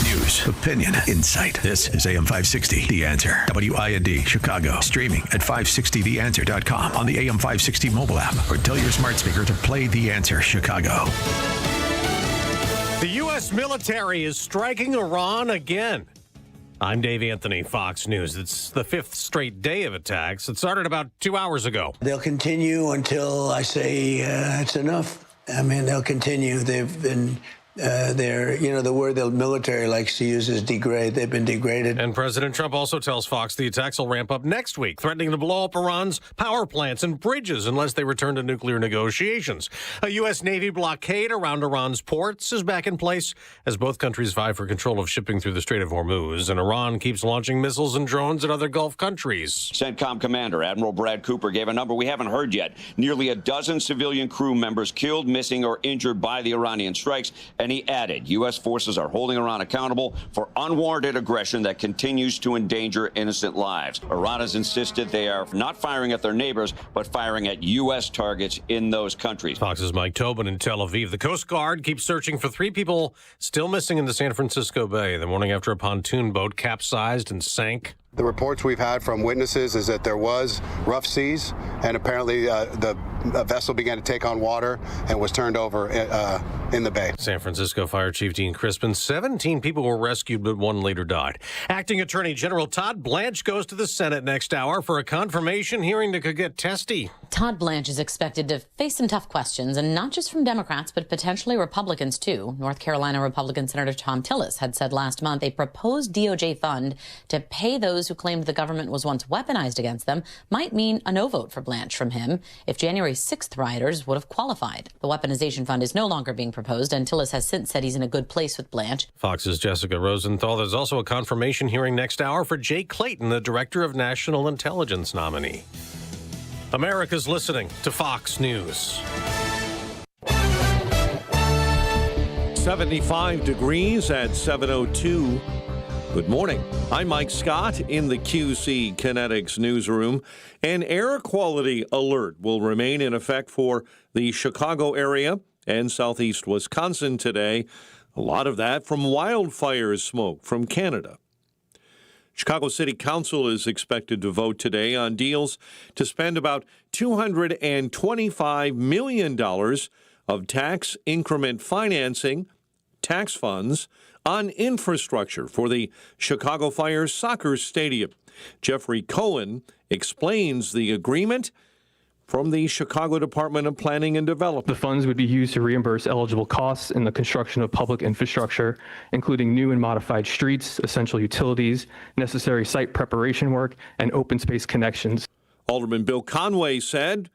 News, opinion, insight. This is AM 560, The Answer. WIND, Chicago. Streaming at 560theanswer.com on the AM 560 mobile app, or tell your smart speaker to play The Answer Chicago. The U.S. military is striking Iran again. I'm Dave Anthony, Fox News. It's the fifth straight day of attacks. It started about 2 hours ago. They'll continue until I say it's enough. I mean, they'll continue. They've been The word the military likes to use is degrade. They've been degraded. And President Trump also tells Fox the attacks will ramp up next week, threatening to blow up Iran's power plants and bridges unless they return to nuclear negotiations. A U.S. Navy blockade around Iran's ports is back in place as both countries vie for control of shipping through the Strait of Hormuz, and Iran keeps launching missiles and drones at other Gulf countries. CENTCOM Commander Admiral Brad Cooper gave a number we haven't heard yet. Nearly a dozen civilian crew members killed, missing, or injured by the Iranian strikes. And he added, U.S. forces are holding Iran accountable for unwarranted aggression that continues to endanger innocent lives. Iran has insisted they are not firing at their neighbors, but firing at U.S. targets in those countries. Fox's Mike Tobin in Tel Aviv. The Coast Guard keeps searching for 3 people still missing in the San Francisco Bay the morning after a pontoon boat capsized and sank. The reports we've had from witnesses is that there was rough seas, and apparently the vessel began to take on water and was turned over in the bay. San Francisco Fire Chief Dean Crispin, 17 people were rescued, but 1 later died. Acting Attorney General Todd Blanche goes to the Senate next hour for a confirmation hearing that could get testy. Todd Blanche is expected to face some tough questions, and not just from Democrats, but potentially Republicans, too. North Carolina Republican Senator Tom Tillis had said last month a proposed DOJ fund to pay those who claimed the government was once weaponized against them might mean a no vote for Blanche from him if January 6th rioters would have qualified. The weaponization fund is no longer being proposed, and Tillis has since said he's in a good place with Blanche. Fox's Jessica Rosenthal. There's also a confirmation hearing next hour for Jay Clayton, the Director of National Intelligence nominee. America's listening to Fox News. 75 degrees at 7:02. Good morning. I'm Mike Scott in the QC Kinetics newsroom. An air quality alert will remain in effect for the Chicago area and southeast Wisconsin today. A lot of that from wildfire smoke from Canada. Chicago City Council is expected to vote today on deals to spend about $225 million of tax increment financing, tax funds, on infrastructure for the Chicago Fire Soccer Stadium. Jeffrey Cohen explains the agreement from the Chicago Department of Planning and Development. The funds would be used to reimburse eligible costs in the construction of public infrastructure, including new and modified streets, essential utilities, necessary site preparation work, and open space connections. Alderman Bill Conway said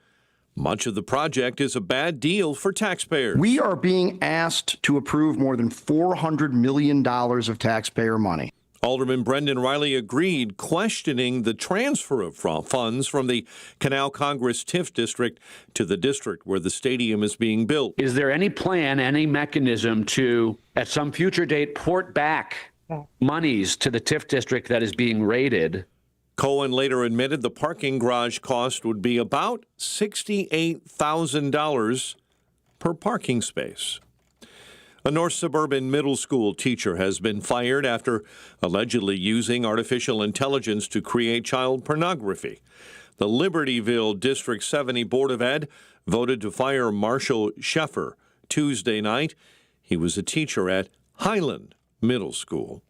much of the project is a bad deal for taxpayers. We are being asked to approve more than $400 million of taxpayer money. Alderman Brendan Riley agreed, questioning the transfer of funds from the Canal Congress TIF district to the district where the stadium is being built. Is there any plan, any mechanism to, at some future date, port back monies to the TIF district that is being raided? Cohen later admitted the parking garage cost would be about $68,000 per parking space. A North Suburban middle school teacher has been fired after allegedly using artificial intelligence to create child pornography. The Libertyville District 70 Board of Ed voted to fire Marshall Sheffer Tuesday night. He was a teacher at Highland Middle School.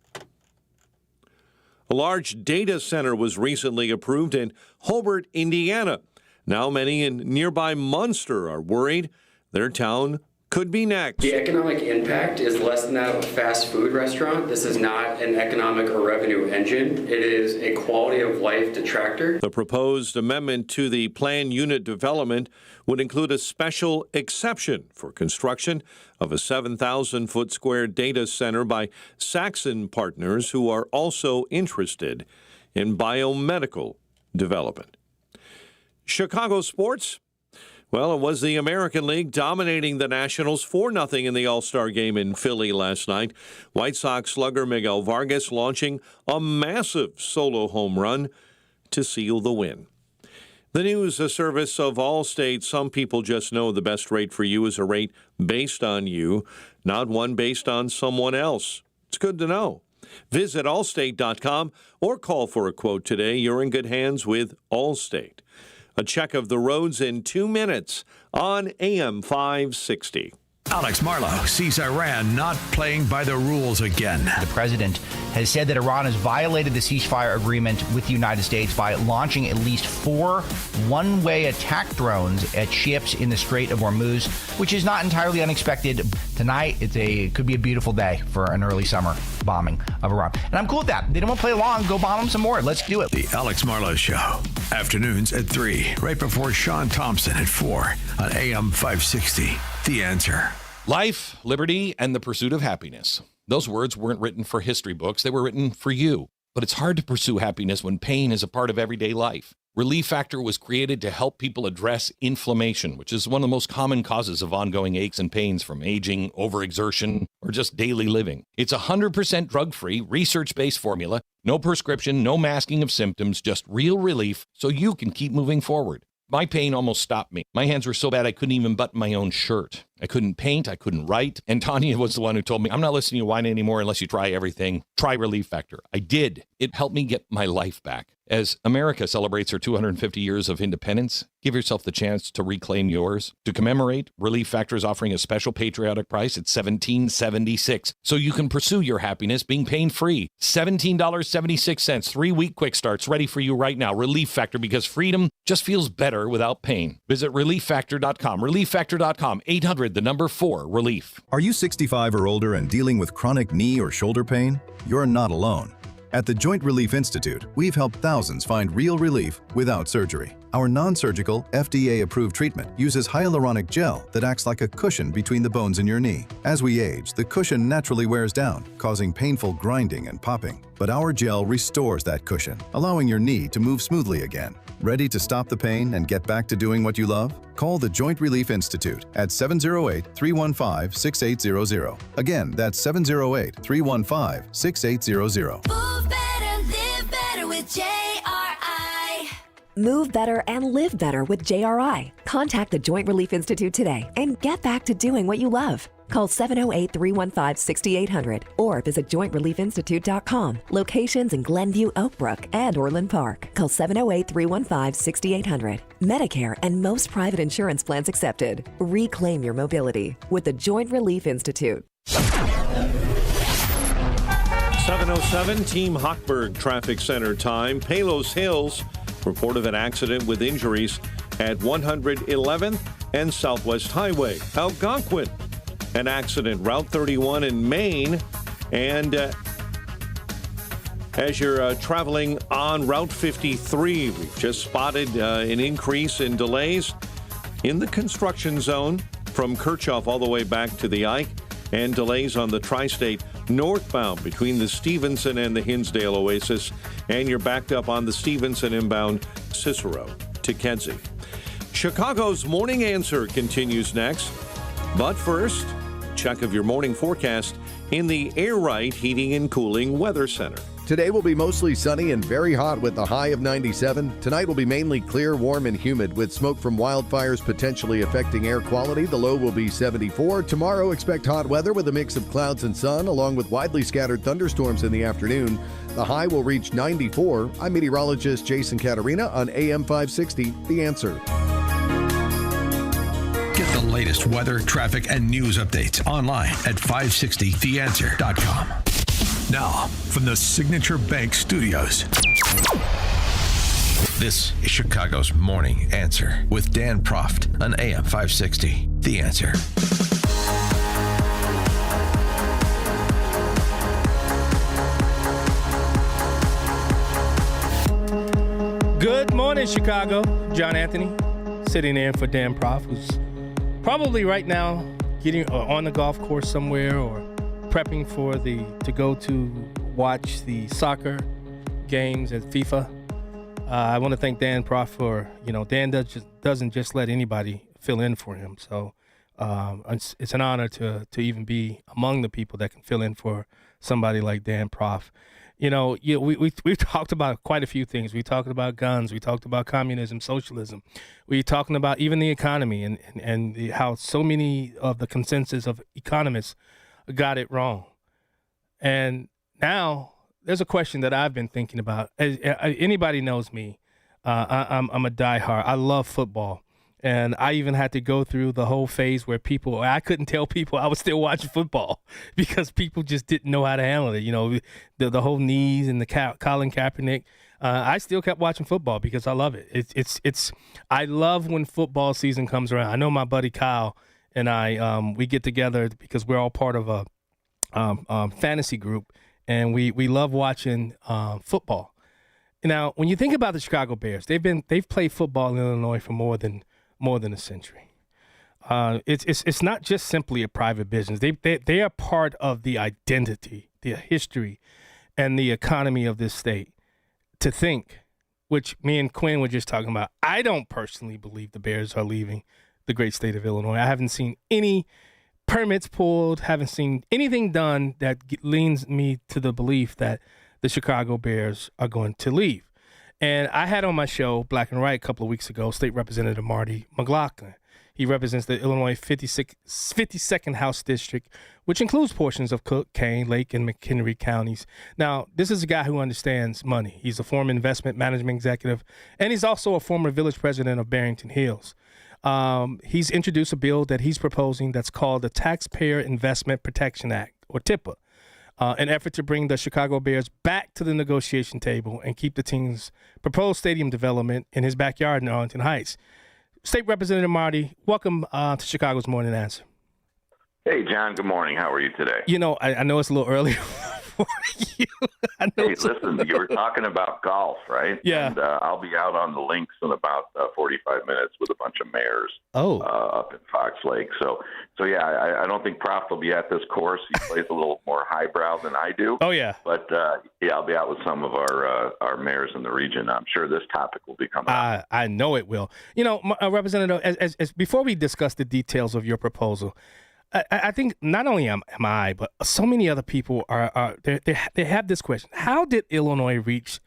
A large data center was recently approved in Hobart, Indiana. Now many in nearby Munster are worried their town could be next. The economic impact is less than that of a fast food restaurant. This is not an economic or revenue engine. It is a quality of life detractor. The proposed amendment to the planned unit development would include a special exception for construction of a 7,000-foot square data center by Saxon Partners, who are also interested in biomedical development. Chicago sports. Well, it was the American League dominating the Nationals 4-0 in the All-Star game in Philly last night. White Sox slugger Miguel Vargas launching a massive solo home run to seal the win. The news, a service of Allstate. Some people just know the best rate for you is a rate based on you, not one based on someone else. It's good to know. Visit allstate.com or call for a quote today. You're in good hands with Allstate. A check of the roads in 2 minutes on AM 560. Alex Marlow sees Iran not playing by the rules again. The president has said that Iran has violated the ceasefire agreement with the United States by launching at least 4 one-way attack drones at ships in the Strait of Hormuz, which is not entirely unexpected. Tonight, it could be a beautiful day for an early summer bombing of Iran. And I'm cool with that. They don't want to play along. Go bomb them some more. Let's do it. The Alex Marlow Show. Afternoons at 3, right before Sean Thompson at 4 on AM 560. The Answer. Life, liberty, and the pursuit of happiness. Those words weren't written for history books. They were written for you. But it's hard to pursue happiness when pain is a part of everyday life. Relief Factor was created to help people address inflammation, which is one of the most common causes of ongoing aches and pains from aging, overexertion, or just daily living. It's 100% drug-free, research-based formula, no prescription, no masking of symptoms, just real relief so you can keep moving forward. My pain almost stopped me. My hands were so bad I couldn't even button my own shirt. I couldn't paint. I couldn't write. And Tanya was the one who told me, I'm not listening to you whine anymore unless you try everything. Try Relief Factor. I did. It helped me get my life back. As America celebrates her 250 years of independence, give yourself the chance to reclaim yours. To commemorate, Relief Factor is offering a special patriotic price at $17.76, so you can pursue your happiness being pain-free. $17.76, 3-week quick starts ready for you right now. Relief Factor, because freedom just feels better without pain. Visit ReliefFactor.com. ReliefFactor.com. 800-4-RELIEF. Are you 65 or older and dealing with chronic knee or shoulder pain? You're not alone. At the Joint Relief Institute, we've helped thousands find real relief without surgery. Our non-surgical, FDA-approved treatment uses hyaluronic gel that acts like a cushion between the bones in your knee. As we age, the cushion naturally wears down, causing painful grinding and popping. But our gel restores that cushion, allowing your knee to move smoothly again. Ready to stop the pain and get back to doing what you love? Call the Joint Relief Institute at 708-315-6800. Again, that's 708-315-6800. Move better, live better with JRI. Move better and live better with JRI. Contact the Joint Relief Institute today and get back to doing what you love. Call 708-315-6800 or visit jointreliefinstitute.com. Locations in Glenview, Oakbrook, and Orland Park. Call 708-315-6800. Medicare and most private insurance plans accepted. Reclaim your mobility with the Joint Relief Institute. 7:07 Team Hochberg Traffic Center time. Palos Hills reported an accident with injuries at 111th and Southwest Highway. Algonquin, an accident, Route 31 in Maine. And as you're traveling on Route 53, we've just spotted an increase in delays in the construction zone from Kirchhoff all the way back to the Ike, and delays on the Tri-State northbound between the Stevenson and the Hinsdale Oasis, and you're backed up on the Stevenson inbound Cicero to Kedzie. Chicago's Morning Answer continues next. But first, check of your morning forecast in the Air Right Heating and Cooling Weather Center. Today will be mostly sunny and very hot with a high of 97. Tonight will be mainly clear, warm, and humid with smoke from wildfires potentially affecting air quality. The low will be 74. Tomorrow, expect hot weather with a mix of clouds and sun, along with widely scattered thunderstorms in the afternoon. The high will reach 94. I'm meteorologist Jason Caterina on AM 560, The Answer. Get the latest weather, traffic, and news updates online at 560theanswer.com. Now, from the Signature Bank Studios, this is Chicago's Morning Answer with Dan Proft on AM 560. The Answer. Good morning, Chicago. John Anthony sitting in for Dan Proft, who's probably right now getting on the golf course somewhere or prepping to go to watch the soccer games at FIFA. I want to thank Dan Proft for, Dan doesn't just let anybody fill in for him. So it's an honor to even be among the people that can fill in for somebody like Dan Proft. We've talked about quite a few things. We talked about guns. We talked about communism, socialism. We're talking about even the economy and how so many of the consensus of economists got it wrong. And now there's a question that I've been thinking about. Anybody knows me. I'm a diehard. I love football. And I even had to go through the whole phase where I couldn't tell people I was still watching football because people just didn't know how to handle it. You know, the whole knees and the Colin Kaepernick. I still kept watching football because I love it. I love when football season comes around. I know my buddy Kyle and I, we get together because we're all part of a fantasy group, and we love watching football. Now, when you think about the Chicago Bears, they've played football in Illinois for more than a century. It's not just simply a private business. They are part of the identity, the history, and the economy of this state. To think, which me and Quinn were just talking about, I don't personally believe the Bears are leaving the great state of Illinois. I haven't seen any permits pulled, haven't seen anything done that leans me to the belief that the Chicago Bears are going to leave. And I had on my show, Black and Right, a couple of weeks ago, State Representative Marty McLaughlin. He represents the Illinois 52nd House District, which includes portions of Cook, Kane, Lake, and McHenry counties. Now, this is a guy who understands money. He's a former investment management executive, and he's also a former village president of Barrington Hills. He's introduced a bill that he's proposing that's called the Taxpayer Investment Protection Act, or TIPA, an effort to bring the Chicago Bears back to the negotiation table and keep the team's proposed stadium development in his backyard in Arlington Heights. State Representative Marty, welcome to Chicago's Morning Answer. Hey, John, good morning. How are you today? You know, I know it's a little early for you. Hey, listen, you were talking about golf, right? Yeah. And I'll be out on the links in about 45 minutes with a bunch of mayors up in Fox Lake. So yeah, I don't think Prof will be at this course. He plays a little more highbrow than I do. Oh, yeah. But, yeah, I'll be out with some of our mayors in the region. I'm sure this topic will be coming up. I know it will. You know, Representative, as before we discuss the details of your proposal, I think not only am I, but so many other people they have this question. How did Illinois reach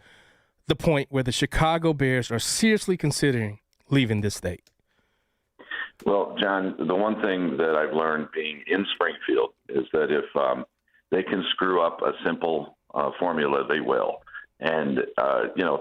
the point where the Chicago Bears are seriously considering leaving this state? Well, John, the one thing that I've learned being in Springfield is that if they can screw up a simple formula, they will. And,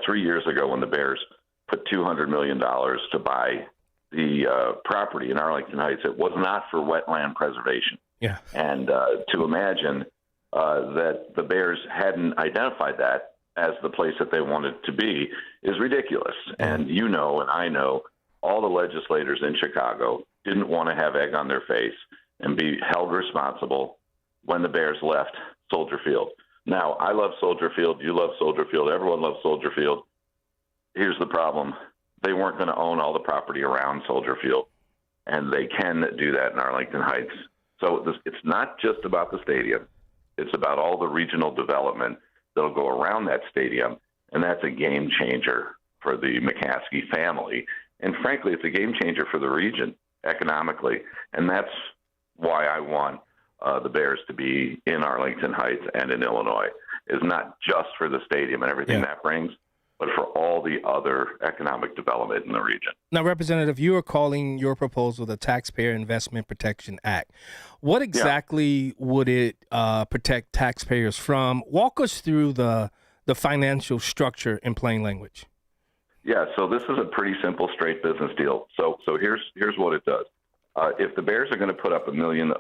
3 years ago when the Bears put $200 million to buy the property in Arlington Heights, it was not for wetland preservation. Yeah. And to imagine that the Bears hadn't identified that as the place that they wanted to be is ridiculous. And and I know all the legislators in Chicago didn't want to have egg on their face and be held responsible when the Bears left Soldier Field. Now, I love Soldier Field. You love Soldier Field. Everyone loves Soldier Field. Here's the problem. They weren't going to own all the property around Soldier Field, and they can do that in Arlington Heights. So it's not just about the stadium. It's about all the regional development that'll go around that stadium, and that's a game changer for the McCaskey family. And frankly, it's a game changer for the region economically, and that's why I want the Bears to be in Arlington Heights and in Illinois, is not just for the stadium and everything that brings, but for all the other economic development in the region. Now, Representative, you are calling your proposal the Taxpayer Investment Protection Act. What exactly would it protect taxpayers from? Walk us through the financial structure in plain language. Yeah, so this is a pretty simple, straight business deal. So here's what it does. If the Bears are going to put up a minimum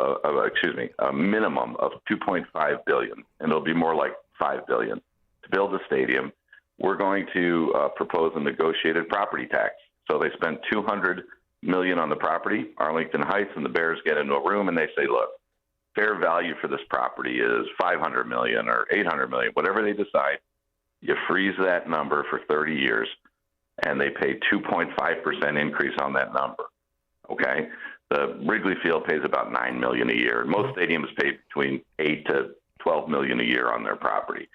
of $2.5 billion, and it'll be more like $5 billion to build a stadium, we're going to propose a negotiated property tax. So they spend $200 million on the property, Arlington Heights, and the Bears get into a room and they say, look, fair value for this property is $500 million or $800 million, whatever they decide. You freeze that number for 30 years, and they pay 2.5% increase on that number. Okay, the Wrigley Field pays about $9 million a year. Most stadiums pay between $8 to $12 million a year on their property.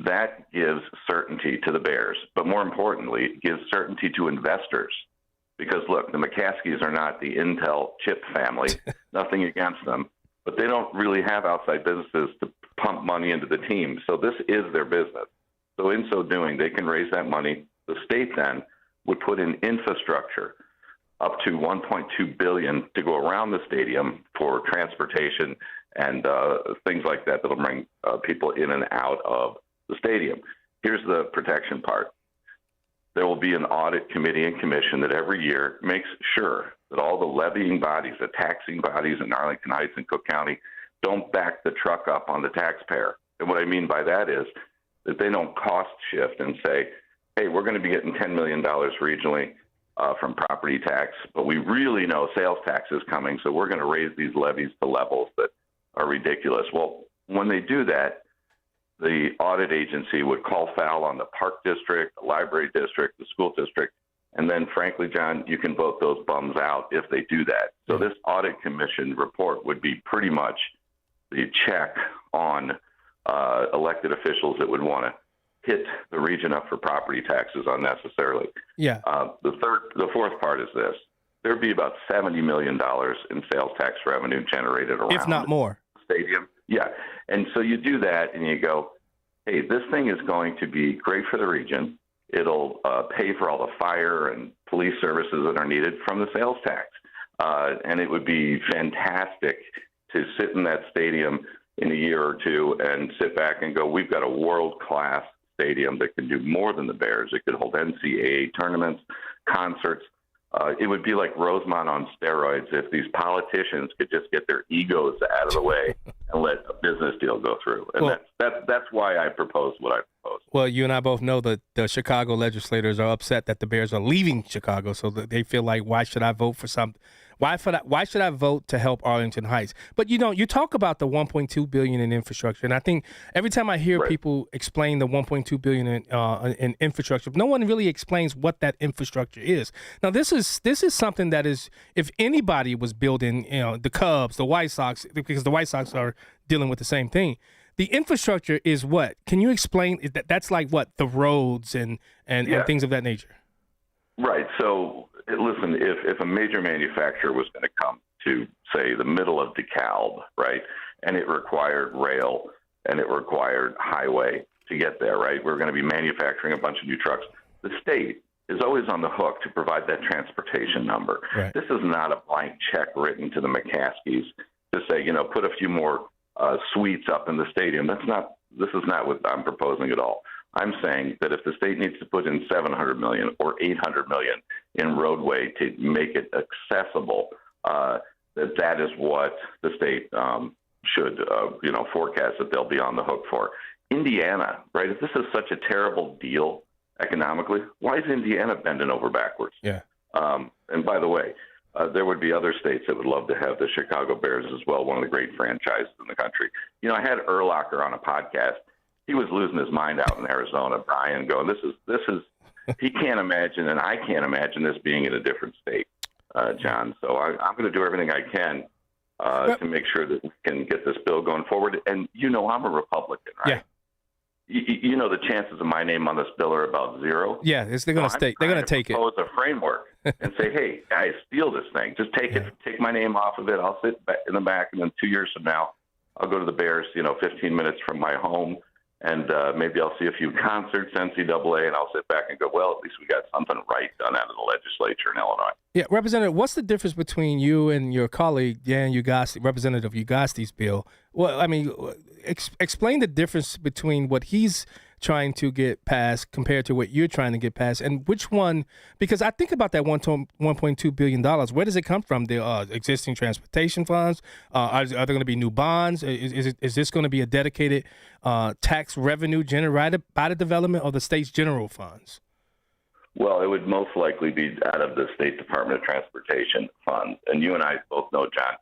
That gives certainty to the Bears, but more importantly, it gives certainty to investors. Because, look, the McCaskies are not the Intel chip family, nothing against them, but they don't really have outside businesses to pump money into the team. So this is their business. So in so doing, they can raise that money. The state then would put in infrastructure up to $1.2 billion to go around the stadium for transportation and things like that that'll bring people in and out of the stadium. Here's the protection part. there will be an audit committee and commission that every year makes sure that all the levying bodies, the taxing bodies in Arlington Heights and Cook County don't back the truck up on the taxpayer. And what I mean by that is that they don't cost shift and say, hey, we're going to be getting $10 million regionally from property tax, but we really know sales tax is coming, so we're going to raise these levies to levels that are ridiculous. Well, when they do that, the audit agency would call foul on the park district, the library district, the school district, and then, frankly, John, you can vote those bums out if they do that. So this audit commission report would be pretty much the check on elected officials that would want to hit the region up for property taxes unnecessarily. Yeah. The fourth part is this. There'd be about $70 million in sales tax revenue generated around if not more. the stadium. Yeah. And so you do that and you go, hey, this thing is going to be great for the region. It'll pay for all the fire and police services that are needed from the sales tax. And it would be fantastic to sit in that stadium in a year or two and sit back and go, we've got a world-class stadium that can do more than the Bears. It could hold NCAA tournaments, concerts. It would be like Rosemont on steroids if these politicians could just get their egos out of the way and let a business deal go through. And that's why I proposed what I proposed. Well, you and I both know that the Chicago legislators are upset that the Bears are leaving Chicago, so that they feel like, why should I vote for something? Why should I vote to help Arlington Heights? But you talk about the $1.2 billion in infrastructure, and I think every time I hear people explain the $1.2 billion in infrastructure, no one really explains what that infrastructure is. Now, this is something that is, if anybody was building, the Cubs, the White Sox, because the White Sox are dealing with the same thing. The infrastructure is what? Can you explain? That's like what? The roads and things of that nature. Right. So, listen, if a major manufacturer was going to come to, say, the middle of DeKalb, right, and it required rail and it required highway to get there, right, we're going to be manufacturing a bunch of new trucks. The state is always on the hook to provide that transportation number. Right. This is not a blank check written to the McCaskies to say, put a few more suites up in the stadium. This is not what I'm proposing at all. I'm saying that if the state needs to put in $700 million or $800 million in roadway to make it accessible, that is what the state should, forecast that they'll be on the hook for. Indiana, right? If this is such a terrible deal economically, why is Indiana bending over backwards? Yeah. And by the way, there would be other states that would love to have the Chicago Bears as well, one of the great franchises in the country. I had Urlacher on a podcast. He was losing his mind out in Arizona, Brian, going, this is, he can't imagine, and I can't imagine this being in a different state, John. So I'm going to do everything I can to make sure that we can get this bill going forward. And I'm a Republican, right? Yeah. The chances of my name on this bill are about zero. Yeah, they're going to stay. They're going to take it. Propose a framework and say, hey, guys, steal this thing. Just take it. Take my name off of it. I'll sit back in the back, and then 2 years from now, I'll go to the Bears. 15 minutes from my home. And maybe I'll see a few concerts, NCAA, and I'll sit back and go, well, at least we got something right done out of the legislature in Illinois. Yeah, Representative, what's the difference between you and your colleague, Dan Ugosti, Representative Ugosti's bill? Well, I mean, explain the difference between what he's trying to get passed compared to what you're trying to get passed, and which one, because I think about that $1.2 billion. Where does it come from? The existing transportation funds? Are there going to be new bonds? Is this going to be a dedicated tax revenue generated by the development of the state's general funds? Well, it would most likely be out of the State Department of Transportation funds. And you and I both know, John,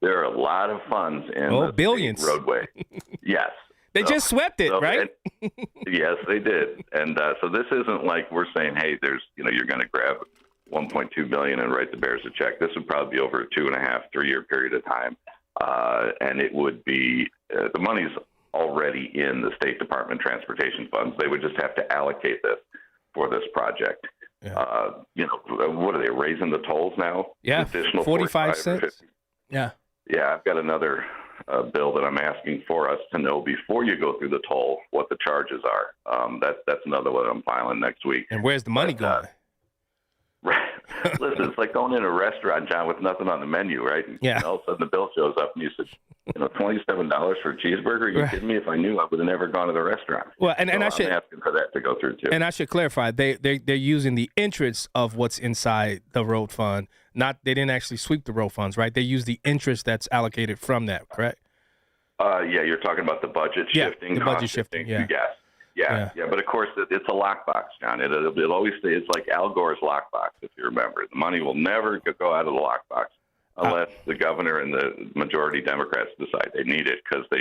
there are a lot of funds in the billions roadway. Yes. They just swept it, right? Yes, they did. And so this isn't like we're saying, hey, you're going to grab $1.2 billion and write the Bears a check. This would probably be over a 2.5-3 year period of time. And it would be the money's already in the State Department Transportation funds. They would just have to allocate this for this project. Yeah. What are they, raising the tolls now? Yeah, additional 45 cents. Yeah. Yeah, I've got another bill that I'm asking for us to know before you go through the toll what the charges are. That's another one I'm filing next week. And where's the money going? Listen, it's like going in a restaurant, John, with nothing on the menu, right? Yeah. And all of a sudden the bill shows up and you said, $27 for a cheeseburger? Are you kidding me? If I knew, I would have never gone to the restaurant. Well, and So I should I'm asking for that to go through too. And I should clarify, they're using the interest of what's inside the road fund. They didn't actually sweep the road funds, right? They use the interest that's allocated from that, correct? Yeah, you're talking about the budget shifting. The budget shifting. Yeah. Yeah. But of course, it's a lockbox, John. It'll always stay. It's like Al Gore's lockbox, if you remember. The money will never go out of the lockbox unless the governor and the majority Democrats decide they need it because they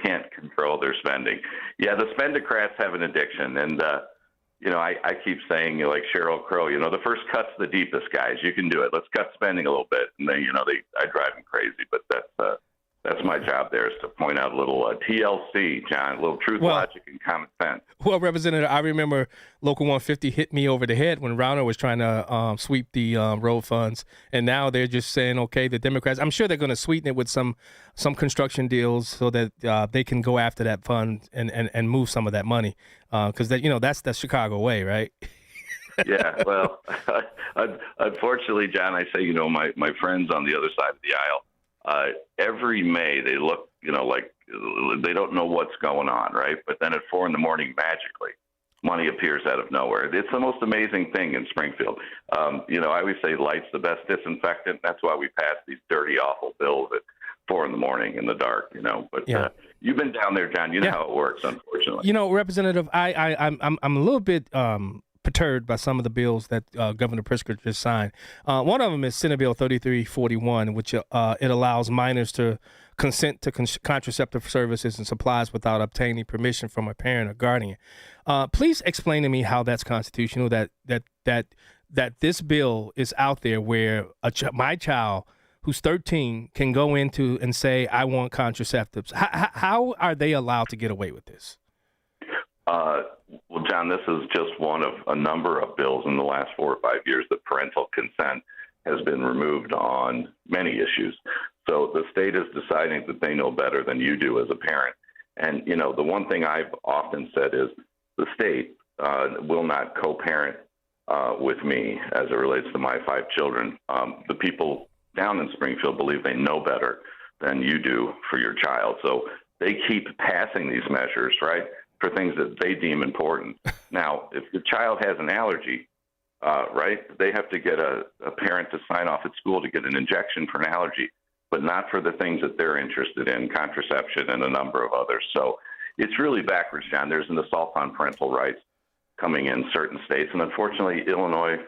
can't control their spending. Yeah, the spendocrats have an addiction, and I keep saying, like Sheryl Crow, the first cut's the deepest, guys. You can do it. Let's cut spending a little bit, and then I drive them crazy, but that's my job there, is to point out a little TLC, John, a little truth, logic, and common sense. Well, Representative, I remember Local 150 hit me over the head when Rauner was trying to sweep the road funds, and now they're just saying, okay, the Democrats, I'm sure they're going to sweeten it with some construction deals so that they can go after that fund and move some of that money, because that's the Chicago way, right? Yeah, well, unfortunately, John, I say, my friends on the other side of the aisle, every May they look, like they don't know what's going on, right? But then at 4 a.m, magically, money appears out of nowhere. It's the most amazing thing in Springfield. I always say light's the best disinfectant. That's why we pass these dirty, awful bills at 4 a.m. in the dark, But you've been down there, John. You know how it works, unfortunately. Representative, I'm a little bit perturbed by some of the bills that Governor Pritzker just signed. One of them is Senate Bill 3341, which it allows minors to consent to contraceptive services and supplies without obtaining permission from a parent or guardian. Please explain to me how that's constitutional. That this bill is out there where my child, who's 13, can go into and say, "I want contraceptives." How are they allowed to get away with this? Well, John, this is just one of a number of bills in the last 4 or 5 years that parental consent has been removed on many issues. So the state is deciding that they know better than you do as a parent. And, the one thing I've often said is the state will not co-parent with me as it relates to my 5 children. The people down in Springfield believe they know better than you do for your child. So they keep passing these measures, right, for things that they deem important. Now, if your child has an allergy, right, they have to get a parent to sign off at school to get an injection for an allergy, but not for the things that they're interested in, contraception and a number of others. So it's really backwards, John. There's an assault on parental rights coming in certain states, and unfortunately, Illinois,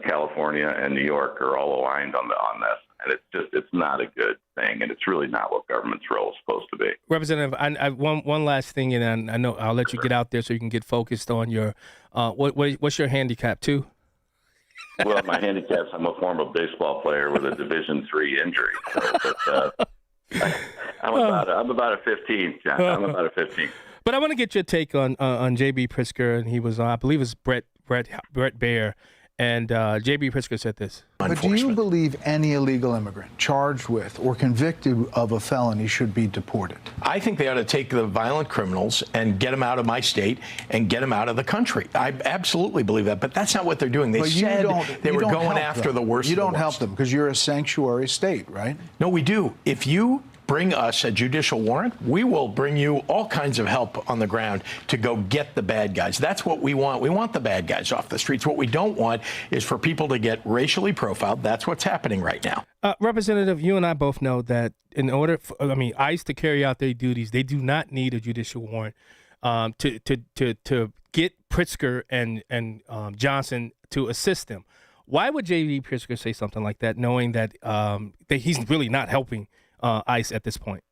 California, and New York are all aligned on this. And it's not a good thing, and it's really not what government's role is supposed to be. Representative, I one last thing, and I know I'll let you get out there so you can get focused on your what's your handicap too? Well, my handicap's I'm a former baseball player with a Division III injury. So, I'm about a 15, John. I'm about a 15. But I want to get your take on J.B. Pritzker, and he was I believe it's Brett Baier. And J.B. Pritzker said this. But do you believe any illegal immigrant charged with or convicted of a felony should be deported? I think they ought to take the violent criminals and get them out of my state and get them out of the country. I absolutely believe that. But that's not what they're doing. They said they were going after the worst. You don't help them because you're a sanctuary state, right? No, we do. If you bring us a judicial warrant, we will bring you all kinds of help on the ground to go get the bad guys. That's what we want. We want the bad guys off the streets. What we don't want is for people to get racially profiled. That's what's happening right now. Representative, you and I both know that in order for, ICE to carry out their duties, they do not need a judicial warrant to get Pritzker and Johnson to assist them. Why would J.B. Pritzker say something like that, knowing that he's really not helping ICE at this point?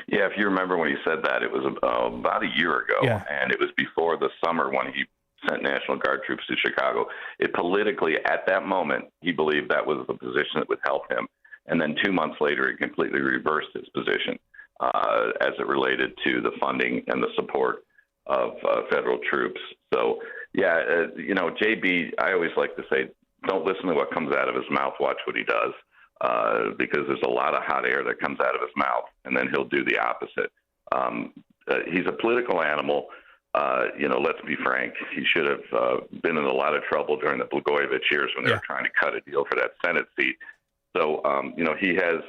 Yeah, if you remember when he said that, it was about a year ago, and it was before the summer when he sent National Guard troops to Chicago. It politically, at that moment, he believed that was the position that would help him. And then 2 months later, he completely reversed his position as it related to the funding and the support of federal troops. So, JB, I always like to say, don't listen to what comes out of his mouth, watch what he does. Because there's a lot of hot air that comes out of his mouth, and then he'll do the opposite. He's a political animal. let's be frank, he should have been in a lot of trouble during the Blagojevich years when they were trying to cut a deal for that Senate seat. So, he has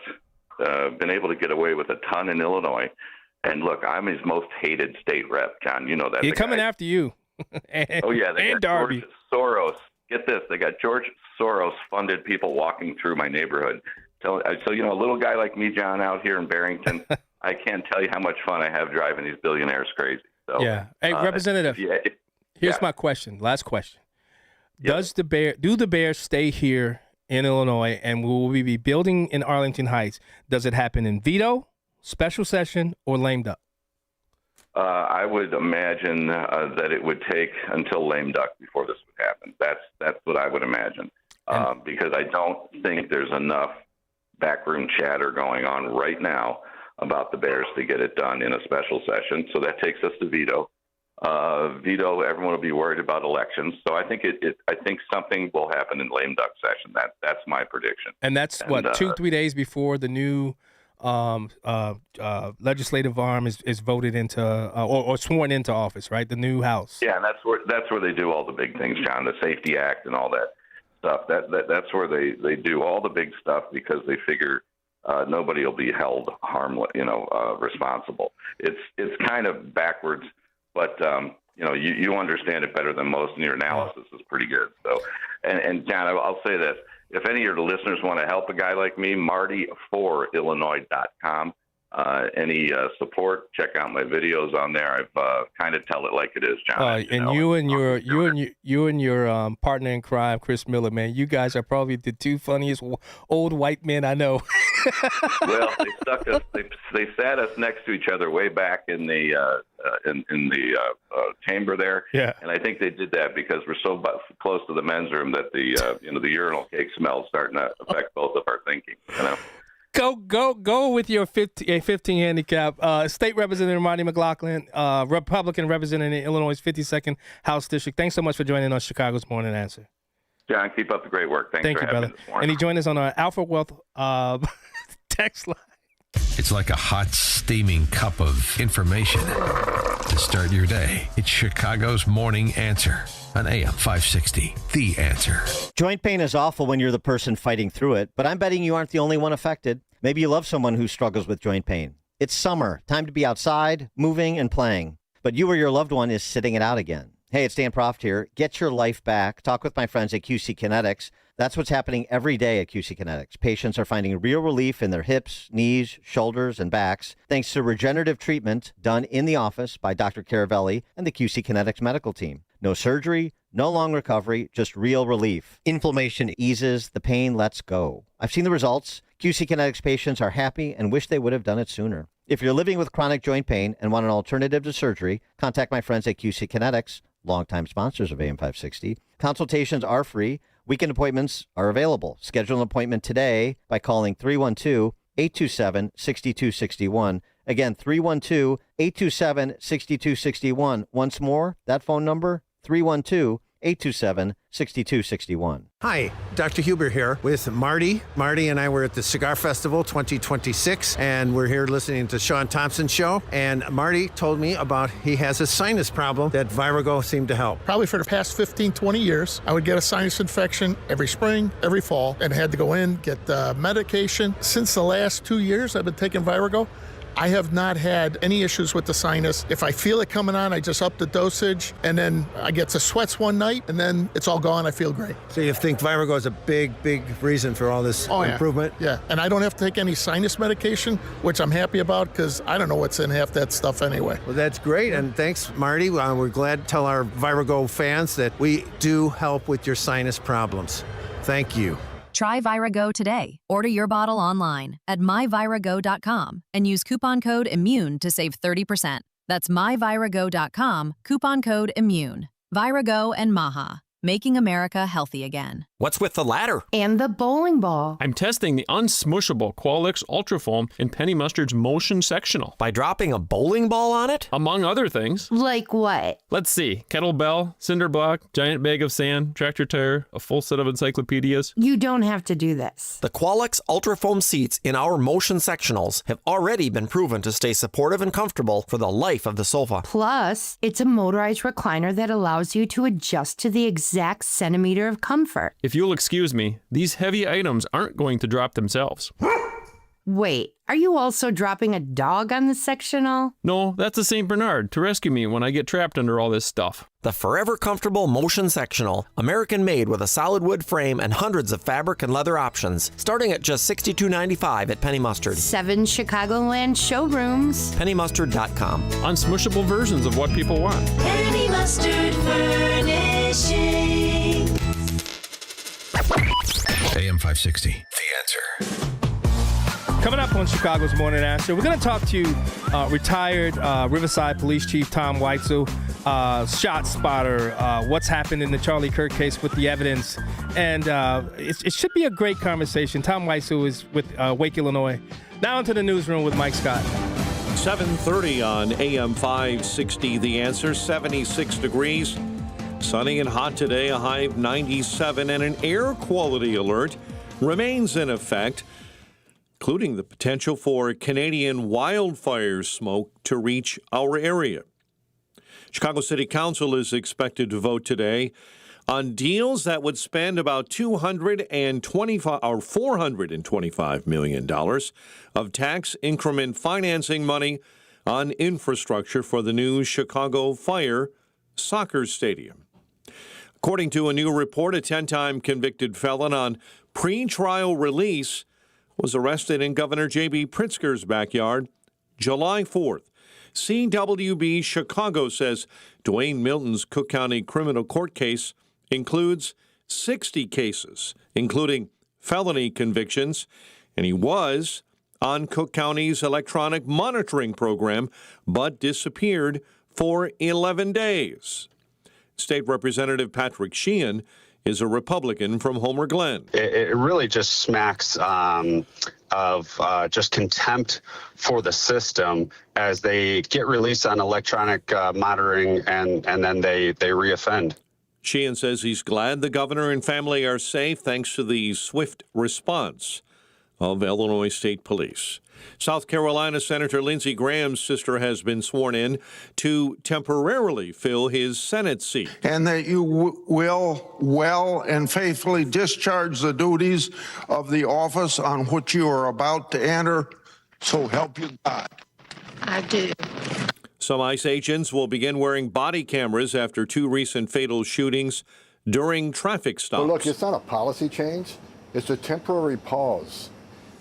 been able to get away with a ton in Illinois. And look, I'm his most hated state rep, John. You know that. He's coming after you. They got Darby. George Soros. Get this, they got George Soros funded people walking through my neighborhood. So, a little guy like me, John, out here in Barrington, I can't tell you how much fun I have driving these billionaires crazy. So, yeah. Hey, Representative, here's my question. Last question. Do the Bears stay here in Illinois, and will we be building in Arlington Heights? Does it happen in veto, special session, or lame duck? I would imagine that it would take until lame duck before this would happen. That's what I would imagine, because I don't think there's enough backroom chatter going on right now about the Bears to get it done in a special session. So that takes us to veto. Veto, everyone will be worried about elections. So I think I think something will happen in lame duck session. That's my prediction. And that's 2-3 days before the new legislative arm is voted into or sworn into office, right? The new House. Yeah, and that's where they do all the big things, John. The Safety Act and all that stuff. That's where they do all the big stuff because they figure nobody will be held harmless, responsible. It's kind of backwards, but you understand it better than most, and your analysis is pretty good. So, and John, I'll say this. If any of your listeners want to help a guy like me, martyforillinois.com. Any support, check out my videos on there. I've kind of tell it like it is, John. You and your partner in crime, Chris Miller, man, you guys are probably the two funniest old white men I know. Well, they stuck us. They sat us next to each other way back in the chamber there. Yeah. And I think they did that because we're so close to the men's room that the urinal cake smell is starting to affect both of our thinking. Go with your 15 handicap. State Representative Marty McLaughlin, Republican representing Illinois' 52nd House District. Thanks so much for joining us, Chicago's Morning Answer. John, keep up the great work. Thank you, for brother. having me this morning. And he joined us on our Alpha Wealth text line. It's like a hot, steaming cup of information to start your day. It's Chicago's Morning Answer on AM 560. The Answer. Joint pain is awful when you're the person fighting through it, but I'm betting you aren't the only one affected. Maybe you love someone who struggles with joint pain. It's summer, time to be outside, moving and playing. But you or your loved one is sitting it out again. Hey, it's Dan Proft here. Get your life back. Talk with my friends at QC Kinetics. That's what's happening every day at QC Kinetics. Patients are finding real relief in their hips, knees, shoulders, and backs thanks to regenerative treatment done in the office by Dr. Caravelli and the QC Kinetics medical team. No surgery, no long recovery, just real relief. Inflammation eases, the pain lets go. I've seen the results. QC Kinetics patients are happy and wish they would have done it sooner. If you're living with chronic joint pain and want an alternative to surgery, contact my friends at QC Kinetics, longtime sponsors of AM 560. Consultations are free. Weekend appointments are available. Schedule an appointment today by calling 312-827-6261. Again, 312-827-6261. Once more, that phone number, 312-827-6261. Hi, Dr. Huber here with Marty. Marty and I were at the Cigar Festival 2026, and we're here listening to Sean Thompson's show. And Marty told me about he has a sinus problem that Virago seemed to help. Probably for the past 15, 20 years, I would get a sinus infection every spring, every fall, and had to go in, get medication. Since the last 2 years, I've been taking Virago. I have not had any issues with the sinus. If I feel it coming on, I just up the dosage, and then I get the sweats one night, and then it's all gone. I feel great. So you think Virago is a big reason for all this improvement? Yeah, and I don't have to take any sinus medication, which I'm happy about because I don't know what's in half that stuff anyway. Well, that's great, and thanks, Marty. We're glad to tell our Virago fans that we do help with your sinus problems. Thank you. Try Virago today. Order your bottle online at myvirago.com and use coupon code IMMUNE to save 30%. That's myvirago.com, coupon code IMMUNE. Virago and Maha, making America healthy again. What's with the ladder? And the bowling ball. I'm testing the unsmushable Qualix Ultra Foam in Penny Mustard's Motion Sectional. By dropping a bowling ball on it? Among other things. Like what? Let's see. Kettlebell, cinder block, giant bag of sand, tractor tire, a full set of encyclopedias. You don't have to do this. The Qualix Ultra Foam seats in our Motion Sectionals have already been proven to stay supportive and comfortable for the life of the sofa. Plus, it's a motorized recliner that allows you to adjust to the exact centimeter of comfort. If you'll excuse me, these heavy items aren't going to drop themselves. Wait, are you also dropping a dog on the sectional? No, that's a St. Bernard to rescue me when I get trapped under all this stuff. The forever comfortable Motion Sectional, American made with a solid wood frame and hundreds of fabric and leather options, starting at just $62.95 at Penny Mustard. 7 Chicagoland showrooms. PennyMustard.com. Unsmushable versions of what people want. Penny Mustard Furnishing. AM 560. The Answer. Coming up on Chicago's Morning Answer, we're going to talk to retired Riverside Police Chief Tom Weitzel, shot spotter, what's happened in the Charlie Kirk case with the evidence. And it should be a great conversation. Tom Weitzel is with Wake, Illinois. Now into the newsroom with Mike Scott. 7:30 on AM 560. The Answer, 76 degrees. Sunny and hot today, a high of 97, and an air quality alert remains in effect, including the potential for Canadian wildfire smoke to reach our area. Chicago City Council is expected to vote today on deals that would spend about $425 million of tax increment financing money on infrastructure for the new Chicago Fire soccer stadium. According to a new report, a 10-time convicted felon on pre-trial release was arrested in Governor J.B. Pritzker's backyard July 4th. CWB Chicago says Dwayne Milton's Cook County criminal court case includes 60 cases, including felony convictions, and he was on Cook County's electronic monitoring program, but disappeared for 11 days. State Representative Patrick Sheehan is a Republican from Homer Glen. It really just smacks of just contempt for the system as they get released on electronic monitoring and then they reoffend. Sheehan says he's glad the governor and family are safe thanks to the swift response of Illinois State Police. South Carolina Senator Lindsey Graham's sister has been sworn in to temporarily fill his Senate seat. And that you will well and faithfully discharge the duties of the office on which you are about to enter. So help you God. I do. Some ICE agents will begin wearing body cameras after 2 recent fatal shootings during traffic stops. Well, look, it's not a policy change. It's a temporary pause.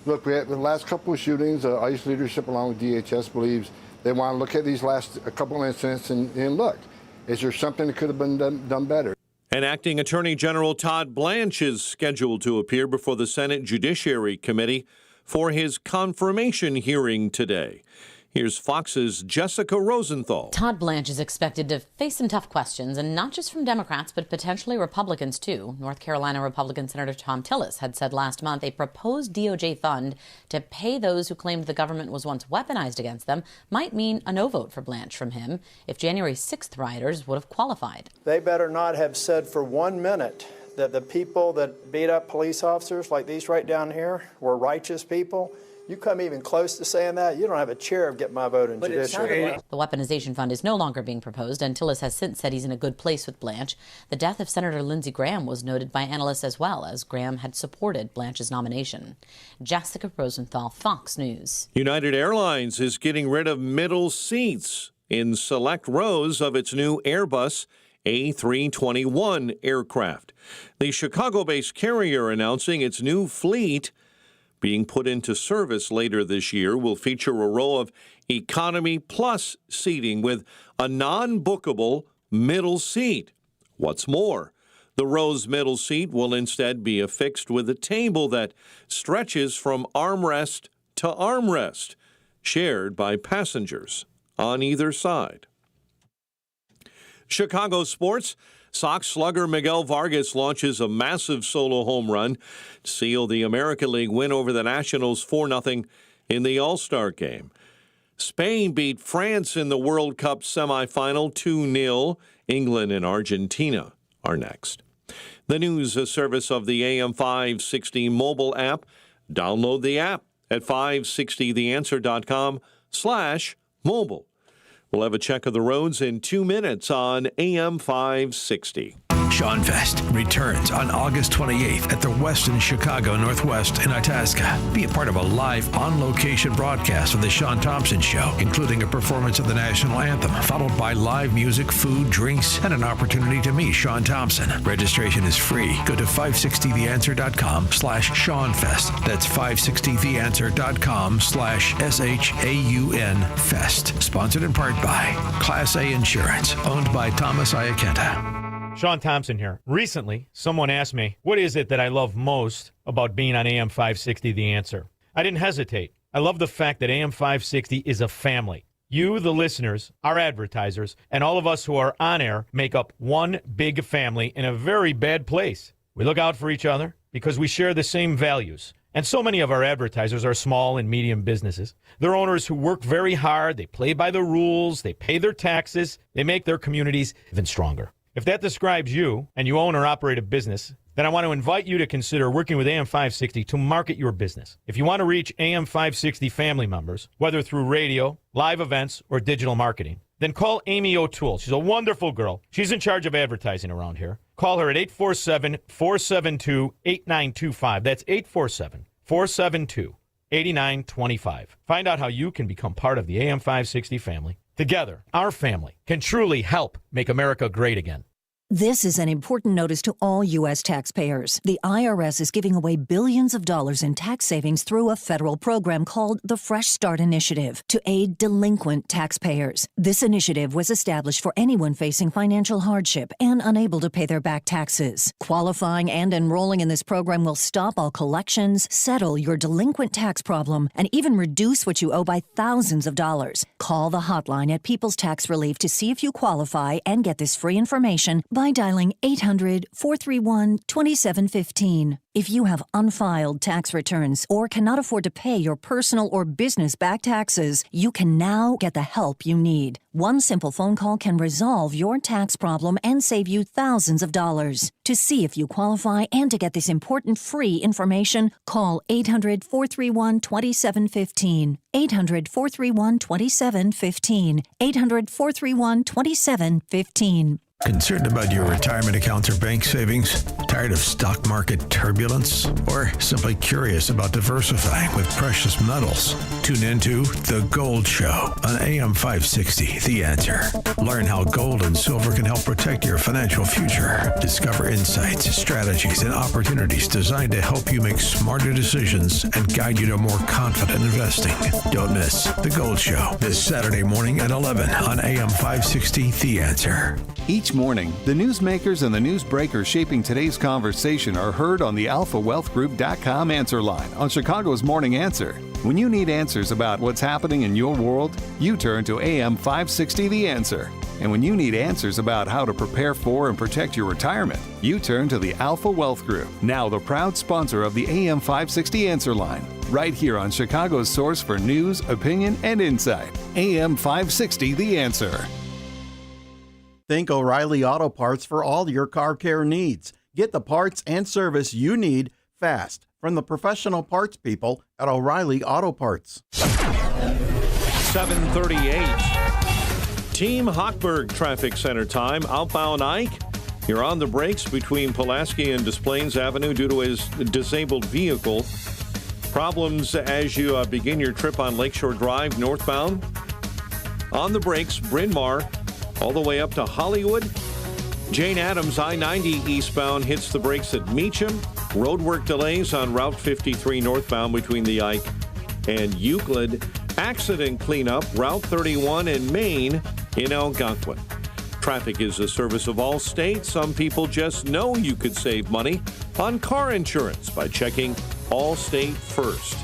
Look, we had the last couple of shootings. ICE leadership, along with DHS, believes they want to look at these last couple of incidents and look, is there something that could have been done better? And Acting Attorney General Todd Blanche is scheduled to appear before the Senate Judiciary Committee for his confirmation hearing today. Here's Fox's Jessica Rosenthal. Todd Blanche is expected to face some tough questions, and not just from Democrats, but potentially Republicans, too. North Carolina Republican Senator Thom Tillis had said last month a proposed DOJ fund to pay those who claimed the government was once weaponized against them might mean a no vote for Blanche from him if January 6th rioters would have qualified. They better not have said for 1 minute that the people that beat up police officers like these right down here were righteous people. You come even close to saying that, you don't have a chair of get my vote in judiciary. The weaponization fund is no longer being proposed, and Tillis has since said he's in a good place with Blanche. The death of Senator Lindsey Graham was noted by analysts as well, as Graham had supported Blanche's nomination. Jessica Rosenthal, Fox News. United Airlines is getting rid of middle seats in select rows of its new Airbus A321 aircraft. The Chicago-based carrier announcing its new fleet being put into service later this year will feature a row of Economy Plus seating with a non-bookable middle seat. What's more, the row's middle seat will instead be affixed with a table that stretches from armrest to armrest, shared by passengers on either side. Chicago sports. Sox slugger Miguel Vargas launches a massive solo home run to seal the American League win over the Nationals 4-0 in the All-Star game. Spain beat France in the World Cup semifinal 2-0. England and Argentina are next. The news service of the AM 560 mobile app. Download the app at 560theanswer.com/mobile. We'll have a check of the roads in 2 minutes on AM 560. Sean Fest returns on August 28th at the Westin Chicago Northwest in Itasca. Be a part of a live, on-location broadcast of The Sean Thompson Show, including a performance of the national anthem, followed by live music, food, drinks, and an opportunity to meet Sean Thompson. Registration is free. Go to 560theanswer.com/SeanFest. That's 560theanswer.com/SHAUN Fest. Sponsored in part by Class A Insurance, owned by Thomas Iacetta. Sean Thompson here. Recently, someone asked me, what is it that I love most about being on AM 560 The Answer? I didn't hesitate. I love the fact that AM 560 is a family. You, the listeners, our advertisers, and all of us who are on air make up one big family in a very bad place. We look out for each other because we share the same values. And so many of our advertisers are small and medium businesses. They're owners who work very hard, they play by the rules, they pay their taxes, they make their communities even stronger. If that describes you and you own or operate a business, then I want to invite you to consider working with AM 560 to market your business. If you want to reach AM 560 family members, whether through radio, live events, or digital marketing, then call Amy O'Toole. She's a wonderful girl. She's in charge of advertising around here. Call her at 847-472-8925. That's 847-472-8925. Find out how you can become part of the AM 560 family. Together, our family can truly help make America great again. This is an important notice to all U.S. taxpayers. The IRS is giving away billions of dollars in tax savings through a federal program called the Fresh Start Initiative to aid delinquent taxpayers. This initiative was established for anyone facing financial hardship and unable to pay their back taxes. Qualifying and enrolling in this program will stop all collections, settle your delinquent tax problem, and even reduce what you owe by thousands of dollars. Call the hotline at People's Tax Relief to see if you qualify and get this free information by dialing 800-431-2715. If you have unfiled tax returns or cannot afford to pay your personal or business back taxes, you can now get the help you need. One simple phone call can resolve your tax problem and save you thousands of dollars. To see if you qualify and to get this important free information, call 800-431-2715. 800-431-2715. 800-431-2715. Concerned about your retirement accounts or bank savings? Tired of stock market turbulence? Or simply curious about diversifying with precious metals? Tune into The Gold Show on AM 560, The Answer. Learn how gold and silver can help protect your financial future. Discover insights, strategies, and opportunities designed to help you make smarter decisions and guide you to more confident investing. Don't miss The Gold Show this Saturday morning at 11 on AM 560, The Answer. Each morning, the newsmakers and the newsbreakers shaping today's conversation are heard on the AlphaWealthGroup.com answer line on Chicago's Morning Answer. When you need answers about what's happening in your world, you turn to AM 560 The Answer. And when you need answers about how to prepare for and protect your retirement, you turn to the Alpha Wealth Group, now the proud sponsor of the AM 560 Answer line, right here on Chicago's source for news, opinion, and insight. AM 560 The Answer. Think O'Reilly Auto Parts for all your car care needs. Get the parts and service you need fast from the professional parts people at O'Reilly Auto Parts. 7:38. Team Hochberg Traffic Center time. Outbound Ike, you're on the brakes between Pulaski and Des Plaines Avenue due to his disabled vehicle. Problems as you begin your trip on Lakeshore Drive northbound. On the brakes, Bryn Mawr, all the way up to Hollywood. Jane Addams, I-90 eastbound, hits the brakes at Meacham. Roadwork delays on Route 53 northbound between the Ike and Euclid. Accident cleanup, Route 31 in Maine in Algonquin. Traffic is a service of Allstate. Some people just know you could save money on car insurance by checking Allstate first.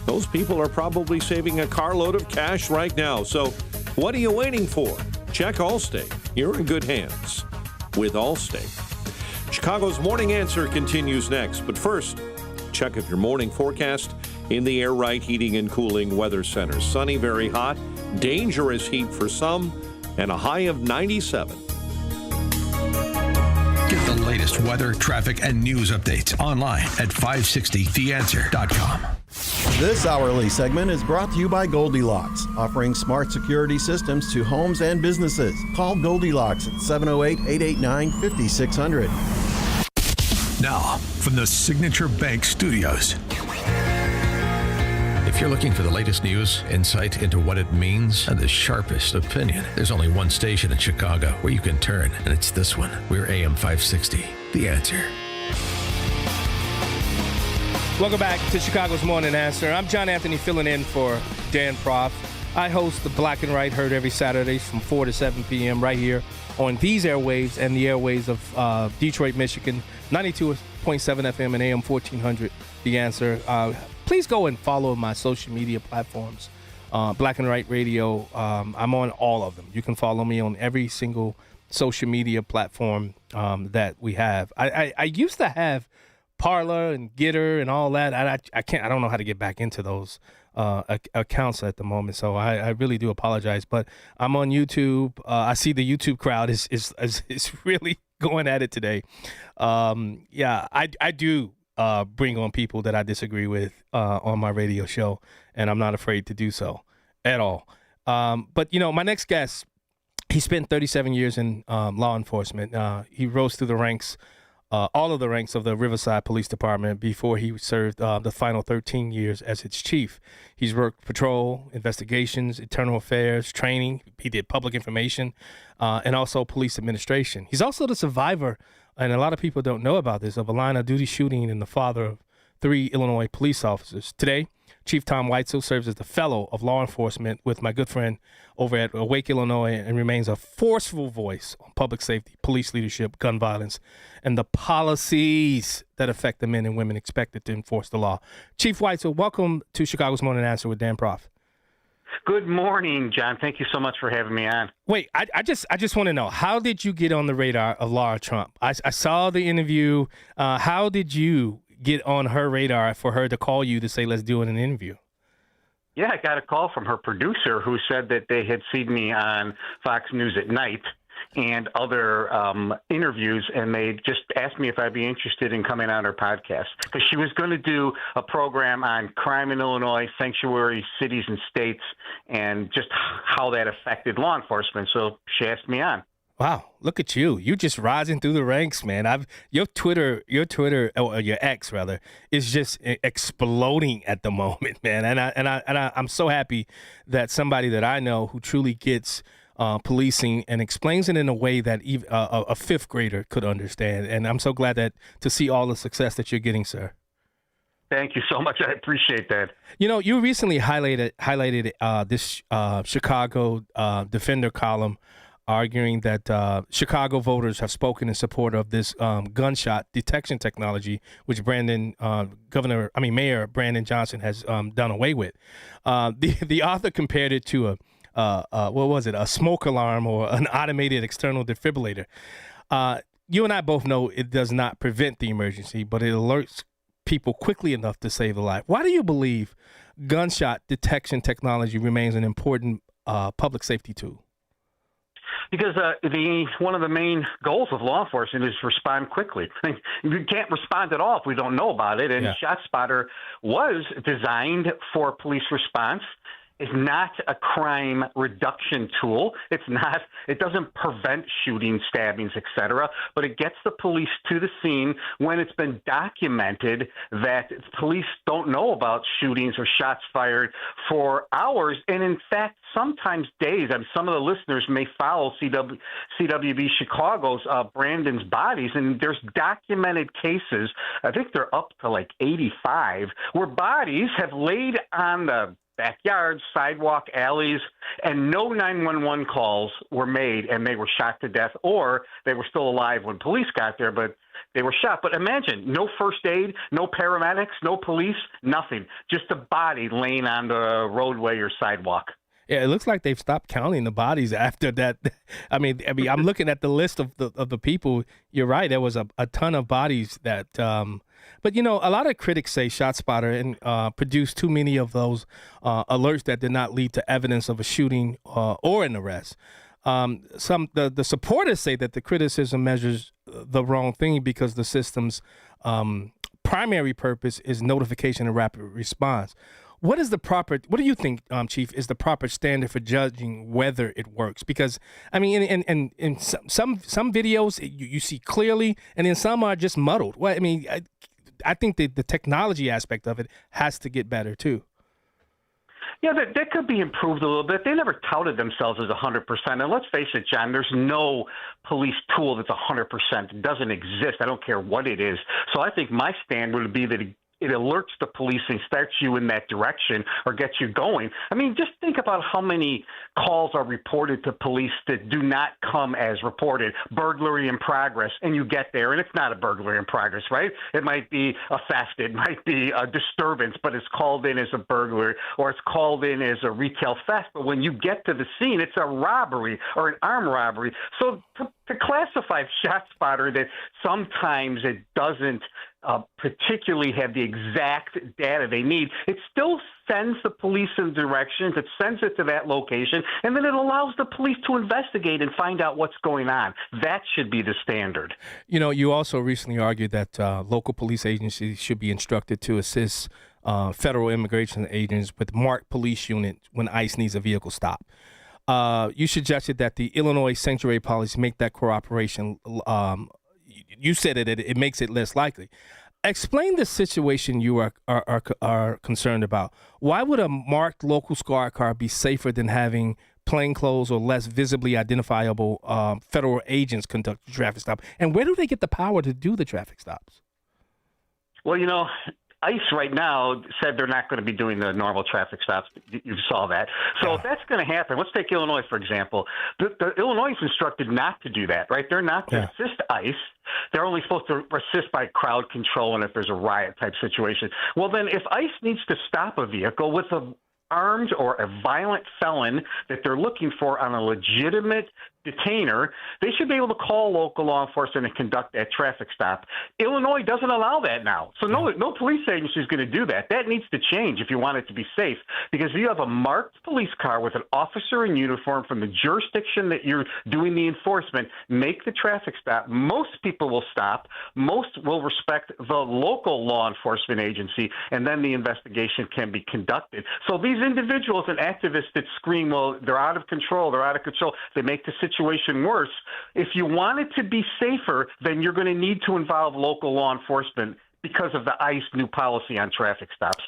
Those people are probably saving a carload of cash right now. So what are you waiting for? Check Allstate. You're in good hands. with Allstate. Chicago's Morning Answer continues next, but first, check out your morning forecast in the Air Right Heating and Cooling Weather Center. Sunny, very hot, dangerous heat for some, and a high of 97. Get the latest weather, traffic, and news updates online at 560theanswer.com. This hourly segment is brought to you by Goldilocks, offering smart security systems to homes and businesses. Call Goldilocks at 708-889-5600. Now, from the Signature Bank Studios. If you're looking for the latest news, insight into what it means, and the sharpest opinion, there's only one station in Chicago where you can turn, and it's this one. We're AM 560, The Answer. Welcome back to Chicago's Morning Answer. I'm John Anthony filling in for Dan Proft. I host the Black and Right, heard every Saturday from 4 to 7 p.m. right here on these airwaves and the airwaves of Detroit, Michigan, 92.7 FM and AM 1400, The Answer. Please go and follow my social media platforms, Black and Right Radio. I'm on all of them. You can follow me on every single social media platform that we have. I used to have Parler and Gitter and all that. I don't know how to get back into those accounts at the moment, so I really do apologize. But I'm on YouTube. I see the YouTube crowd is really going at it today. I do bring on people that I disagree with on my radio show, and I'm not afraid to do so at all. But my next guest, he spent 37 years in law enforcement. He rose through the ranks. All of the ranks of the Riverside Police Department before he served the final 13 years as its chief. He's worked patrol, investigations, internal affairs, training. He did public information, and also police administration. He's also the survivor, and a lot of people don't know about this, of a line of duty shooting and the father of 3 Illinois police officers. Today, Chief Tom Weitzel serves as the fellow of law enforcement with my good friend over at Wake, Illinois, and remains a forceful voice on public safety, police leadership, gun violence, and the policies that affect the men and women expected to enforce the law. Chief Weitzel, welcome to Chicago's Morning Answer with Dan Proft. Good morning, John. Thank you so much for having me on. Wait, I just want to know, how did you get on the radar of Laura Trump? I saw the interview. How did you get on her radar for her to call you to say, let's do an interview? Yeah, I got a call from her producer who said that they had seen me on Fox News at Night and other interviews, and they just asked me if I'd be interested in coming on her podcast, because she was going to do a program on crime in Illinois, sanctuary cities and states, and just how that affected law enforcement. So she asked me on. Wow, look at you. You just rising through the ranks, man. Your Twitter, or your X rather, is just exploding at the moment, man. And I'm so happy that somebody that I know who truly gets policing and explains it in a way that even a fifth grader could understand. And I'm so glad to see all the success that you're getting, sir. Thank you so much. I appreciate that. You recently highlighted this Chicago Defender column, arguing that Chicago voters have spoken in support of this gunshot detection technology, which Mayor Brandon Johnson has done away with. The author compared it to a smoke alarm or an automated external defibrillator. You and I both know it does not prevent the emergency, but it alerts people quickly enough to save a life. Why do you believe gunshot detection technology remains an important public safety tool? Because one of the main goals of law enforcement is respond quickly. I mean, you can't respond at all if we don't know about it. And ShotSpotter was designed for police response. It's not a crime reduction tool. It doesn't prevent shootings, stabbings, etc., but it gets the police to the scene when it's been documented that police don't know about shootings or shots fired for hours, and in fact, sometimes days. And some of the listeners may follow CWB Chicago's Brandon's Bodies, and there's documented cases, I think they're up to like 85, where bodies have laid on the backyards, sidewalk, alleys, and no 911 calls were made, and they were shot to death, or they were still alive when police got there, but they were shot. But imagine, no first aid, no paramedics, no police, nothing. Just a body laying on the roadway or sidewalk. Yeah, it looks like they've stopped counting the bodies after that. I mean, I'm looking at the list of the people. You're right. There was a ton of bodies that. But a lot of critics say ShotSpotter produced too many of those alerts that did not lead to evidence of a shooting or an arrest. The supporters say that the criticism measures the wrong thing because the system's primary purpose is notification and rapid response. What do you think, Chief, is the proper standard for judging whether it works? Because, I mean, in some videos you see clearly, and then some are just muddled. Well, I mean, I think the technology aspect of it has to get better, too. Yeah, that could be improved a little bit. They never touted themselves as 100%. And let's face it, John, there's no police tool that's 100%. It doesn't exist. I don't care what it is. So I think my standard would be that it alerts the police and starts you in that direction or gets you going. I mean, just think about how many calls are reported to police that do not come as reported. Burglary in progress, and you get there, and it's not a burglary in progress, right? It might be a theft. It might be a disturbance, but it's called in as a burglary, or it's called in as a retail theft. But when you get to the scene, it's a robbery or an armed robbery. So to classify ShotSpotter that sometimes it doesn't particularly have the exact data they need, it still sends the police in directions, it sends it to that location, and then it allows the police to investigate and find out what's going on. That should be the standard. You also recently argued that local police agencies should be instructed to assist federal immigration agents with marked police units when ICE needs a vehicle stop. You suggested that the Illinois sanctuary policy make that cooperation. You said it makes it less likely. Explain the situation you are concerned about. Why would a marked local squad car be safer than having plainclothes or less visibly identifiable federal agents conduct the traffic stop? And where do they get the power to do the traffic stops? Well, ICE right now said they're not going to be doing the normal traffic stops. You saw that. So if that's going to happen, let's take Illinois, for example. The Illinois is instructed not to do that, right? They're not to assist ICE. They're only supposed to assist by crowd control and if there's a riot type situation. Well, then if ICE needs to stop a vehicle with a armed or a violent felon that they're looking for on a legitimate detainer, they should be able to call local law enforcement and conduct that traffic stop. Illinois doesn't allow that now. So no police agency is going to do that. That needs to change if you want it to be safe, because if you have a marked police car with an officer in uniform from the jurisdiction that you're doing the enforcement, make the traffic stop. Most people will stop. Most will respect the local law enforcement agency, and then the investigation can be conducted. So these individuals and activists that scream, well, they're out of control, they make the situation worse. If you want it to be safer, then you're going to need to involve local law enforcement because of the ICE new policy on traffic stops.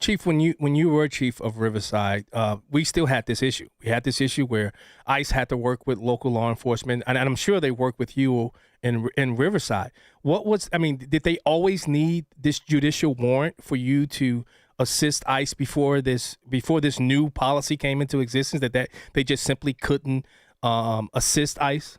Chief, when you were chief of Riverside, we still had this issue. We had this issue where ICE had to work with local law enforcement, and I'm sure they worked with you in Riverside. Did they always need this judicial warrant for you to assist ICE before this new policy came into existence, that they just simply couldn't assist ICE?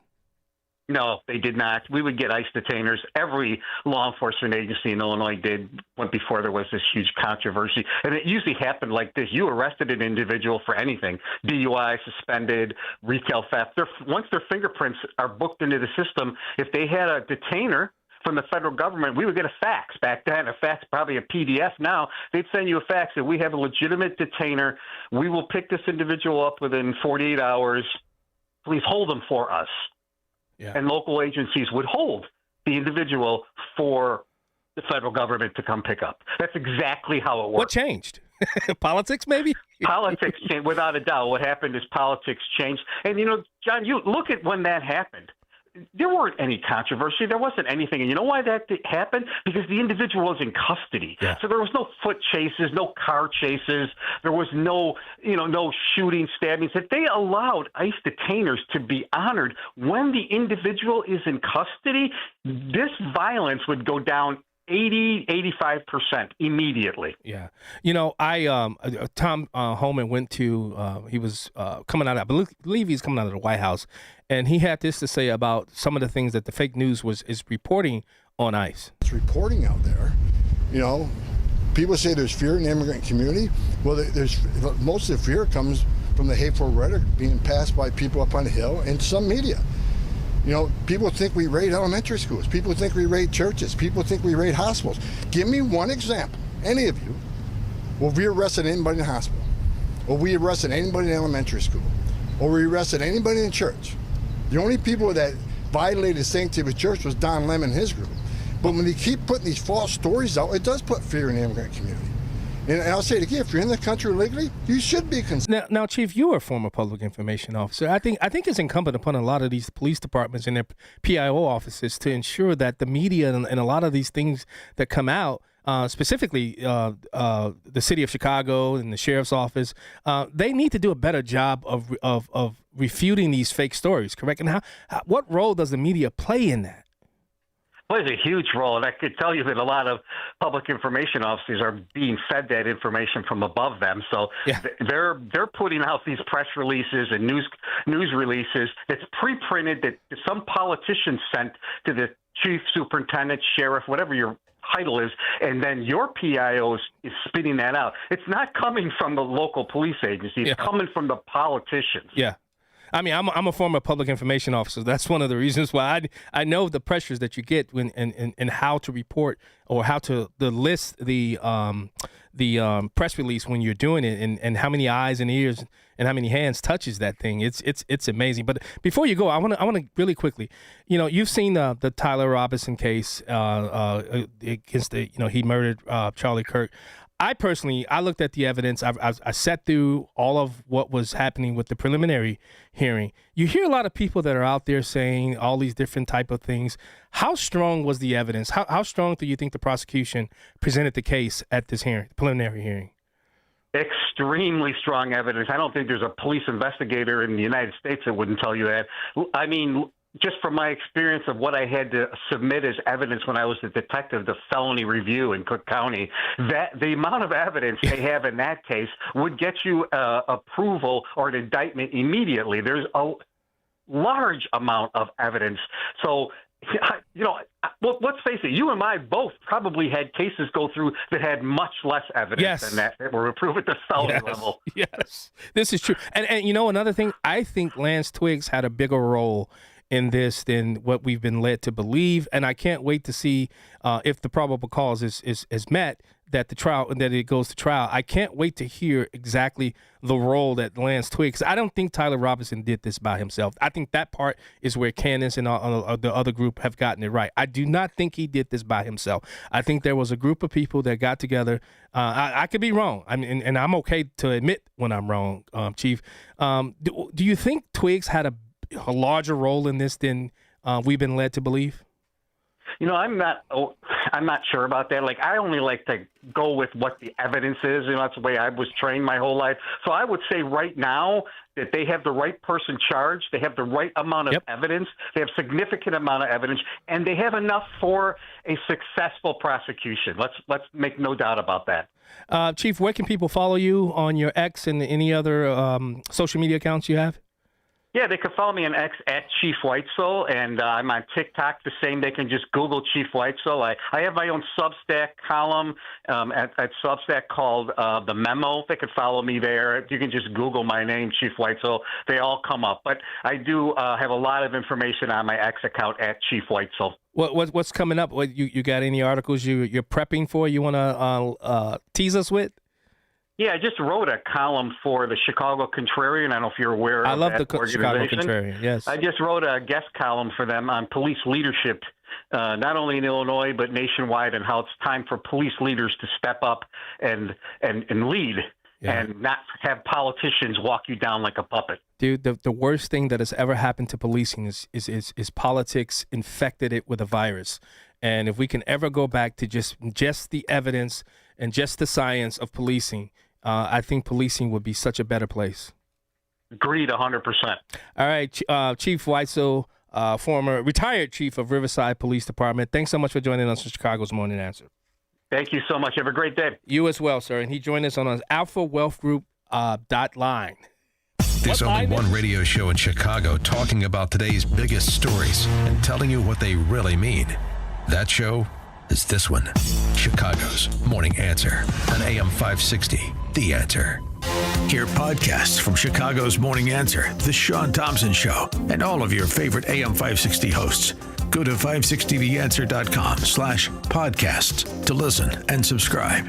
No, they did not. We would get ICE detainers. Every law enforcement agency in Illinois did before there was this huge controversy. And it usually happened like this. You arrested an individual for anything, DUI, suspended, retail theft. Once their fingerprints are booked into the system, if they had a detainer from the federal government, we would get a fax. Back then, a fax, probably a PDF now. They'd send you a fax that we have a legitimate detainer. We will pick this individual up within 48 hours. Please hold them for us. Yeah. And local agencies would hold the individual for the federal government to come pick up. That's exactly how it works. What changed? Politics, maybe? Politics changed, without a doubt. What happened is politics changed. And, John, you look at when that happened. There weren't any controversy. There wasn't anything. And you know why that happened? Because the individual was in custody. Yeah. So there was no foot chases, no car chases. There was no shooting, stabbings. If they allowed ICE detainers to be honored when the individual is in custody, this violence would go down 85% immediately. Yeah. Tom Homan went to, he was coming out, I believe he's coming out of the White House, and he had this to say about some of the things that the fake news is reporting on ICE. It's reporting out there, People say there's fear in the immigrant community. Well, most of the fear comes from the hateful rhetoric being passed by people up on the Hill and some media. You know, people think we raid elementary schools. People think we raid churches. People think we raid hospitals. Give me one example, any of you, where we arrested anybody in the hospital, or we arrested anybody in elementary school, or we arrested anybody in church. The only people that violated the sanctity of a church was Don Lemon and his group. But when they keep putting these false stories out, it does put fear in the immigrant community. And I'll say it again, if you're in the country legally, you should be concerned. Now, Chief, you are a former public information officer. I think it's incumbent upon a lot of these police departments and their PIO offices to ensure that the media and a lot of these things that come out, specifically the city of Chicago and the sheriff's office, they need to do a better job of refuting these fake stories, correct? And what role does the media play in that? Plays a huge role, and I could tell you that a lot of public information officers are being fed that information from above them. So they're putting out these press releases and news releases that's pre-printed that some politician sent to the chief, superintendent, sheriff, whatever your title is, and then your PIO is spitting that out. It's not coming from the local police agency. It's coming from the politicians. Yeah. I mean, I'm a former public information officer. That's one of the reasons why I know the pressures that you get when and how to report or how to list the press release when you're doing it, and how many eyes and ears and how many hands touches that thing. It's amazing. But before you go, I want to really quickly, you've seen the Tyler Robinson case against he murdered Charlie Kirk. I looked at the evidence. I sat through all of what was happening with the preliminary hearing. You hear a lot of people that are out there saying all these different type of things. How strong was the evidence? How strong do you think the prosecution presented the case at this hearing, preliminary hearing? Extremely strong evidence. I don't think there's a police investigator in the United States that wouldn't tell you that. I mean, just from my experience of what I had to submit as evidence when I was a detective to felony review in Cook County, that the amount of evidence they have in that case would get you approval or an indictment immediately. There's a large amount of evidence. So, let's face it, you and I both probably had cases go through that had much less evidence than that were approved at the felony level. Yes, this is true. And another thing, I think Lance Twiggs had a bigger role in this than what we've been led to believe, and I can't wait to see if the probable cause is met, that it goes to trial. I can't wait to hear exactly the role that Lance Twiggs. I don't think Tyler Robinson did this by himself. I think that part is where Candace and the other group have gotten it right. I do not think he did this by himself. I think there was a group of people that got together. I could be wrong. I mean, and I'm okay to admit when I'm wrong, Chief. Do you think Twiggs had a larger role in this than we've been led to believe? I'm not sure about that. Like, I only like to go with what the evidence is. That's the way I was trained my whole life. So I would say right now that they have the right person charged. They have the right amount of evidence. They have significant amount of evidence, and they have enough for a successful prosecution. Let's make no doubt about that. Chief, where can people follow you on your X and any other social media accounts you have? Yeah, they can follow me on X at Chief Weitzel, and I'm on TikTok the same. They can just Google Chief Weitzel. I have my own Substack column at Substack called The Memo. They can follow me there. You can just Google my name, Chief Weitzel. They all come up. But I do have a lot of information on my X account at Chief Weitzel. What's coming up? You got any articles you're prepping for? You want to tease us with? Yeah, I just wrote a column for the Chicago Contrarian. I don't know if you're aware of that organization. I love the Chicago Contrarian, yes. I just wrote a guest column for them on police leadership, not only in Illinois but nationwide, and how it's time for police leaders to step up and lead and not have politicians walk you down like a puppet. Dude, the worst thing that has ever happened to policing is politics infected it with a virus. And if we can ever go back to just the evidence and just the science of policing, I think policing would be such a better place. Agreed, 100%. All right, Chief Weitzel, former retired chief of Riverside Police Department. Thanks so much for joining us on Chicago's Morning Answer. Thank you so much. Have a great day. You as well, sir. And he joined us on our Alpha Wealth Group .line. There's only one radio show in Chicago talking about today's biggest stories and telling you what they really mean. That show is this one. Chicago's Morning Answer on AM 560, The Answer. Hear podcasts from Chicago's Morning Answer, The Sean Thompson Show, and all of your favorite AM 560 hosts. Go to 560theanswer.com/podcasts to listen and subscribe.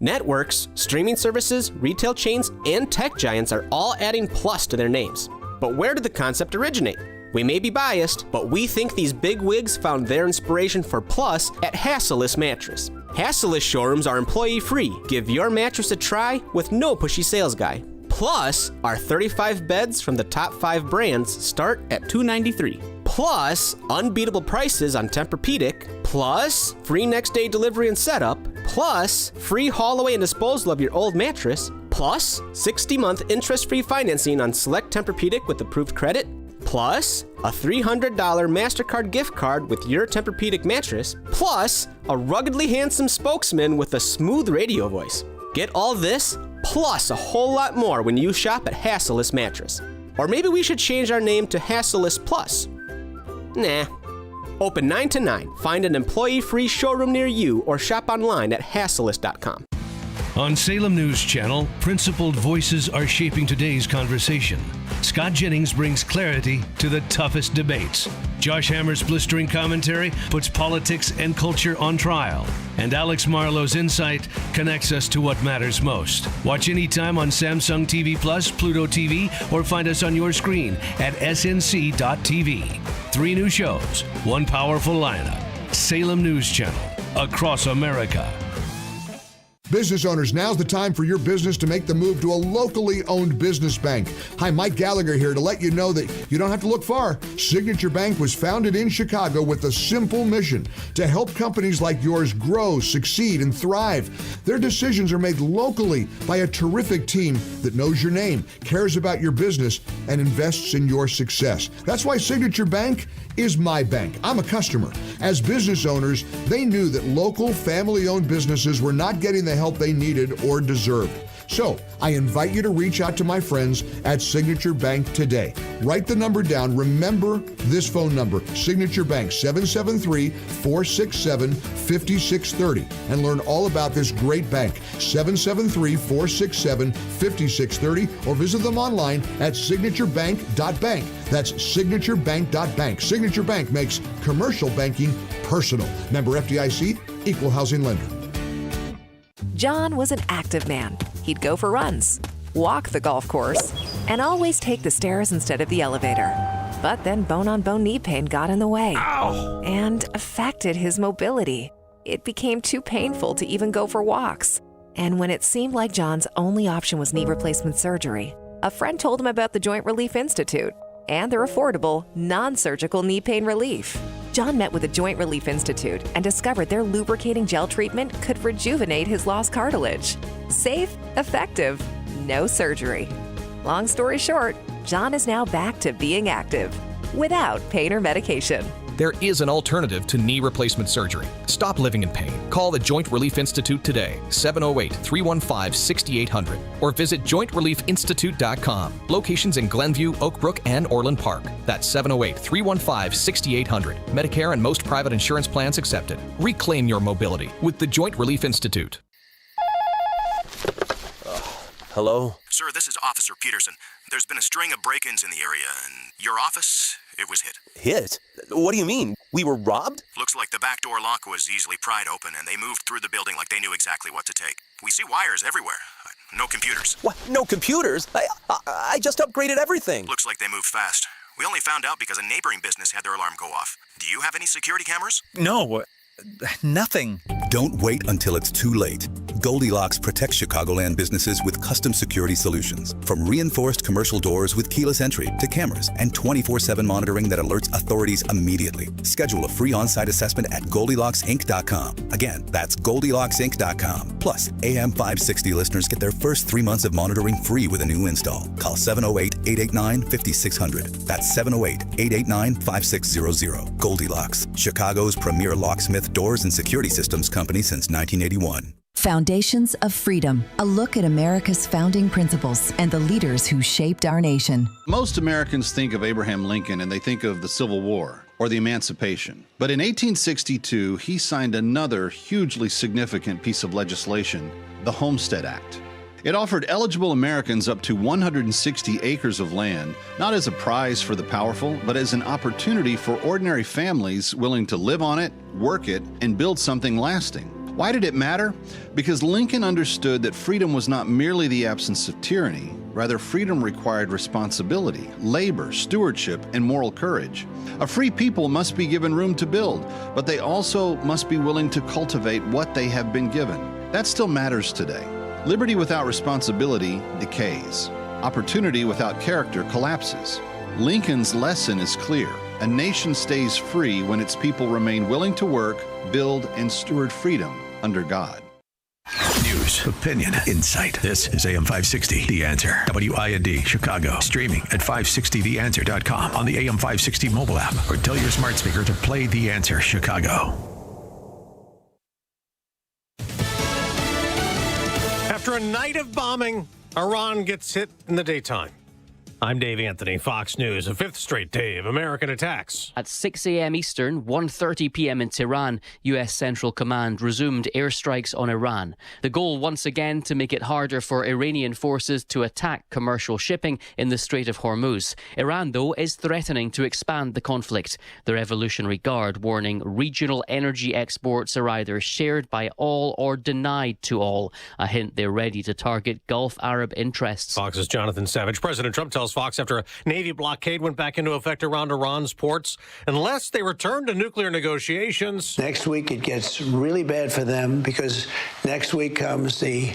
Networks, streaming services, retail chains, and tech giants are all adding plus to their names. But where did the concept originate? We may be biased, but we think these big wigs found their inspiration for plus at Hassellus Mattress. Hassellus showrooms are employee-free. Give your mattress a try with no pushy sales guy. Plus, our 35 beds from the top 5 brands start at $293. Plus, unbeatable prices on Tempur-Pedic. Plus, free next-day delivery and setup. Plus, free haul away and disposal of your old mattress. Plus, 60-month interest-free financing on select Tempur-Pedic with approved credit. Plus, a $300 MasterCard gift card with your Tempur-Pedic mattress. Plus, a ruggedly handsome spokesman with a smooth radio voice. Get all this, plus a whole lot more when you shop at Hassellus Mattress. Or maybe we should change our name to Hassellus Plus. Nah. Open 9 to 9. Find an employee-free showroom near you or shop online at hassellus.com. On Salem News Channel, principled voices are shaping today's conversation. Scott Jennings brings clarity to the toughest debates. Josh Hammer's blistering commentary puts politics and culture on trial. And Alex Marlowe's insight connects us to what matters most. Watch anytime on Samsung TV Plus, Pluto TV, or find us on your screen at snc.tv. 3 new shows, 1 powerful lineup. Salem News Channel, across America. Business owners, now's the time for your business to make the move to a locally owned business bank. Hi, Mike Gallagher here to let you know that you don't have to look far. Signature Bank was founded in Chicago with a simple mission: to help companies like yours grow, succeed, and thrive. Their decisions are made locally by a terrific team that knows your name, cares about your business, and invests in your success. That's why Signature Bank is my bank. I'm a customer. As business owners, they knew that local family-owned businesses were not getting the help they needed or deserved. So I invite you to reach out to my friends at Signature Bank today. Write the number down. Remember this phone number, Signature Bank, 773-467-5630, and learn all about this great bank, 773-467-5630, or visit them online at signaturebank.bank. That's signaturebank.bank. Signature Bank makes commercial banking personal. Member FDIC, equal housing lender. John was an active man. He'd go for runs, walk the golf course, and always take the stairs instead of the elevator. But then bone-on-bone knee pain got in the way and affected his mobility. It became too painful to even go for walks. And when it seemed like John's only option was knee replacement surgery, a friend told him about the Joint Relief Institute and their affordable, non-surgical knee pain relief. John met with the Joint Relief Institute and discovered their lubricating gel treatment could rejuvenate his lost cartilage. Safe, effective, no surgery. Long story short, John is now back to being active without pain or medication. There is an alternative to knee replacement surgery. Stop living in pain. Call the Joint Relief Institute today, 708-315-6800, or visit jointreliefinstitute.com. Locations in Glenview, Oak Brook, and Orland Park. That's 708-315-6800. Medicare and most private insurance plans accepted. Reclaim your mobility with the Joint Relief Institute. Hello? Sir, this is Officer Peterson. There's been a string of break-ins in the area, and your office, it was hit. Hit? What do you mean? We were robbed? Looks like the back door lock was easily pried open, and they moved through the building like they knew exactly what to take. We see wires everywhere. No computers. What? No computers? I just upgraded everything. Looks like they moved fast. We only found out because a neighboring business had their alarm go off. Do you have any security cameras? No. Nothing. Don't wait until it's too late. Goldilocks protects Chicagoland businesses with custom security solutions. From reinforced commercial doors with keyless entry to cameras and 24/7 monitoring that alerts authorities immediately. Schedule a free on-site assessment at GoldilocksInc.com. Again, that's GoldilocksInc.com. Plus, AM 560 listeners get their first 3 months of monitoring free with a new install. Call 708-889-5600. That's 708-889-5600. Goldilocks, Chicago's premier locksmith, doors, and security systems company since 1981. Foundations of Freedom, a look at America's founding principles and the leaders who shaped our nation. Most Americans think of Abraham Lincoln and they think of the Civil War. or the Emancipation. But in 1862, he signed another hugely significant piece of legislation, the Homestead Act. It offered eligible Americans up to 160 acres of land, not as a prize for the powerful, but as an opportunity for ordinary families willing to live on it, work it, and build something lasting. Why did it matter? Because Lincoln understood that freedom was not merely the absence of tyranny. Rather, freedom required responsibility, labor, stewardship, and moral courage. A free people must be given room to build, but they also must be willing to cultivate what they have been given. That still matters today. Liberty without responsibility decays. Opportunity without character collapses. Lincoln's lesson is clear. A nation stays free when its people remain willing to work, build, and steward freedom under God. News, opinion, insight. This is AM 560, The Answer. WIND, Chicago. Streaming at 560theanswer.com on the AM 560 mobile app, or tell your smart speaker to play The Answer Chicago. After a night of bombing, Iran gets hit in the daytime. I'm Dave Anthony, Fox News. A fifth straight day of American attacks. At 6 a.m. Eastern, 1:30 p.m. in Tehran, U.S. Central Command resumed airstrikes on Iran. The goal, once again, to make it harder for Iranian forces to attack commercial shipping in the Strait of Hormuz. Iran, though, is threatening to expand the conflict. The Revolutionary Guard warning regional energy exports are either shared by all or denied to all. A hint they're ready to target Gulf Arab interests. Fox's Jonathan Savage. President Trump tells Fox after a Navy blockade went back into effect around Iran's ports, unless they return to nuclear negotiations. Next week it gets really bad for them because next week comes the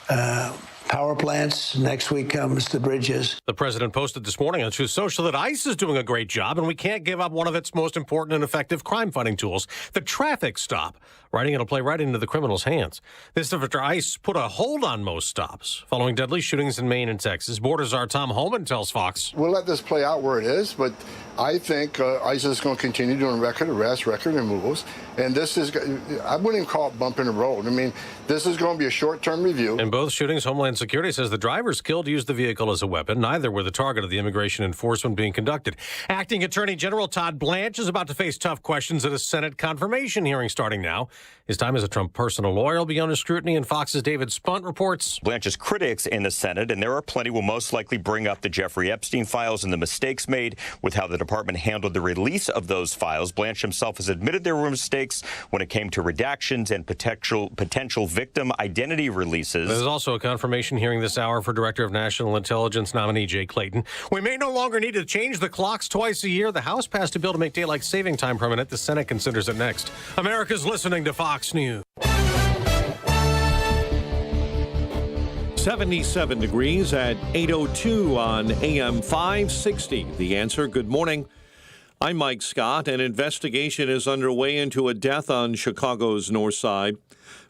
power plants. Next week comes the bridges. The president posted this morning on Truth Social that ICE is doing a great job and we can't give up one of its most important and effective crime-fighting tools, the traffic stop. Writing it'll play right into the criminals' hands. This after ICE put a hold on most stops following deadly shootings in Maine and Texas. Border czar Tom Homan tells Fox. We'll let this play out where it is, but I think ICE is going to continue doing record arrests, record removals, and this is, I wouldn't even call it bumping the road. I mean, this is going to be a short-term review. In both shootings, Homeland Security says the drivers killed used the vehicle as a weapon. Neither were the target of the immigration enforcement being conducted. Acting Attorney General Todd Blanche is about to face tough questions at a Senate confirmation hearing starting now. His time as a Trump personal lawyer will be under scrutiny, and Fox's David Spunt reports. Blanche's critics in the Senate, and there are plenty, will most likely bring up the Jeffrey Epstein files and the mistakes made with how the department handled the release of those files. Blanche himself has admitted there were mistakes when it came to redactions and potential victim identity releases. There's also a confirmation hearing this hour for Director of National Intelligence nominee Jay Clayton. We may no longer need to change the clocks twice a year. The House passed a bill to make daylight saving time permanent. The Senate considers it next. America's listening to Fox News. 77 degrees at 8:02 on AM 560. The Answer. Good morning. I'm Mike Scott. An investigation is underway into a death on Chicago's north side.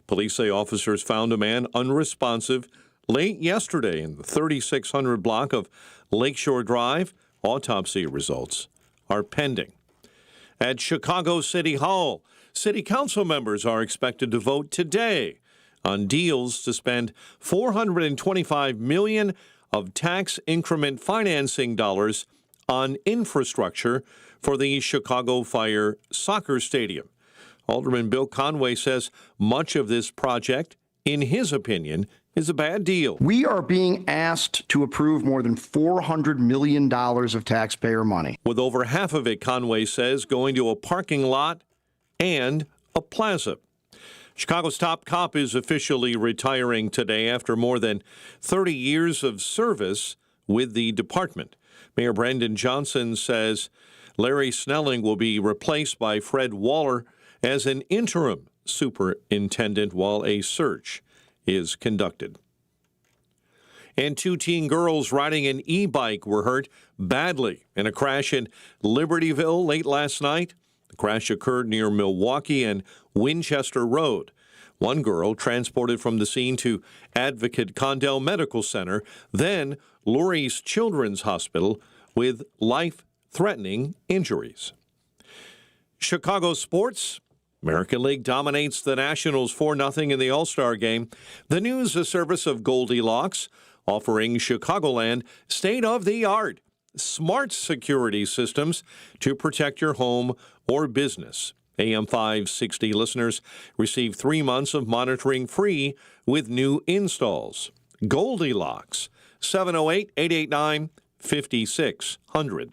Police say officers found a man unresponsive late yesterday in the 3600 block of Lakeshore Drive. Autopsy results are pending. At Chicago City Hall, City Council members are expected to vote today on deals to spend $425 million of tax increment financing dollars on infrastructure for the Chicago Fire Soccer Stadium. Alderman Bill Conway says much of this project, in his opinion, is a bad deal. We are being asked to approve more than $400 million of taxpayer money. With over half of it, Conway says, going to a parking lot and a plaza. Chicago's top cop is officially retiring today after more than 30 years of service with the department. Mayor Brandon Johnson says Larry Snelling will be replaced by Fred Waller as an interim superintendent while a search is conducted. And two teen girls riding an e-bike were hurt badly in a crash in Libertyville late last night. The crash occurred near Milwaukee and Winchester Road. One girl transported from the scene to Advocate Condell Medical Center, then Lurie's Children's Hospital with life-threatening injuries. Chicago sports. American League dominates the Nationals 4-0 in the All-Star game. The news, a service of Goldilocks, offering Chicagoland state-of-the-art smart security systems to protect your home or business. AM 560 listeners receive 3 months of monitoring free with new installs. Goldilocks, 708-889-5600.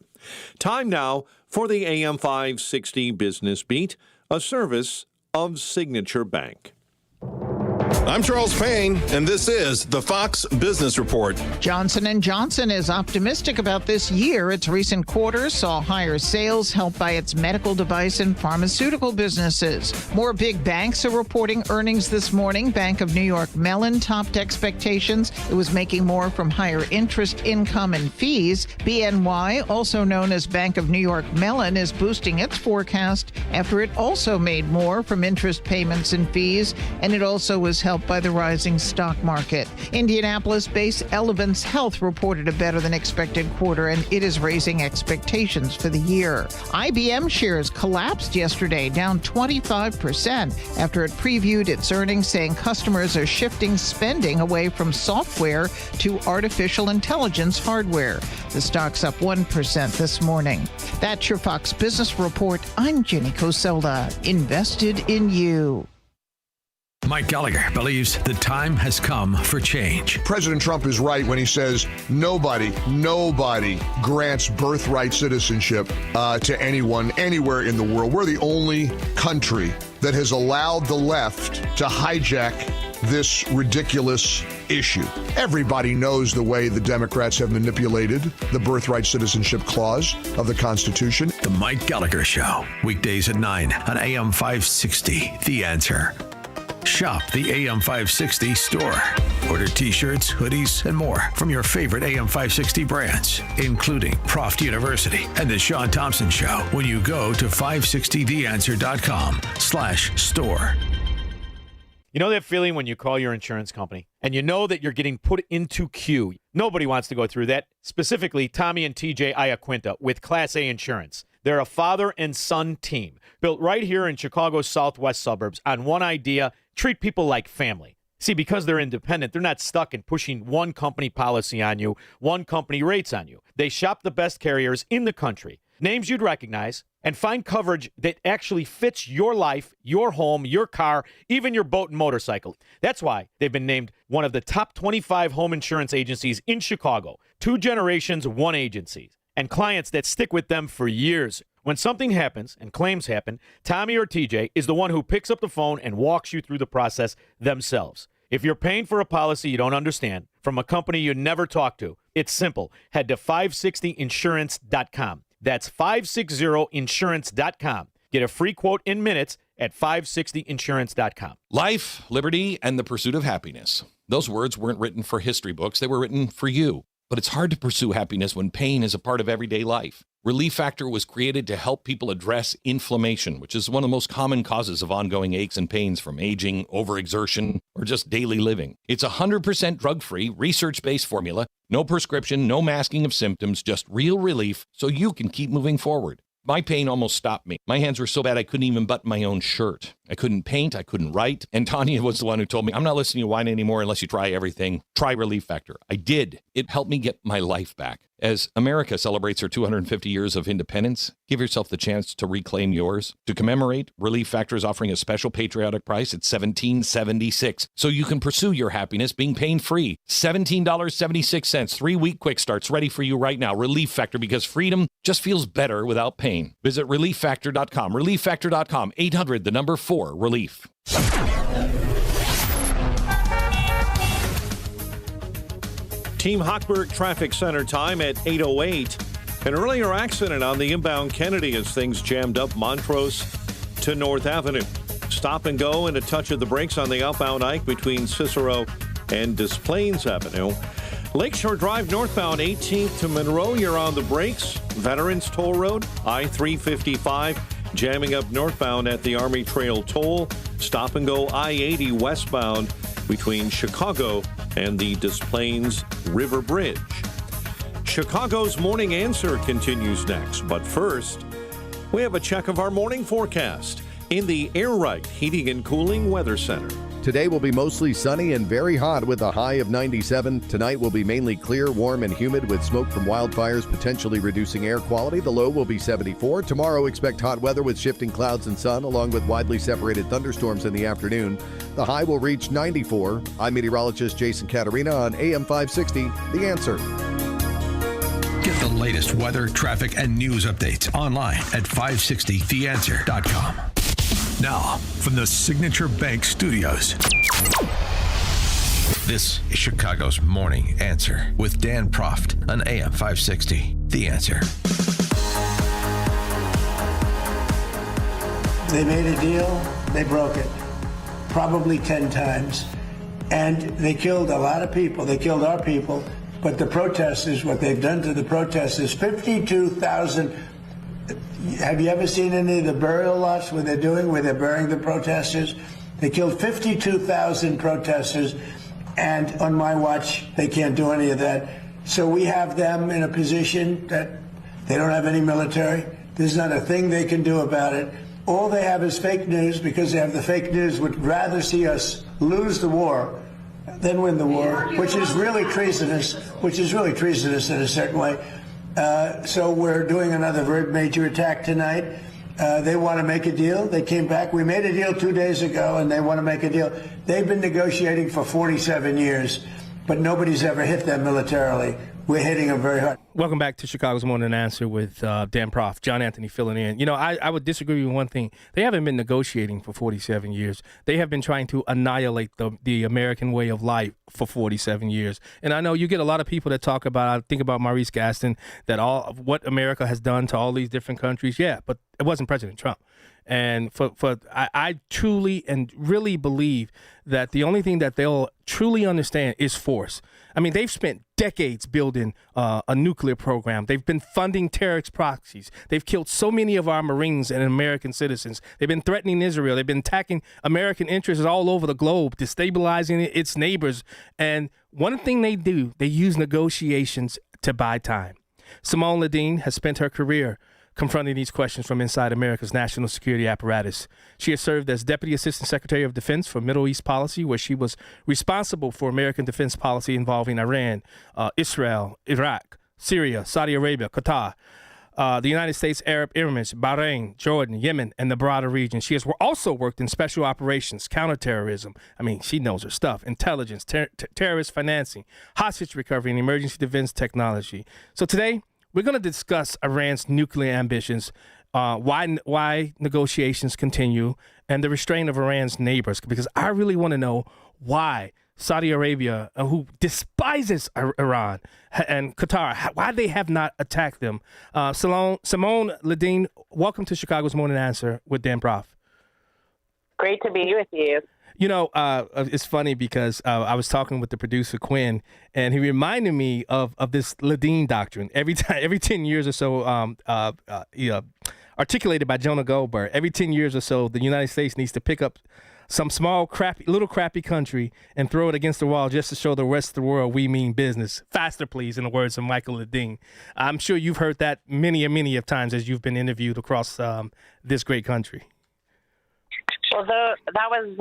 Time now for the AM 560 Business Beat, a service of Signature Bank. I'm Charles Payne, and this is the Fox Business Report. Johnson & Johnson is optimistic about this year. Its recent quarters saw higher sales helped by its medical device and pharmaceutical businesses. More big banks are reporting earnings this morning. Bank of New York Mellon topped expectations. It was making more from higher interest income and fees. BNY, also known as Bank of New York Mellon, is boosting its forecast after it also made more from interest payments and fees, and it also was helped by the rising stock market. Indianapolis-based Elevance Health reported a better-than-expected quarter, and it is raising expectations for the year. IBM shares collapsed yesterday, down 25% after it previewed its earnings, saying customers are shifting spending away from software to artificial intelligence hardware. The stock's up 1% this morning. That's your Fox Business Report. I'm Jenny Coselda. Invested in you. Mike Gallagher believes the time has come for change. President Trump is right when he says nobody grants birthright citizenship to anyone, anywhere in the world. We're the only country that has allowed the left to hijack this ridiculous issue. Everybody knows the way the Democrats have manipulated the birthright citizenship clause of the Constitution. The Mike Gallagher Show, weekdays at 9 on AM 560, The Answer. Shop the AM 560 store. Order t-shirts, hoodies, and more from your favorite AM 560 brands, including Proft University and The Sean Thompson Show when you go to 560theanswer.com/store. You know that feeling when you call your insurance company and you know that you're getting put into queue? Nobody wants to go through that, specifically Tommy and TJ Iaquinta with Class A Insurance. They're a father and son team built right here in Chicago's southwest suburbs on one idea: treat people like family. See, because they're independent, they're not stuck in pushing one company policy on you, one company rates on you. They shop the best carriers in the country, names you'd recognize, and find coverage that actually fits your life, your home, your car, even your boat and motorcycle. That's why they've been named one of the top 25 home insurance agencies in Chicago. 2 generations, 1 agency, and clients that stick with them for years. When something happens and claims happen, Tommy or TJ is the one who picks up the phone and walks you through the process themselves. If you're paying for a policy you don't understand from a company you never talk to, it's simple. Head to 560insurance.com. That's 560insurance.com. Get a free quote in minutes at 560insurance.com. Life, liberty, and the pursuit of happiness. Those words weren't written for history books. They were written for you. But it's hard to pursue happiness when pain is a part of everyday life. Relief Factor was created to help people address inflammation, which is one of the most common causes of ongoing aches and pains from aging, overexertion, or just daily living. It's 100% drug-free, research-based formula, no prescription, no masking of symptoms, just real relief so you can keep moving forward. My pain almost stopped me. My hands were so bad I couldn't even button my own shirt. I couldn't paint, I couldn't write. And Tanya was the one who told me, I'm not listening to wine anymore unless you try everything. Try Relief Factor. I did. It helped me get my life back. As America celebrates her 250 years of independence, give yourself the chance to reclaim yours. To commemorate, Relief Factor is offering a special patriotic price at $17.76, so you can pursue your happiness being pain-free. $17.76, 3-week quick starts ready for you right now. Relief Factor, because freedom just feels better without pain. Visit ReliefFactor.com. ReliefFactor.com. 800-4-RELIEF. Team Hochberg Traffic Center time at 8:08. An earlier accident on the inbound Kennedy as things jammed up Montrose to North Avenue. Stop and go and a touch of the brakes on the outbound Ike between Cicero and Des Plaines Avenue. Lakeshore Drive northbound 18th to Monroe, you're on the brakes. Veterans Toll Road, I-355, jamming up northbound at the Army Trail Toll. Stop and go I-80 westbound between Chicago and the Des Plaines River Bridge. Chicago's Morning Answer continues next, but first, we have a check of our morning forecast in the Air Right Heating and Cooling Weather Center. Today will be mostly sunny and very hot with a high of 97. Tonight will be mainly clear, warm, and humid with smoke from wildfires potentially reducing air quality. The low will be 74. Tomorrow, expect hot weather with shifting clouds and sun, along with widely separated thunderstorms in the afternoon. The high will reach 94. I'm meteorologist Jason Caterina on AM 560, The Answer. Get the latest weather, traffic, and news updates online at 560theanswer.com. Now, from the Signature Bank Studios, this is Chicago's Morning Answer with Dan Proft on AM 560. The Answer. They made a deal, they broke it, probably 10 times. And they killed a lot of people. They killed our people. But the protesters, what they've done to the protesters, 52,000. Have you ever seen any of the burial lots where they're burying the protesters? They killed 52,000 protesters, and on my watch, they can't do any of that. So we have them in a position that they don't have any military. There's not a thing they can do about it. All they have is fake news, because they have the fake news, would rather see us lose the war than win the war, which is really treasonous, in a certain way. So we're doing another very major attack tonight. They want to make a deal. They came back. We made a deal 2 days ago, and they want to make a deal. They've been negotiating for 47 years, but nobody's ever hit them militarily. We're hitting them very hard. Welcome back to Chicago's Morning Answer with Dan Proft. John Anthony filling in. You know, I would disagree with one thing. They haven't been negotiating for 47 years. They have been trying to annihilate the American way of life for 47 years. And I know you get a lot of people that talk about, I think about Maurice Gaston, that all of what America has done to all these different countries. Yeah, but it wasn't President Trump. And I truly and really believe that the only thing that they'll truly understand is force. I mean, they've spent decades building a nuclear program. They've been funding terrorist proxies. They've killed so many of our Marines and American citizens. They've been threatening Israel. They've been attacking American interests all over the globe, destabilizing its neighbors. And one thing they do, they use negotiations to buy time. Simone Ledeen has spent her career confronting these questions from inside America's national security apparatus. She has served as Deputy Assistant Secretary of Defense for Middle East Policy, where she was responsible for American defense policy involving Iran, Israel, Iraq, Syria, Saudi Arabia, Qatar, the United States Arab Emirates, Bahrain, Jordan, Yemen, and the broader region. She has also worked in special operations, counterterrorism. I mean, she knows her stuff. Intelligence, terrorist financing, hostage recovery, and emergency defense technology. So today, we're going to discuss Iran's nuclear ambitions, why negotiations continue, and the restraint of Iran's neighbors, because I really want to know why Saudi Arabia, who despises Iran, and Qatar, why they have not attacked them. Simone Ledeen, welcome to Chicago's Morning Answer with Dan Proft. Great to be with you. You know, it's funny because I was talking with the producer, Quinn, and he reminded me of this Ledeen doctrine. Every 10 years or so, articulated by Jonah Goldberg, every 10 years or so, the United States needs to pick up some small, crappy country and throw it against the wall just to show the rest of the world we mean business. Faster, please, in the words of Michael Ledeen. I'm sure you've heard that many of times as you've been interviewed across this great country. Well, that was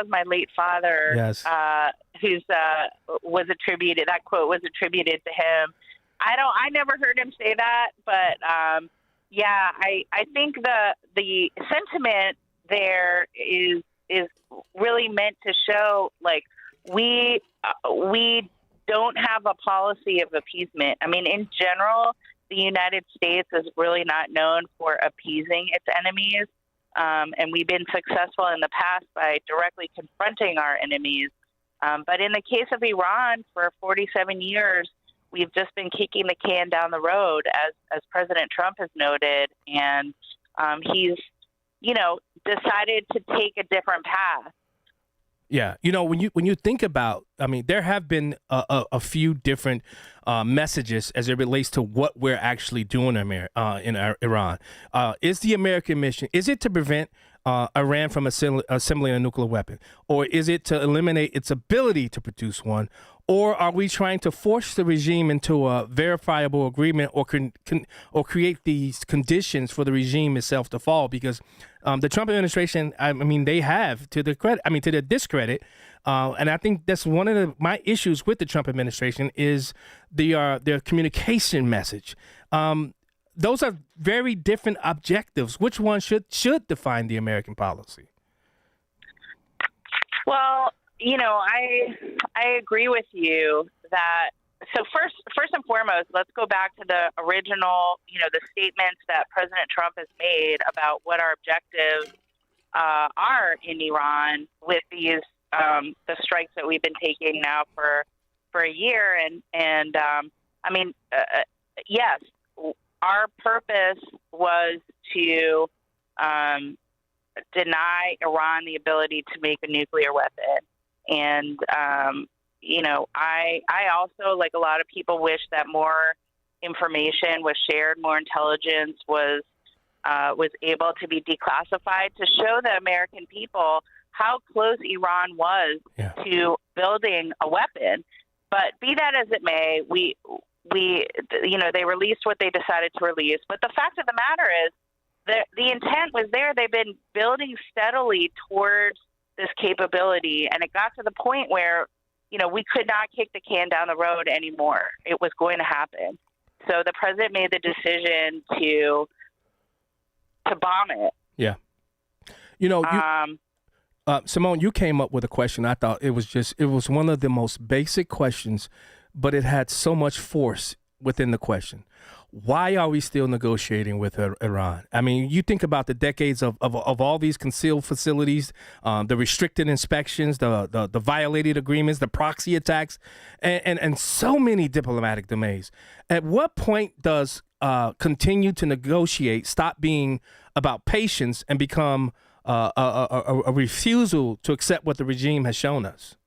my late father, yes, who's was attributed. That quote was attributed to him. I never heard him say that, but yeah, I think the sentiment there is really meant to show, like, we don't have a policy of appeasement. I mean, in general, the United States is really not known for appeasing its enemies. And we've been successful in the past by directly confronting our enemies. But in the case of Iran, for 47 years, we've just been kicking the can down the road, as President Trump has noted. And he's, decided to take a different path. Yeah, when you think about, I mean, there have been a few different messages as it relates to what we're actually doing in Iran. Is the American mission, is it to prevent Iran from assembling a nuclear weapon? Or is it to eliminate its ability to produce one? Or are we trying to force the regime into a verifiable agreement or or create these conditions for the regime itself to fall? Because the Trump administration, I mean, they have to their discredit. And I think that's one of my issues with the Trump administration is their communication message. Those are very different objectives. Which one should define the American policy? Well, I agree with you that. So first and foremost, let's go back to the original, the statements that President Trump has made about what our objectives are in Iran with these the strikes that we've been taking now for a year, and yes, our purpose was to deny Iran the ability to make a nuclear weapon. And, I also, like a lot of people, wish that more information was shared, more intelligence was able to be declassified to show the American people how close Iran was to building a weapon. But be that as it may, they released what they decided to release. But the fact of the matter is the intent was there. They've been building steadily towards this capability, and it got to the point where, we could not kick the can down the road anymore. It was going to happen. So the president made the decision to bomb it. Yeah. Simone, you came up with a question. I thought it was one of the most basic questions, but it had so much force within the question. Why are we still negotiating with Iran? I mean, you think about the decades of all these concealed facilities, the restricted inspections, the violated agreements, the proxy attacks, and so many diplomatic delays. At what point does continue to negotiate stop being about patience and become a refusal to accept what the regime has shown us?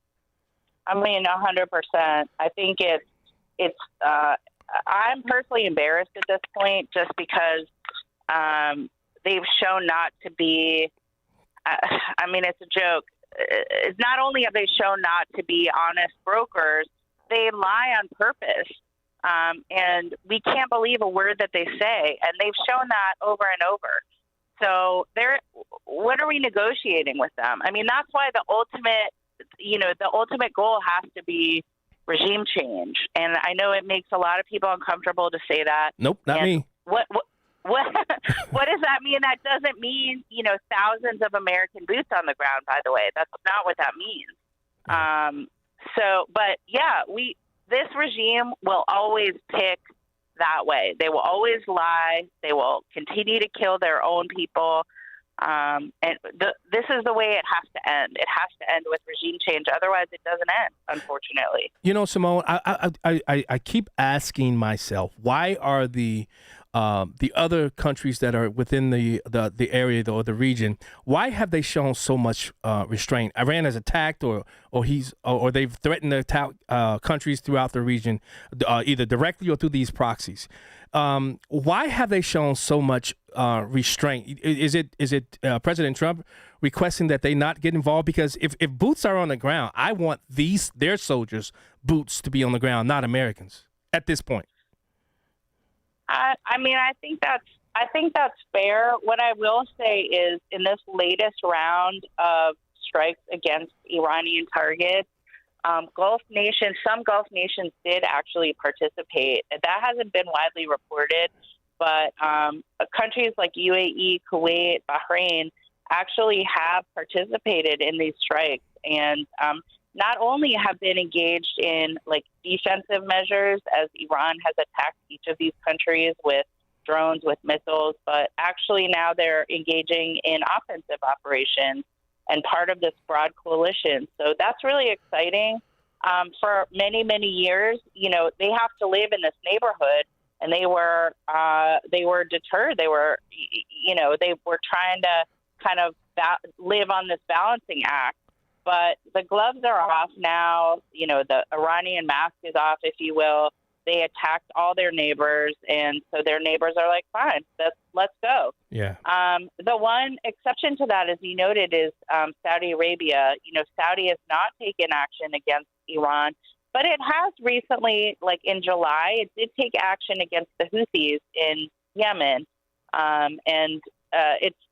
I mean, 100%. I think it's I'm personally embarrassed at this point just because they've shown not to be, it's a joke. It's not only have they shown not to be honest brokers, they lie on purpose. And we can't believe a word that they say. And they've shown that over and over. So what are we negotiating with them? I mean, that's why the ultimate goal has to be regime change. And I know it makes a lot of people uncomfortable to say that. Nope, not me. What what does that mean? That doesn't mean, thousands of American boots on the ground, by the way. That's not what that means. This regime will always pick that way. They will always lie. They will continue to kill their own people. This is the way it has to end. It has to end with regime change. Otherwise, it doesn't end, unfortunately. Simone, I keep asking myself, why are the other countries that are within the area or the region, why have they shown so much restraint? Iran has attacked, or they've threatened to attack countries throughout the region, either directly or through these proxies. Why have they shown so much restraint? Is it President Trump requesting that they not get involved? Because if boots are on the ground, I want their soldiers' boots to be on the ground, not Americans at this point. I think that's fair. What I will say is, in this latest round of strikes against Iranian targets, some Gulf nations did actually participate. That hasn't been widely reported, but countries like UAE, Kuwait, Bahrain actually have participated in these strikes, and not only have been engaged in defensive measures, as Iran has attacked each of these countries with drones, with missiles, but actually now they're engaging in offensive operations and part of this broad coalition. So that's really exciting. For many, many years, they have to live in this neighborhood, and they were deterred. They were trying to kind of live on this balancing act. But the gloves are off now. The Iranian mask is off, if you will. They attacked all their neighbors, and so their neighbors are like, fine, let's go. Yeah. The one exception to that, as you noted, is Saudi Arabia. Saudi has not taken action against Iran. But it has recently, like in July, it did take action against the Houthis in Yemen.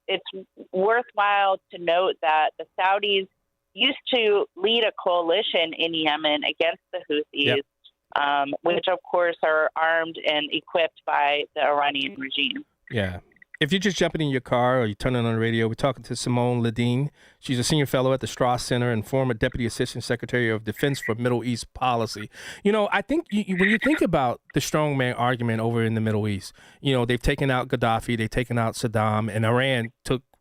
It's worthwhile to note that the Saudis used to lead a coalition in Yemen against the Houthis, which, of course, are armed and equipped by the Iranian regime. Yeah. If you're just jumping in your car or you're turning on the radio, we're talking to Simone Ledeen. She's a senior fellow at the Strauss Center and former Deputy Assistant Secretary of Defense for Middle East Policy. I think when you think about the strongman argument over in the Middle East, they've taken out Gaddafi, they've taken out Saddam, and Iran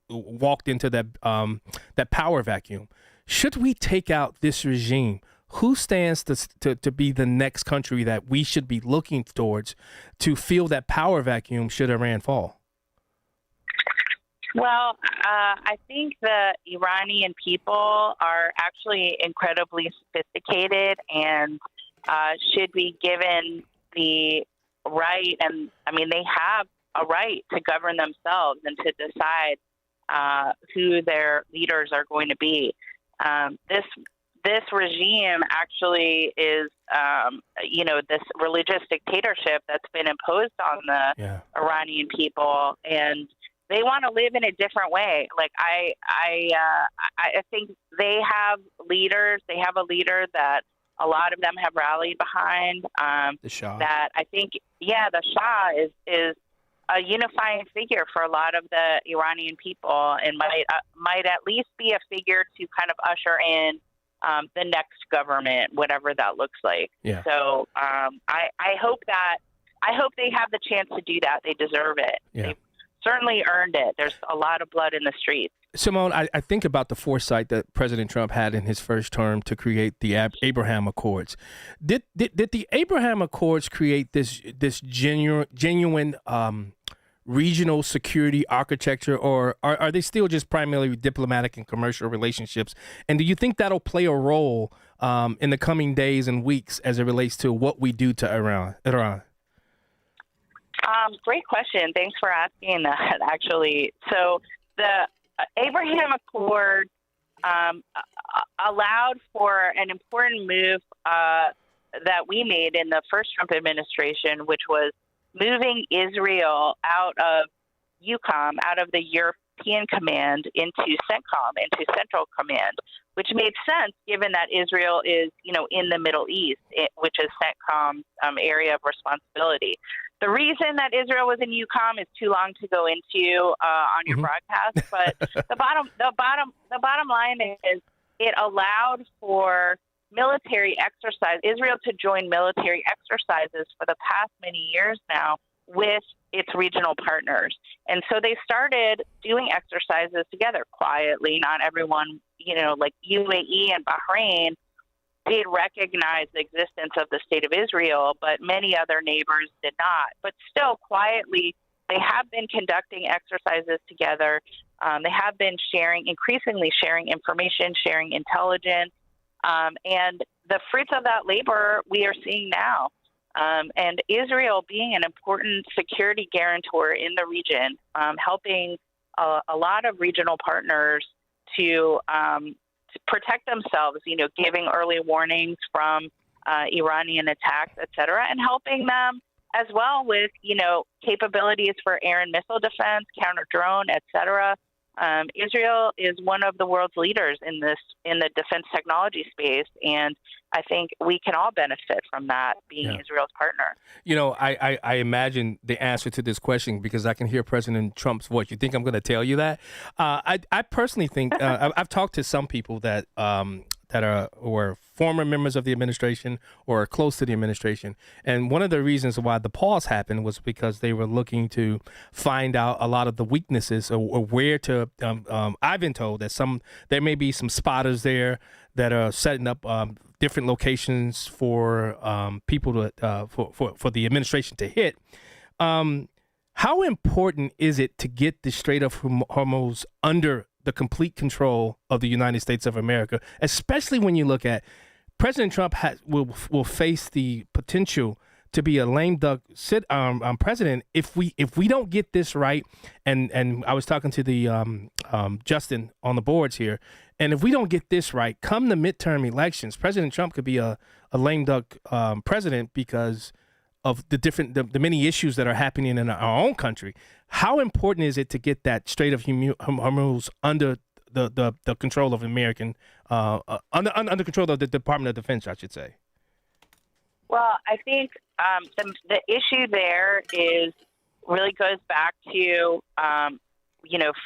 walked into that power vacuum. Should we take out this regime? Who stands to be the next country that we should be looking towards to fill that power vacuum should Iran fall? Well, I think the Iranian people are actually incredibly sophisticated and should be given the right, and I mean, they have a right to govern themselves and to decide who their leaders are going to be. This regime actually is, this religious dictatorship that's been imposed on the Iranian people, and they want to live in a different way. Like I think they have leaders. They have a leader that a lot of them have rallied behind. The Shah. That I think, the Shah is a unifying figure for a lot of the Iranian people, and might at least be a figure to kind of usher in the next government, whatever that looks like. Yeah. So I hope they have the chance to do that. They deserve it. Yeah. They've certainly earned it. There's a lot of blood in the streets. Simone, I think about the foresight that President Trump had in his first term to create the Abraham Accords. Did the Abraham Accords create this genuine regional security architecture, or are they still just primarily diplomatic and commercial relationships? And do you think that'll play a role in the coming days and weeks as it relates to what we do to Iran? Great question. Thanks for asking that, actually. So the Abraham Accord allowed for an important move that we made in the first Trump administration, which was moving Israel out of EUCOM, out of the European Command, into CENTCOM, into Central Command, which made sense given that Israel is, in the Middle East, which is CENTCOM's area of responsibility. The reason that Israel was in EUCOM is too long to go into on your broadcast, but the bottom line is it allowed for military exercise, Israel to join military exercises for the past many years now with its regional partners. And so they started doing exercises together quietly. Not everyone, like UAE and Bahrain did recognize the existence of the State of Israel, but many other neighbors did not. But still, quietly, they have been conducting exercises together. They have been increasingly sharing information, sharing intelligence, and the fruits of that labor we are seeing now. And Israel being an important security guarantor in the region, helping a lot of regional partners to protect themselves, giving early warnings from Iranian attacks, et cetera, and helping them as well with, capabilities for air and missile defense, counter-drone, et cetera. Israel is one of the world's leaders in the defense technology space, and I think we can all benefit from that, being Israel's partner. I imagine the answer to this question because I can hear President Trump's voice. You think I'm going to tell you that? I personally think I've talked to some people that were former members of the administration or are close to the administration. And one of the reasons why the pause happened was because they were looking to find out a lot of the weaknesses or where to, I've been told that there may be some spotters there that are setting up different locations for people to, for the administration to hit. How important is it to get the Strait of Hormuz under the complete control of the United States of America, especially when you look at President Trump will face the potential to be a lame duck president if we don't get this right. And I was talking to the Justin on the boards here, And if we don't get this right, come the midterm elections, President Trump could be a lame duck president because of the many issues that are happening in our own country. How important is it to get that Strait of Hormuz under the control of American, under control of the Department of Defense, I should say? Well, I think the issue there really goes back to,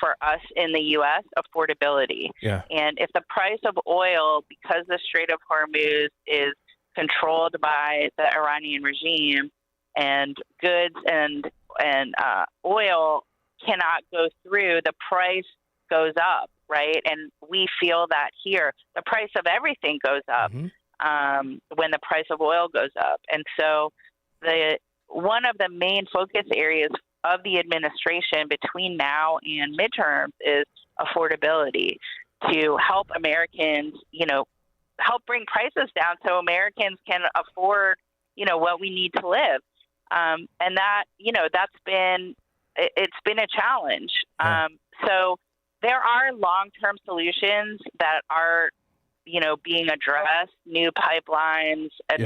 for us in the U.S., affordability. Yeah. And if the price of oil, because the Strait of Hormuz is controlled by the Iranian regime, and goods and oil cannot go through, the price goes up, right? And we feel that here. The price of everything goes up when the price of oil goes up. And so one of the main focus areas of the administration between now and midterms is affordability, to help Americans, help bring prices down so Americans can afford, what we need to live. And that, it's been a challenge. So there are long-term solutions that are, being addressed, new pipelines, et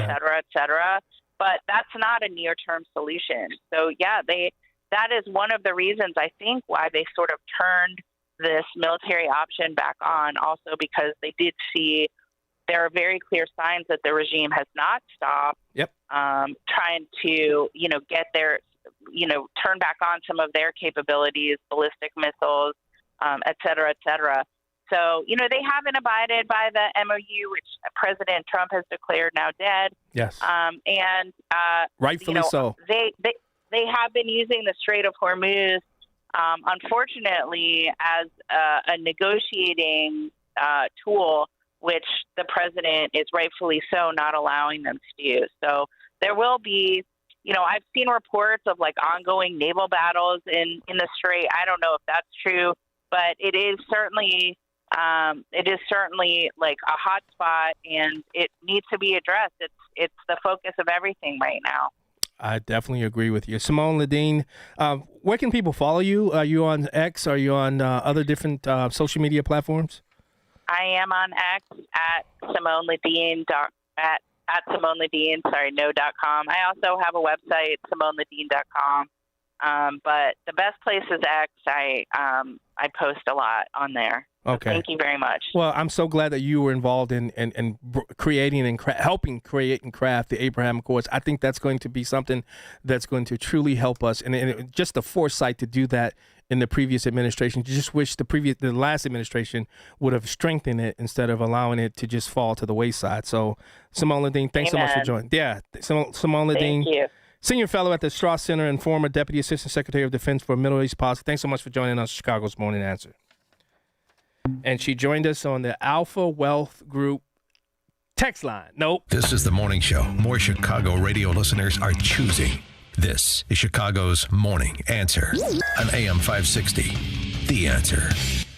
cetera, but that's not a near-term solution. So that is one of the reasons I think why they sort of turned this military option back on, also because they did see there are very clear signs that the regime has not stopped trying to, get their, turn back on some of their capabilities, ballistic missiles, et cetera, et cetera. So, they haven't abided by the MOU, which President Trump has declared now dead. Yes. And rightfully so. They have been using the Strait of Hormuz, unfortunately, as a negotiating tool, which the president is rightfully so not allowing them to use. So there will be, I've seen reports of ongoing naval battles in the Strait. I don't know if that's true, but it is certainly like a hot spot, and it needs to be addressed. It's the focus of everything right now. I definitely agree with you. Simone Ledeen, where can people follow you? Are you on X? Are you on other different social media platforms? I am on X at Simone Ledeen, at Simone Ledeen, no.com. I also have a website, SimoneLedeen.com. But the best place is X. I post a lot on there. Okay. Thank you very much. Well, I'm so glad that you were involved in creating and helping create and craft the Abraham Accords. I think that's going to be something that's going to truly help us. And just the foresight to do that in the previous administration. You just wish the last administration would have strengthened it instead of allowing it to just fall to the wayside. So, Simone Ledeen, thanks so much for joining. Yeah, Simone Ledeen. Thank you. Senior Fellow at the Strauss Center and former Deputy Assistant Secretary of Defense for Middle East Policy. Thanks so much for joining us, Chicago's Morning Answer. And she joined us on the Alpha Wealth Group text line. Nope. This is the morning show more Chicago radio listeners are choosing. This is Chicago's Morning Answer on AM 560. The Answer.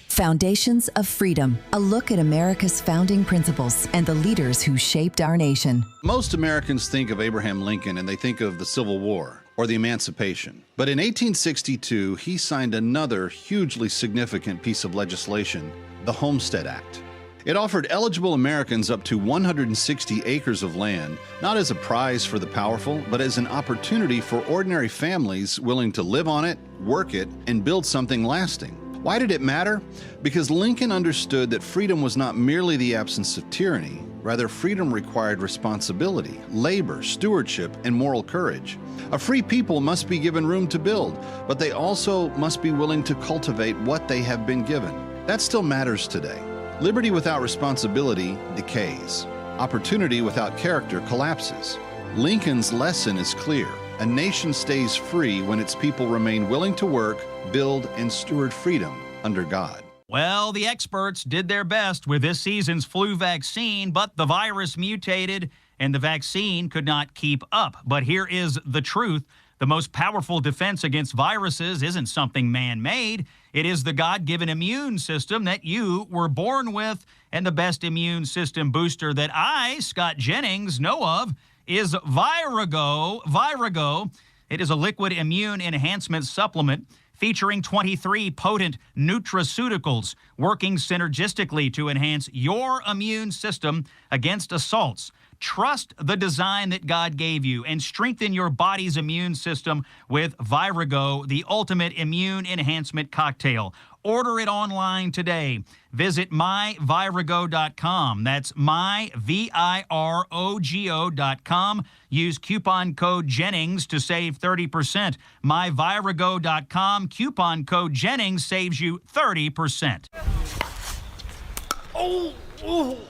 Foundations of Freedom, a look at America's founding principles and the leaders who shaped our nation. Most Americans think of Abraham Lincoln and they think of the Civil War or the Emancipation. But in 1862, he signed another hugely significant piece of legislation, the Homestead Act. It offered eligible Americans up to 160 acres of land, not as a prize for the powerful, but as an opportunity for ordinary families willing to live on it, work it, and build something lasting. Why did it matter? Because Lincoln understood that freedom was not merely the absence of tyranny. Rather, freedom required responsibility, labor, stewardship, and moral courage. A free people must be given room to build, but they also must be willing to cultivate what they have been given. That still matters today. Liberty without responsibility decays. Opportunity without character collapses. Lincoln's lesson is clear. A nation stays free when its people remain willing to work, build, and steward freedom under God. Well, the experts did their best with this season's flu vaccine, but the virus mutated and the vaccine could not keep up. But here is the truth. The most powerful defense against viruses isn't something man-made. It is the God-given immune system that you were born with. And the best immune system booster that I, Scott Jennings, know of is Virago. Virago. It is a liquid immune enhancement supplement featuring 23 potent nutraceuticals working synergistically to enhance your immune system against assaults. Trust the design that God gave you and strengthen your body's immune system with Virago, the ultimate immune enhancement cocktail. Order it online today. Visit myvirago.com. That's myvirago.com. Use coupon code Jennings to save 30%. Myvirago.com. Coupon code Jennings saves you 30%.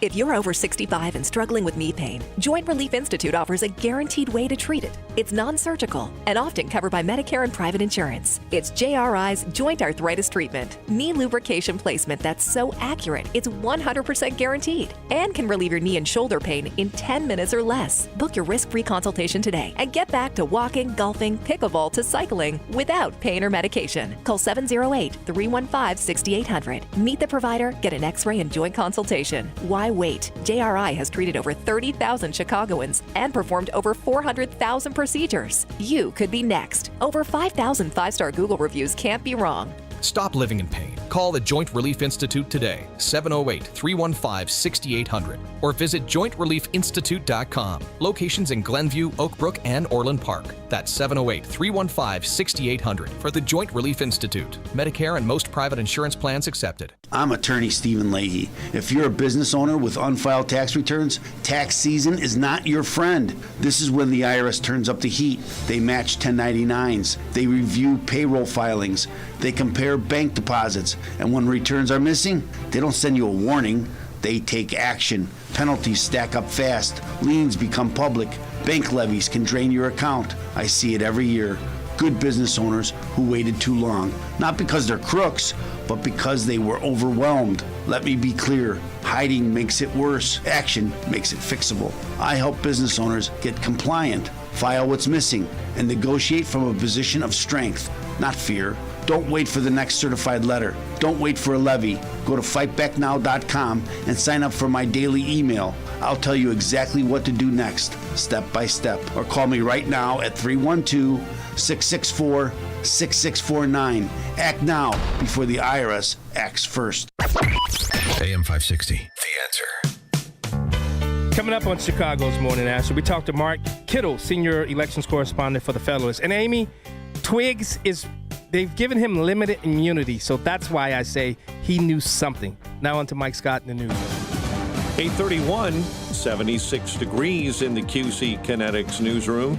If you're over 65 and struggling with knee pain, Joint Relief Institute offers a guaranteed way to treat it. It's non-surgical and often covered by Medicare and private insurance. It's JRI's joint arthritis treatment, knee lubrication placement that's so accurate it's 100% guaranteed and can relieve your knee and shoulder pain in 10 minutes or less. Book your risk-free consultation today and get back to walking, golfing, pickleball to cycling without pain or medication. Call 708-315-6800. Meet the provider, get an x-ray and joint consultation. Why wait? JRI has treated over 30,000 Chicagoans and performed over 400,000 procedures. You could be next. Over 5,000 five-star Google reviews can't be wrong. Stop living in pain. Call the Joint Relief Institute today, 708-315-6800, or visit jointreliefinstitute.com. Locations in Glenview, Oak Brook, and Orland Park. That's 708-315-6800 for the Joint Relief Institute. Medicare and most private insurance plans accepted. I'm attorney Stephen Leahy. If you're a business owner with unfiled tax returns, tax season is not your friend. This is when the IRS turns up the heat. They match 1099s. They review payroll filings. They compare bank deposits. And when returns are missing, they don't send you a warning. They take action. Penalties stack up fast. Liens become public. Bank levies can drain your account. I see it every year. Good business owners who waited too long. Not because they're crooks, but because they were overwhelmed. Let me be clear. Hiding makes it worse. Action makes it fixable. I help business owners get compliant, file what's missing, and negotiate from a position of strength, not fear. Don't wait for the next certified letter. Don't wait for a levy. Go to fightbacknow.com and sign up for my daily email. I'll tell you exactly what to do next, step by step. Or call me right now at 312-664-6649. Act now before the IRS acts first. AM 560, The Answer. Coming up on Chicago's Morning Answer, we talked to Mark Kittle, senior elections correspondent for the Federalist. And Amy, Twiggs they've given him limited immunity, so that's why I say he knew something. Now on to Mike Scott in the news. 8:31, 76 degrees in the QC Kinetics newsroom.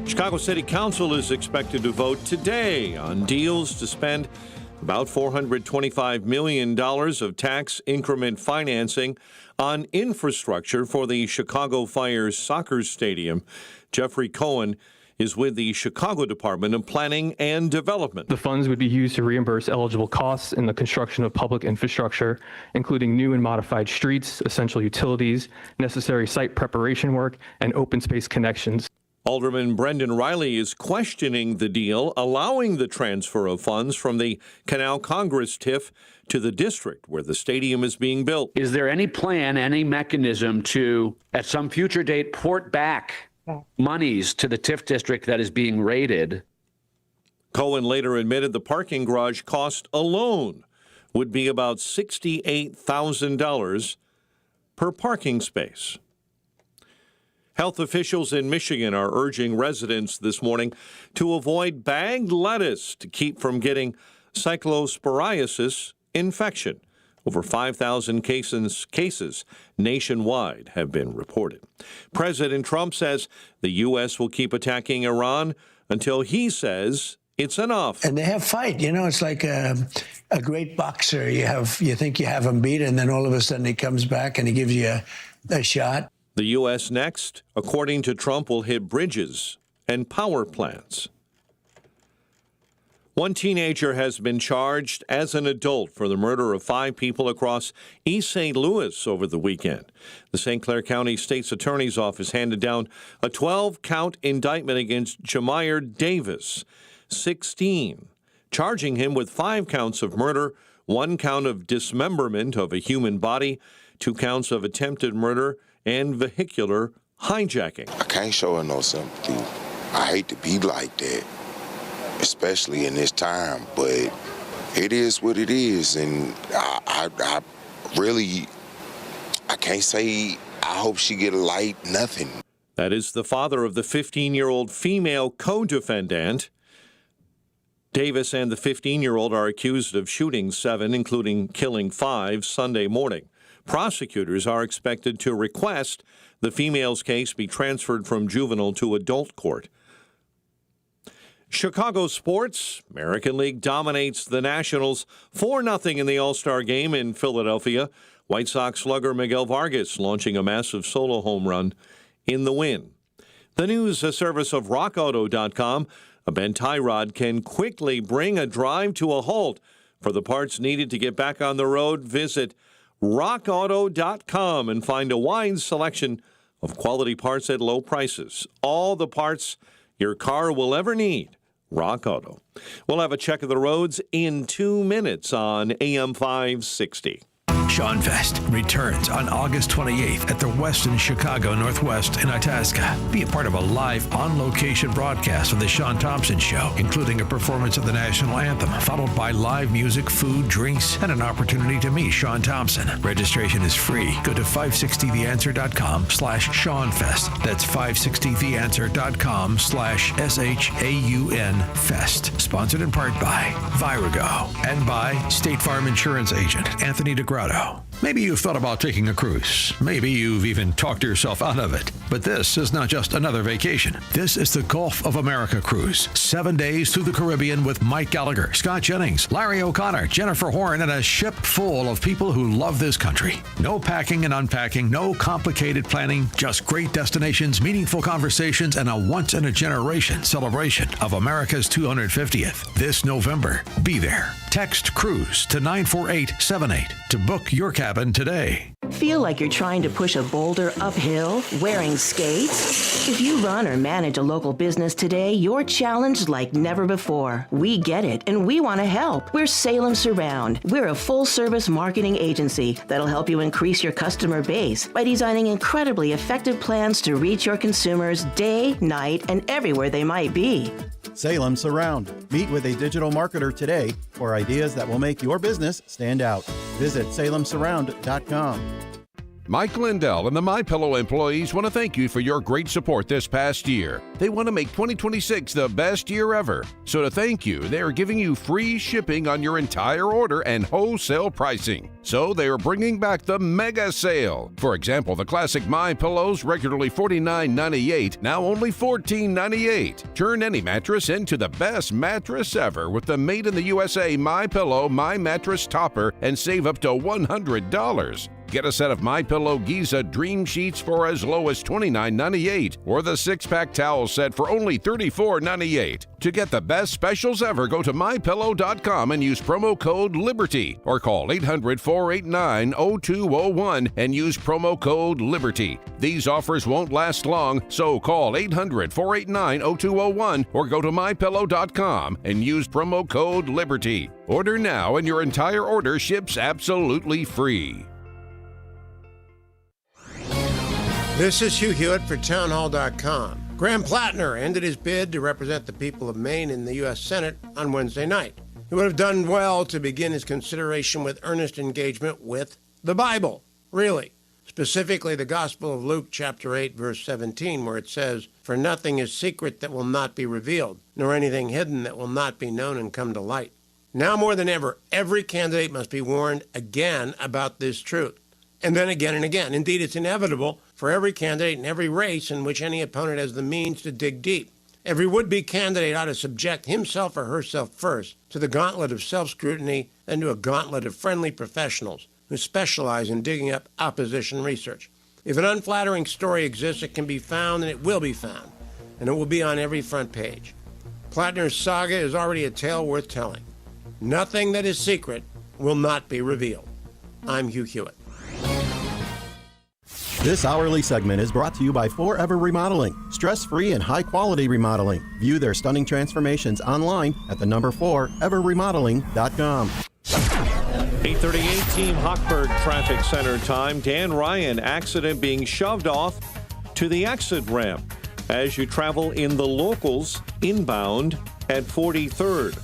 Chicago City Council is expected to vote today on deals to spend about $425 million of tax increment financing on infrastructure for the Chicago Fire soccer stadium. Jeffrey Cohen is with the Chicago Department of Planning and Development. The funds would be used to reimburse eligible costs in the construction of public infrastructure, including new and modified streets, essential utilities, necessary site preparation work, and open space connections. Alderman Brendan Riley is questioning the deal, allowing the transfer of funds from the Canal Congress TIF to the district where the stadium is being built. Is there any plan, any mechanism to, at some future date, port back monies to the TIF district that is being raided? Cohen later admitted the parking garage cost alone would be about $68,000 per parking space. Health officials in Michigan are urging residents this morning to avoid bagged lettuce to keep from getting cyclosporiasis infection. Over 5,000 cases nationwide have been reported. President Trump says the U.S. will keep attacking Iran until he says it's enough. And they have fight. You know, it's like a great boxer. You think you have him beat, and then all of a sudden he comes back and he gives you a shot. The U.S. next, according to Trump, will hit bridges and power plants. One teenager has been charged as an adult for the murder of 5 people across East St. Louis over the weekend. The St. Clair County State's Attorney's Office handed down a 12-count indictment against Jamire Davis, 16, charging him with 5 counts of murder, 1 count of dismemberment of a human body, 2 counts of attempted murder, and vehicular hijacking. I can't show her no sympathy. I hate to be like that. especially in this time. But it is what it is, and I really can't say I hope she get a light, nothing. That is the father of the 15-year-old female co-defendant. Davis and the 15-year-old are accused of shooting 7, including killing 5, Sunday morning. Prosecutors are expected to request the female's case be transferred from juvenile to adult court. Chicago sports. American League dominates the Nationals 4-0 in the All-Star game in Philadelphia. White Sox slugger Miguel Vargas launching a massive solo home run in the win. The news, a service of RockAuto.com. A bent tie rod can quickly bring a drive to a halt. For the parts needed to get back on the road, visit RockAuto.com and find a wide selection of quality parts at low prices. All the parts your car will ever need. Rock Auto. We'll have a check of the roads in 2 minutes on AM 560. Sean Fest returns on August 28th at the Westin Chicago Northwest in Itasca. Be a part of a live, on-location broadcast of The Sean Thompson Show, including a performance of the national anthem, followed by live music, food, drinks, and an opportunity to meet Sean Thompson. Registration is free. Go to 560theanswer.com/SeanFest. That's 560theanswer.com/SHAUN Fest. Sponsored in part by Virago and by State Farm Insurance Agent Anthony DeGrotto. Maybe you've thought about taking a cruise. Maybe you've even talked yourself out of it. But this is not just another vacation. This is the Gulf of America cruise. 7 days through the Caribbean with Mike Gallagher, Scott Jennings, Larry O'Connor, Jennifer Horn, and a ship full of people who love this country. No packing and unpacking, no complicated planning, just great destinations, meaningful conversations, and a once-in-a-generation celebration of America's 250th. This November, be there. Text CRUISE to 94878 to book your cabin today. Feel like you're trying to push a boulder uphill wearing skates? If you run or manage a local business today, you're challenged like never before. We get it, and we want to help. We're Salem Surround. We're a full-service marketing agency that'll help you increase your customer base by designing incredibly effective plans to reach your consumers day, night, and everywhere they might be. Salem Surround. Meet with a digital marketer today for ideas that will make your business stand out. Visit salemsurround.com. Mike Lindell and the MyPillow employees want to thank you for your great support this past year. They want to make 2026 the best year ever. So to thank you, they are giving you free shipping on your entire order and wholesale pricing. So they are bringing back the mega sale. For example, the classic MyPillows, regularly $49.98, now only $14.98. Turn any mattress into the best mattress ever with the Made in the USA MyPillow My Mattress Topper and save up to $100. Get a set of MyPillow Giza Dream Sheets for as low as $29.98 or the 6-pack towel set for only $34.98. To get the best specials ever, go to MyPillow.com and use promo code LIBERTY or call 800-489-0201 and use promo code LIBERTY. These offers won't last long, so call 800-489-0201 or go to MyPillow.com and use promo code LIBERTY. Order now and your entire order ships absolutely free. This is Hugh Hewitt for Townhall.com. Graham Plattner ended his bid to represent the people of Maine in the U.S. Senate on Wednesday night. He would have done well to begin his consideration with earnest engagement with the Bible, really. Specifically, the Gospel of Luke, chapter 8, verse 17, where it says, "For nothing is secret that will not be revealed, nor anything hidden that will not be known and come to light." Now more than ever, every candidate must be warned again about this truth. And then again and again. Indeed, it's inevitable for every candidate in every race in which any opponent has the means to dig deep. Every would-be candidate ought to subject himself or herself first to the gauntlet of self-scrutiny and to a gauntlet of friendly professionals who specialize in digging up opposition research. If an unflattering story exists, it can be found and it will be found, and it will be on every front page. Plattner's saga is already a tale worth telling. Nothing that is secret will not be revealed. I'm Hugh Hewitt. This hourly segment is brought to you by Forever Remodeling. Stress-free and high-quality remodeling. View their stunning transformations online at the number 4everremodeling.com. 8:38 Team Hochberg Traffic Center time. Dan Ryan, accident being shoved off to the exit ramp as you travel in the locals inbound at 43rd.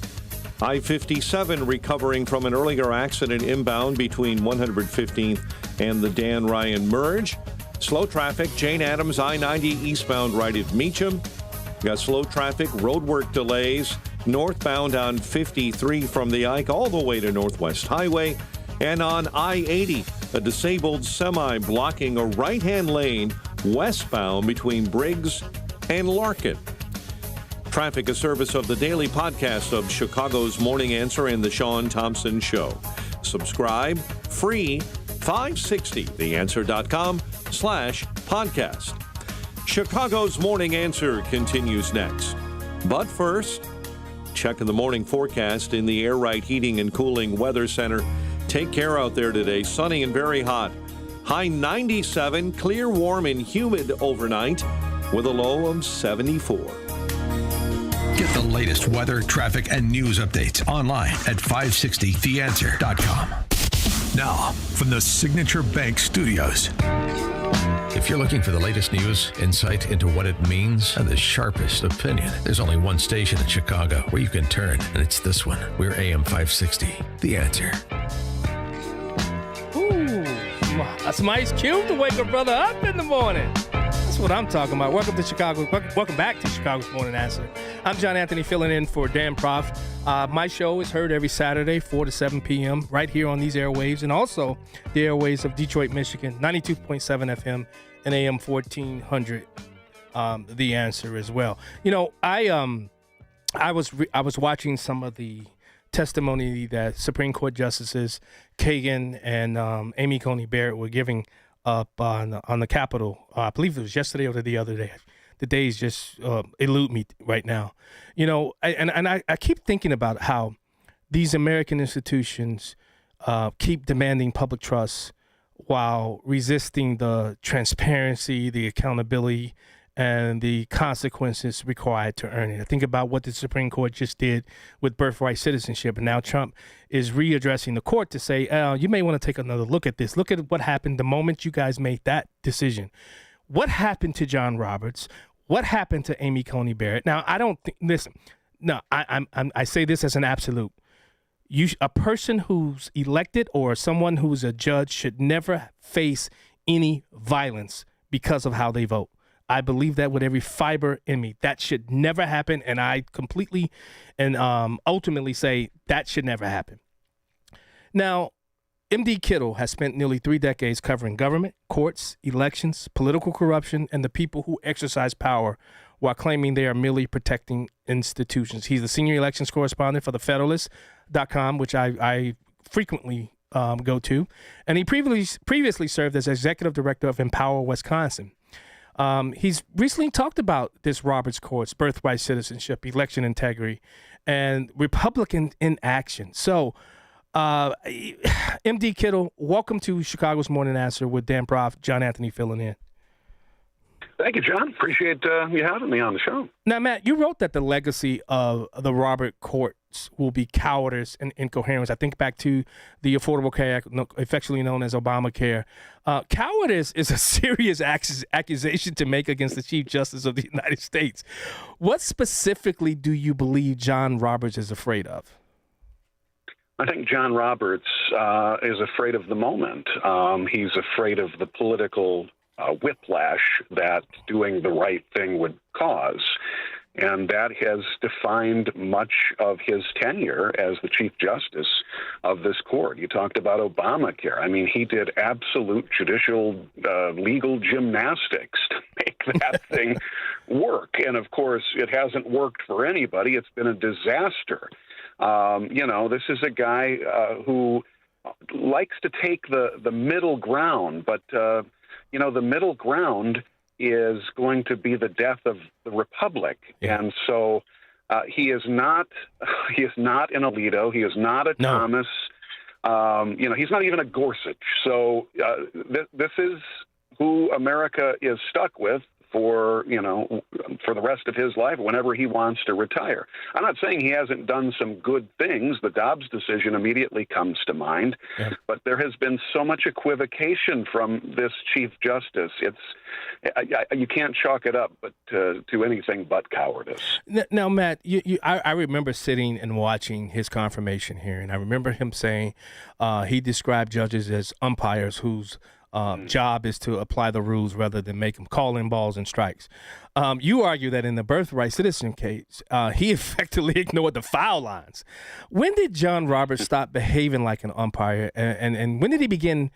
I-57 recovering from an earlier accident inbound between 115th and the Dan Ryan merge. Slow traffic, Jane Addams I-90 eastbound right at Meacham. Got slow traffic, roadwork delays, northbound on 53 from the Ike all the way to Northwest Highway. And on I-80, a disabled semi blocking a right-hand lane westbound between Briggs and Larkin. Traffic, a service of the daily podcast of Chicago's Morning Answer and the Sean Thompson Show. Subscribe, free, 560theanswer.com/podcast. Chicago's Morning Answer continues next. But first, checking the morning forecast in the Air Right Heating and Cooling Weather Center. Take care out there today. Sunny and very hot. High 97, clear, warm, and humid overnight with a low of 74. Get the latest weather, traffic, and news updates online at 560theanswer.com. Now, from the Signature Bank Studios. If you're looking for the latest news, insight into what it means, and the sharpest opinion, there's only one station in Chicago where you can turn, and it's this one. We're AM 560, The Answer. Ooh, that's my Ice Cube to wake a brother up in the morning. That's what I'm talking about. Welcome to Chicago. Welcome back to Chicago's Morning Answer. I'm John Anthony filling in for Dan Prof. My show is heard every Saturday, 4 to 7 p.m. right here on these airwaves, and also the airwaves of Detroit, Michigan, 92.7 FM and AM 1400. The Answer as well. You know, I was watching some of the testimony that Supreme Court Justices Kagan and Amy Coney Barrett were giving up on the Capitol. I believe it was yesterday or the other day. The days just elude me right now. You know, I keep thinking about how these American institutions keep demanding public trust while resisting the transparency, the accountability, and the consequences required to earn it. I think about what the Supreme Court just did with birthright citizenship, and now Trump is readdressing the court to say, you may want to take another look at this. Look at what happened the moment you guys made that decision. What happened to John Roberts? What happened to Amy Coney Barrett? Now, I don't think, listen, no, I say this as an absolute. A person who's elected or someone who's a judge should never face any violence because of how they vote. I believe that with every fiber in me. That should never happen, and I completely and ultimately say that should never happen. Now, M.D. Kittle has spent nearly 3 decades covering government, courts, elections, political corruption, and the people who exercise power while claiming they are merely protecting institutions. He's the senior elections correspondent for the Federalist.com, which I frequently go to, and he previously served as executive director of Empower Wisconsin. He's recently talked about this Roberts Court's birthright citizenship, election integrity, and Republican inaction. So, M.D. Kittle, welcome to Chicago's Morning Answer with Dan Prof, John Anthony filling in. Thank you, John. Appreciate you having me on the show. Now, Matt, you wrote that the legacy of the Robert courts will be cowardice and incoherence. I think back to the Affordable Care Act, affectionately known as Obamacare. Cowardice is a serious accusation to make against the Chief Justice of the United States. What specifically do you believe John Roberts is afraid of? I think John Roberts is afraid of the moment. He's afraid of the political whiplash that doing the right thing would cause. And that has defined much of his tenure as the Chief Justice of this court. You talked about Obamacare. I mean, he did absolute judicial legal gymnastics to make that thing work. And, of course, it hasn't worked for anybody. It's been a disaster. This is a guy who likes to take the middle ground, but the middle ground is going to be the death of the republic. And so he is not an Alito. He is not a Thomas. He's not even a Gorsuch. So this is who America is stuck with for the rest of his life, whenever he wants to retire. I'm not saying he hasn't done some good things. The Dobbs decision immediately comes to mind, but there has been so much equivocation from this Chief Justice. You can't chalk it up to anything but cowardice. Now, Matt, I remember sitting and watching his confirmation hearing. I remember him saying he described judges as umpires whose job is to apply the rules rather than make them call in balls and strikes. You argue that in the birthright citizen case, he effectively ignored the foul lines. When did John Roberts stop behaving like an umpire, and when did he begin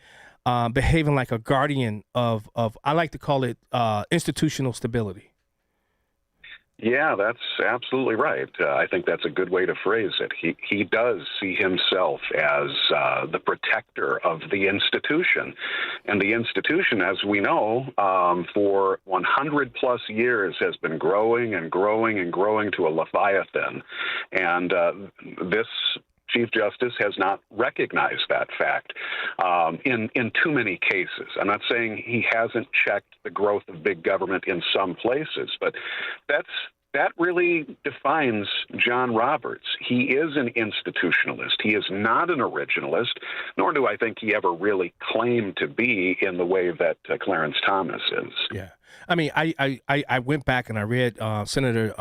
behaving like a guardian of I like to call it institutional stability? Yeah, that's absolutely right. I think that's a good way to phrase it. He does see himself as the protector of the institution. And the institution, as we know, for 100-plus years has been growing and growing and growing to a leviathan. And this Chief Justice has not recognized that fact in too many cases. I'm not saying he hasn't checked the growth of big government in some places, but that really defines John Roberts. He is an institutionalist. He is not an originalist, nor do I think he ever really claimed to be in the way that Clarence Thomas is. Yeah. I mean, I went back and I read Senator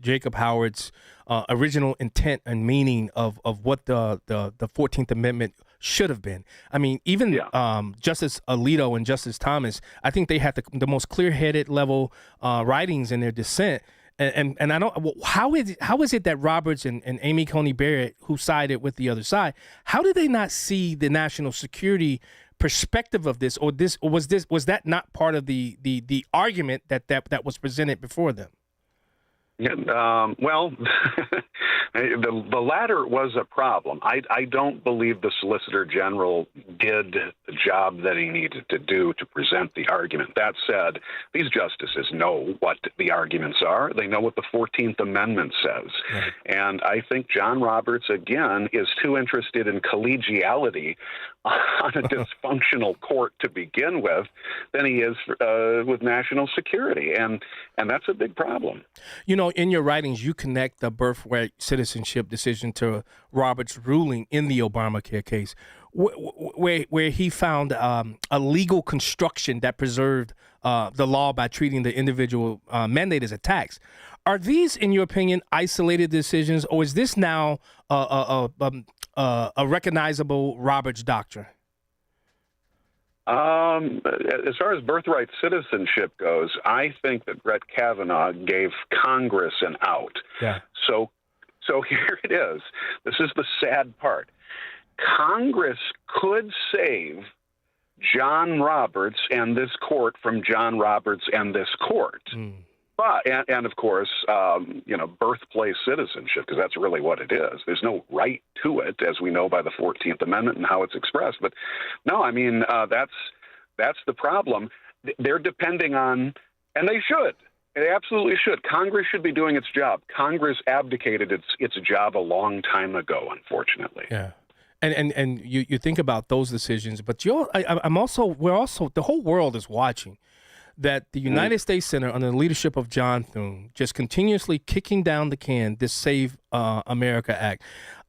Jacob Howard's original intent and meaning of what the 14th Amendment should have been. I mean, even Justice Alito and Justice Thomas, I think they had the most clear-headed level writings in their dissent. And I don't. How is it that Roberts and Amy Coney Barrett, who sided with the other side, how did they not see the national security perspective of this, or was that not part of the argument that was presented before them? Yeah, well, the latter was a problem. I don't believe the Solicitor General did the job that he needed to do to present the argument. That said, these justices know what the arguments are. They know what the 14th Amendment says. Right. And I think John Roberts, again, is too interested in collegiality on a dysfunctional court to begin with than he is with national security. And that's a big problem. You know, in your writings, you connect the birthright citizenship decision to Roberts' ruling in the Obamacare case, where he found a legal construction that preserved the law by treating the individual mandate as a tax. Are these, in your opinion, isolated decisions, or is this now a recognizable Roberts doctrine? As far as birthright citizenship goes, I think that Brett Kavanaugh gave Congress an out. Yeah. So here it is. This is the sad part. Congress could save John Roberts and this court from John Roberts and this court. But, and of course, birthplace citizenship, because that's really what it is. There's no right to it, as we know by the 14th Amendment and how it's expressed. But no, I mean, that's the problem. They're depending on, and they should. They absolutely should. Congress should be doing its job. Congress abdicated its job a long time ago, unfortunately. Yeah. And you think about those decisions, but we're also, the whole world is watching that the United States Senate, under the leadership of John Thune, just continuously kicking down the can, this Save America Act.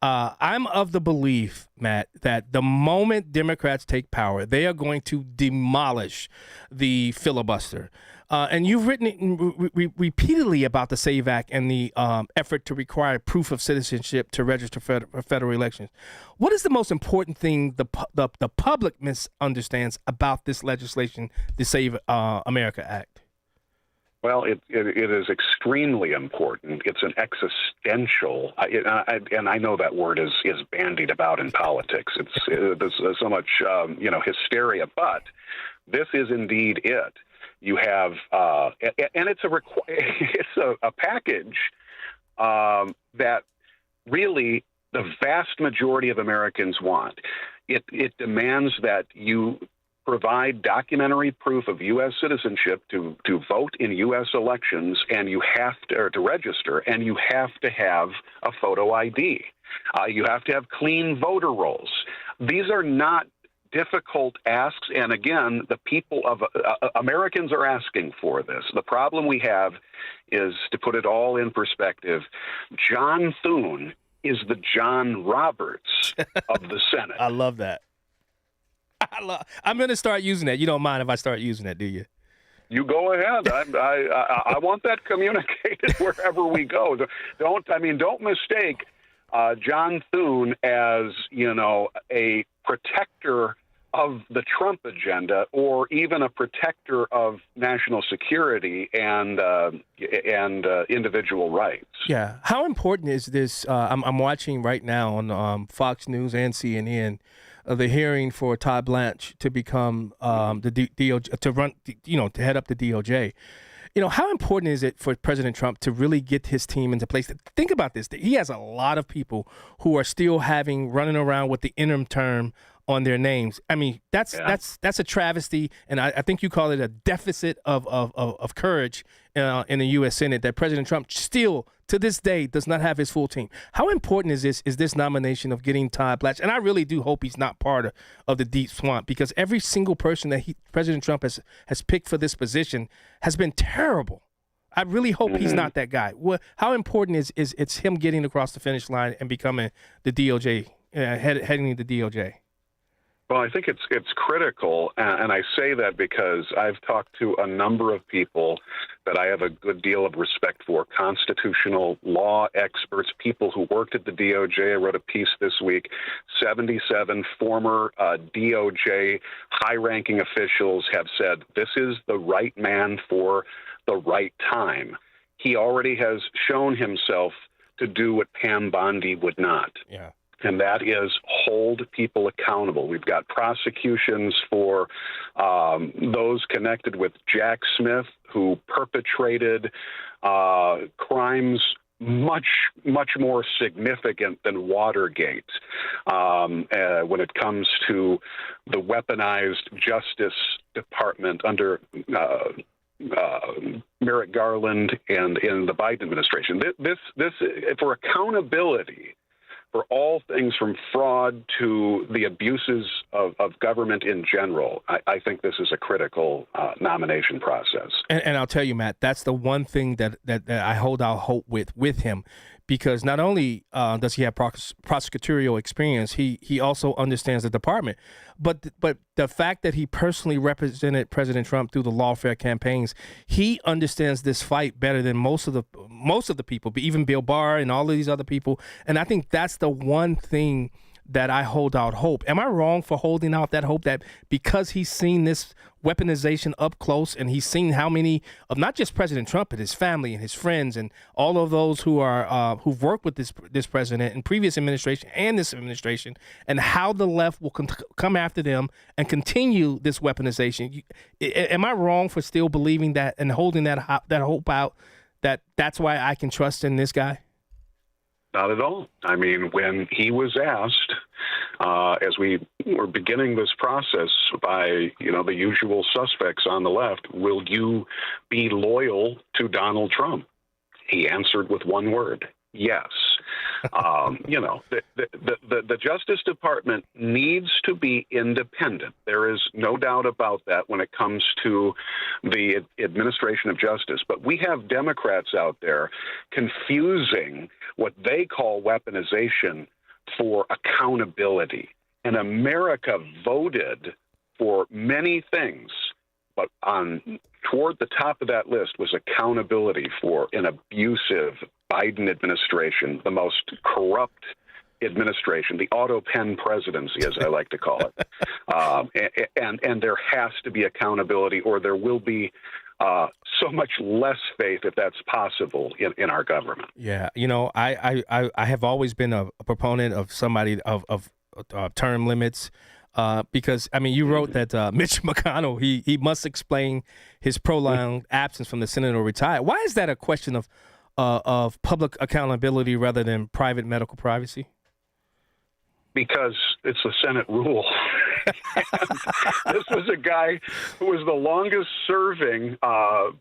I'm of the belief, Matt, that the moment Democrats take power, they are going to demolish the filibuster. And you've written repeatedly about the SAVE Act and the effort to require proof of citizenship to register for federal elections. What is the most important thing the public misunderstands about this legislation, the SAVE America Act? Well, it is extremely important. It's an existential, and I know that word is bandied about in politics. There's so much hysteria, but this is indeed it. You have, and it's a package that really the vast majority of Americans want. It demands that you provide documentary proof of U.S. citizenship to vote in U.S. elections, and you have to register, and you have to have a photo ID. You have to have clean voter rolls. These are not difficult asks. And again, the people of Americans are asking for this. The problem we have is, to put it all in perspective, John Thune is the John Roberts of the Senate. I love that. I'm going to start using that. You don't mind if I start using that, do you? You go ahead. I want that communicated wherever we go. Don't mistake John Thune as, a protector of the Trump agenda, or even a protector of national security and individual rights. Yeah. How important is this? I'm watching right now on Fox News and CNN the hearing for Todd Blanche to become the DOJ, to run, to head up the DOJ. How important is it for President Trump to really get his team into place? Think about this. He has a lot of people who are still running around with the interim term on their names. I mean, that's a travesty, and I think you call it a deficit of courage in the U.S. Senate, that President Trump still, to this day, does not have his full team. How important is this nomination of getting Todd Blanche? And I really do hope he's not part of the deep swamp, because every single person that President Trump has picked for this position has been terrible. I really hope he's not that guy. How important is it's him getting across the finish line and becoming the DOJ, heading the DOJ? Well, I think it's critical, and I say that because I've talked to a number of people that I have a good deal of respect for, constitutional law experts, people who worked at the DOJ. I wrote a piece this week. 77 former DOJ high-ranking officials have said this is the right man for the right time. He already has shown himself to do what Pam Bondi would not. Yeah. And that is hold people accountable. We've got prosecutions for those connected with Jack Smith, who perpetrated crimes much more significant than Watergate when it comes to the weaponized Justice Department under Merrick Garland and in the Biden administration. This for accountability, for all things from fraud to the abuses of government in general, I think this is a critical nomination process. And I'll tell you, Matt, that's the one thing that I hold out hope with him, because not only does he have prosecutorial experience, he also understands the department. But the fact that he personally represented President Trump through the lawfare campaigns, he understands this fight better than most of the people, even Bill Barr and all of these other people. And I think that's the one thing that I hold out hope. Am I wrong for holding out that hope, that because he's seen this weaponization up close, and he's seen how many of not just President Trump, but his family and his friends and all of those who are who've worked with this president in previous administration and this administration, and how the left will come after them and continue this weaponization? Am I wrong for still believing that and holding that hope out, that's why I can trust in this guy? Not at all. I mean, when he was asked, as we were beginning this process by, the usual suspects on the left, will you be loyal to Donald Trump? He answered with one word: yes. The Justice Department needs to be independent. There is no doubt about that when it comes to the administration of justice. But we have Democrats out there confusing what they call weaponization for accountability. And America voted for many things, but toward the top of that list was accountability for an abusive Biden administration, the most corrupt administration, the auto pen presidency, as I like to call it. And there has to be accountability, or there will be so much less faith, if that's possible, in our government. Yeah, I have always been a proponent of somebody of term limits. Because, you wrote that Mitch McConnell, he must explain his prolonged absence from the Senate or retire. Why is that a question of public accountability rather than private medical privacy? Because it's the Senate rule. This was a guy who was the longest serving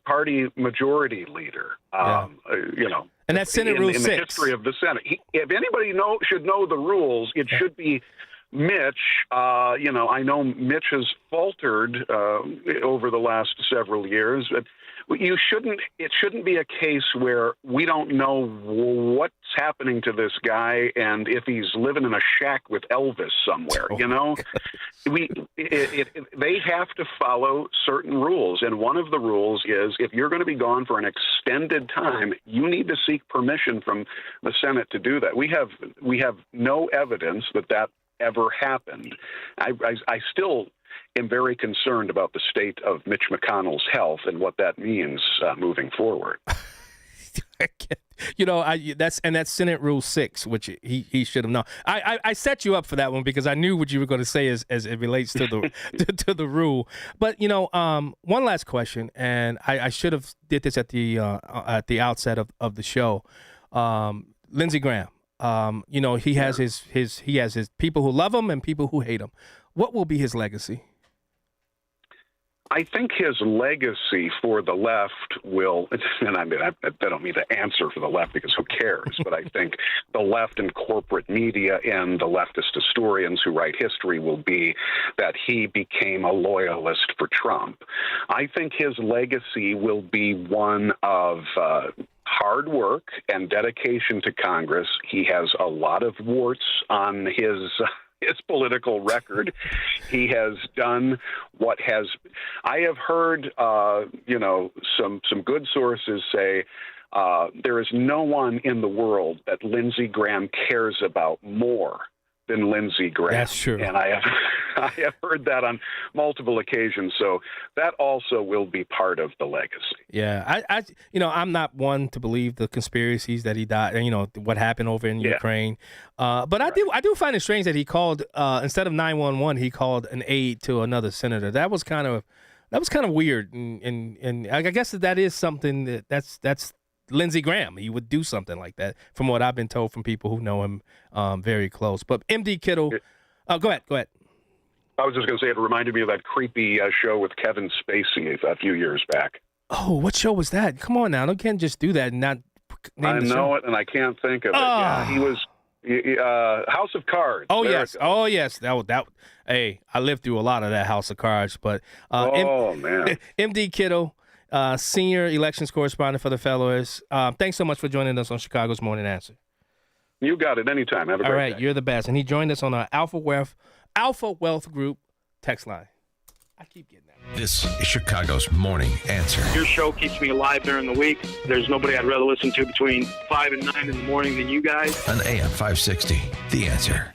party majority leader, And that's Senate Rule 6. In the history of the Senate. If anybody should know the rules, it should be Mitch, I know Mitch has faltered over the last several years, but it shouldn't be a case where we don't know what's happening to this guy and if he's living in a shack with Elvis somewhere, they have to follow certain rules. And one of the rules is if you're going to be gone for an extended time, you need to seek permission from the Senate to do that. We have no evidence that ever happened. I still am very concerned about the state of Mitch McConnell's health and what that means moving forward. That's Senate Rule 6, which he should have known. I set you up for that one because I knew what you were going to say as it relates to the to the rule. But one last question, and I should have did this at the outset of the show. Lindsey Graham, he has his people who love him and people who hate him. What will be his legacy? I think his legacy for the left will, and I don't mean to answer for the left because who cares, but I think the left and corporate media and the leftist historians who write history will be that he became a loyalist for Trump. I think his legacy will be one of hard work and dedication to Congress. He has a lot of warts on his political record. He has done what has. I have heard, some good sources say there is no one in the world that Lindsey Graham cares about more than Lindsey Graham. That's true. And I have heard that on multiple occasions. So that also will be part of the legacy. Yeah, I'm not one to believe the conspiracies that he died, what happened over in Ukraine. But I do find it strange that he called instead of 911, he called an aide to another senator. That was kind of weird, and I guess that is something that's Lindsey Graham. He would do something like that, from what I've been told from people who know him very close. But MD Kittle, go ahead. I was just going to say it reminded me of that creepy show with Kevin Spacey a few years back. Oh, what show was that? Come on now, you can't just do that and not name the show. I know it, and I can't think of it. Yeah, he was House of Cards. Oh yes. That. Hey, I lived through a lot of that House of Cards. But man, MD Kittle, senior elections correspondent for the Fellows. Thanks so much for joining us on Chicago's Morning Answer. You got it. Anytime. Have a great day. All right, you're the best. And he joined us on our Alpha Wealth Group text line. I keep getting that. This is Chicago's Morning Answer. Your show keeps me alive during the week. There's nobody I'd rather listen to between 5 and 9 in the morning than you guys. On AM 560, The Answer.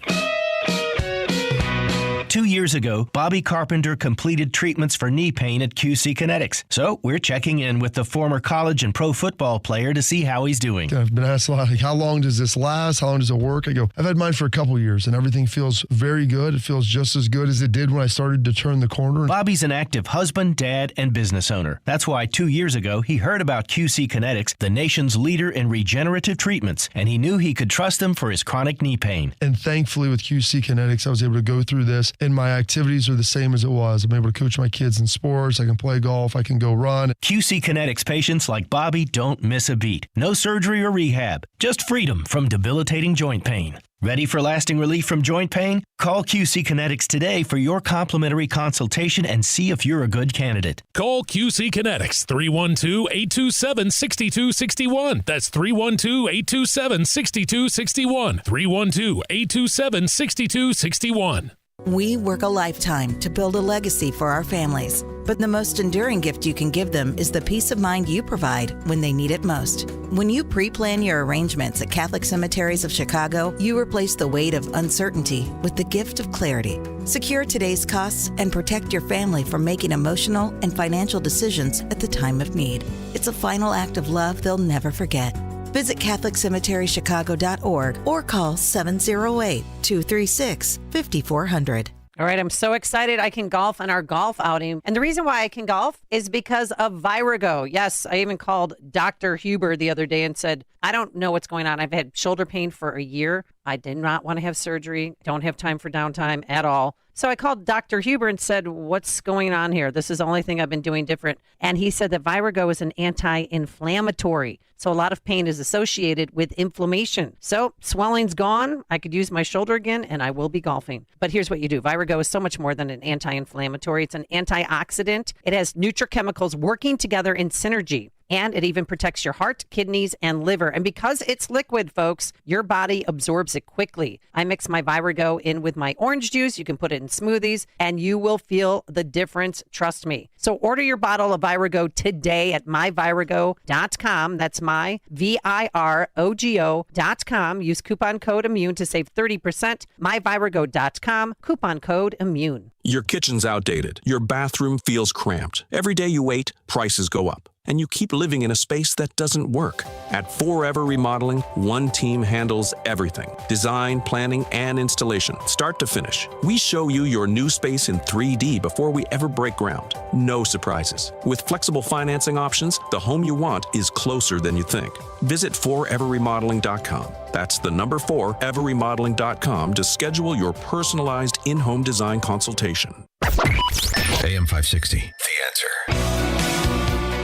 2 years ago, Bobby Carpenter completed treatments for knee pain at QC Kinetics. So we're checking in with the former college and pro football player to see how he's doing. I've been asked a lot, how long does this last? How long does it work? I go, I've had mine for a couple years, and everything feels very good. It feels just as good as it did when I started to turn the corner. Bobby's an active husband, dad, and business owner. That's why 2 years ago, he heard about QC Kinetics, the nation's leader in regenerative treatments, and he knew he could trust them for his chronic knee pain. And thankfully, with QC Kinetics, I was able to go through this, and my activities are the same as it was. I'm able to coach my kids in sports. I can play golf. I can go run. QC Kinetics patients like Bobby don't miss a beat. No surgery or rehab. Just freedom from debilitating joint pain. Ready for lasting relief from joint pain? Call QC Kinetics today for your complimentary consultation and see if you're a good candidate. Call QC Kinetics, 312-827-6261. That's 312-827-6261. 312-827-6261. We work a lifetime to build a legacy for our families, but the most enduring gift you can give them is the peace of mind you provide when they need it most. When you pre-plan your arrangements at Catholic Cemeteries of Chicago, you replace the weight of uncertainty with the gift of clarity. Secure today's costs and protect your family from making emotional and financial decisions at the time of need. It's a final act of love they'll never forget. Visit CatholicCemeteryChicago.org or call 708-236-5400. All right, I'm so excited I can golf on our golf outing. And the reason why I can golf is because of Virago. Yes, I even called Dr. Huber the other day and said, I don't know what's going on. I've had shoulder pain for a year. I did not want to have surgery. Don't have time for downtime at all. So I called Dr. Huber and said, what's going on here? This is the only thing I've been doing different. And he said that Virago is an anti-inflammatory. So a lot of pain is associated with inflammation. So swelling's gone. I could use my shoulder again, and I will be golfing. But here's what you do. Virago is so much more than an anti-inflammatory. It's an antioxidant. It has nutrichemicals working together in synergy. And it even protects your heart, kidneys, and liver. And because it's liquid, folks, your body absorbs it quickly. I mix my Virago in with my orange juice. You can put it in smoothies, and you will feel the difference. Trust me. So order your bottle of Virago today at myvirago.com. That's myVIROGO.com. Use coupon code IMMUNE to save 30%. myvirago.com, coupon code IMMUNE. Your kitchen's outdated. Your bathroom feels cramped. Every day you wait, prices go up. And you keep living in a space that doesn't work. At Forever Remodeling, one team handles everything. Design, planning, and installation, start to finish. We show you your new space in 3D before we ever break ground. No surprises. With flexible financing options, the home you want is closer than you think. Visit foreverremodeling.com. That's the number 4, everremodeling.com to schedule your personalized in-home design consultation. AM 560. The Answer.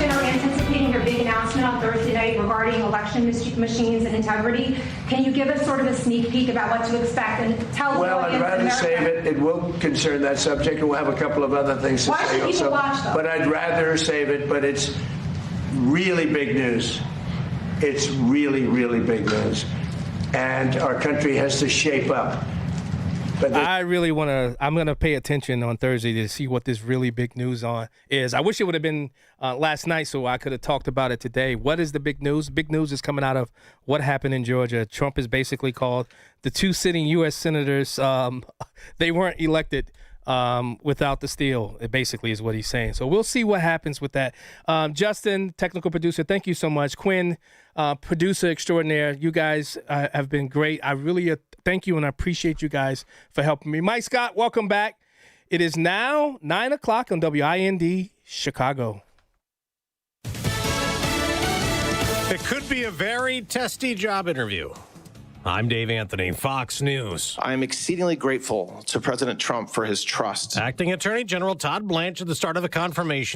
Are anticipating your big announcement on Thursday night regarding election machines and integrity. Can you give us sort of a sneak peek about what to expect and tell the audience? Well, I'd rather save it. It will concern that subject, and we'll have a couple of other things to say. Why should people watch them? But I'd rather save it, but it's really big news. It's really, really big news. And our country has to shape up. But I'm going to pay attention on Thursday to see what this really big news is. I wish it would have been last night so I could have talked about it today. What is the big news? Big news is coming out of what happened in Georgia. Trump has basically called the 2 sitting U.S. senators, they weren't elected without the steal, it basically is what he's saying. So we'll see what happens with that. Justin, technical producer, thank you so much. Quinn, producer extraordinaire, you guys have been great. I really thank you, and I appreciate you guys for helping me. Mike Scott, welcome back. It is now 9 o'clock on WIND Chicago. It could be a very testy job interview. I'm Dave Anthony, Fox News. I'm exceedingly grateful to President Trump for his trust. Acting Attorney General Todd Blanche at the start of the confirmation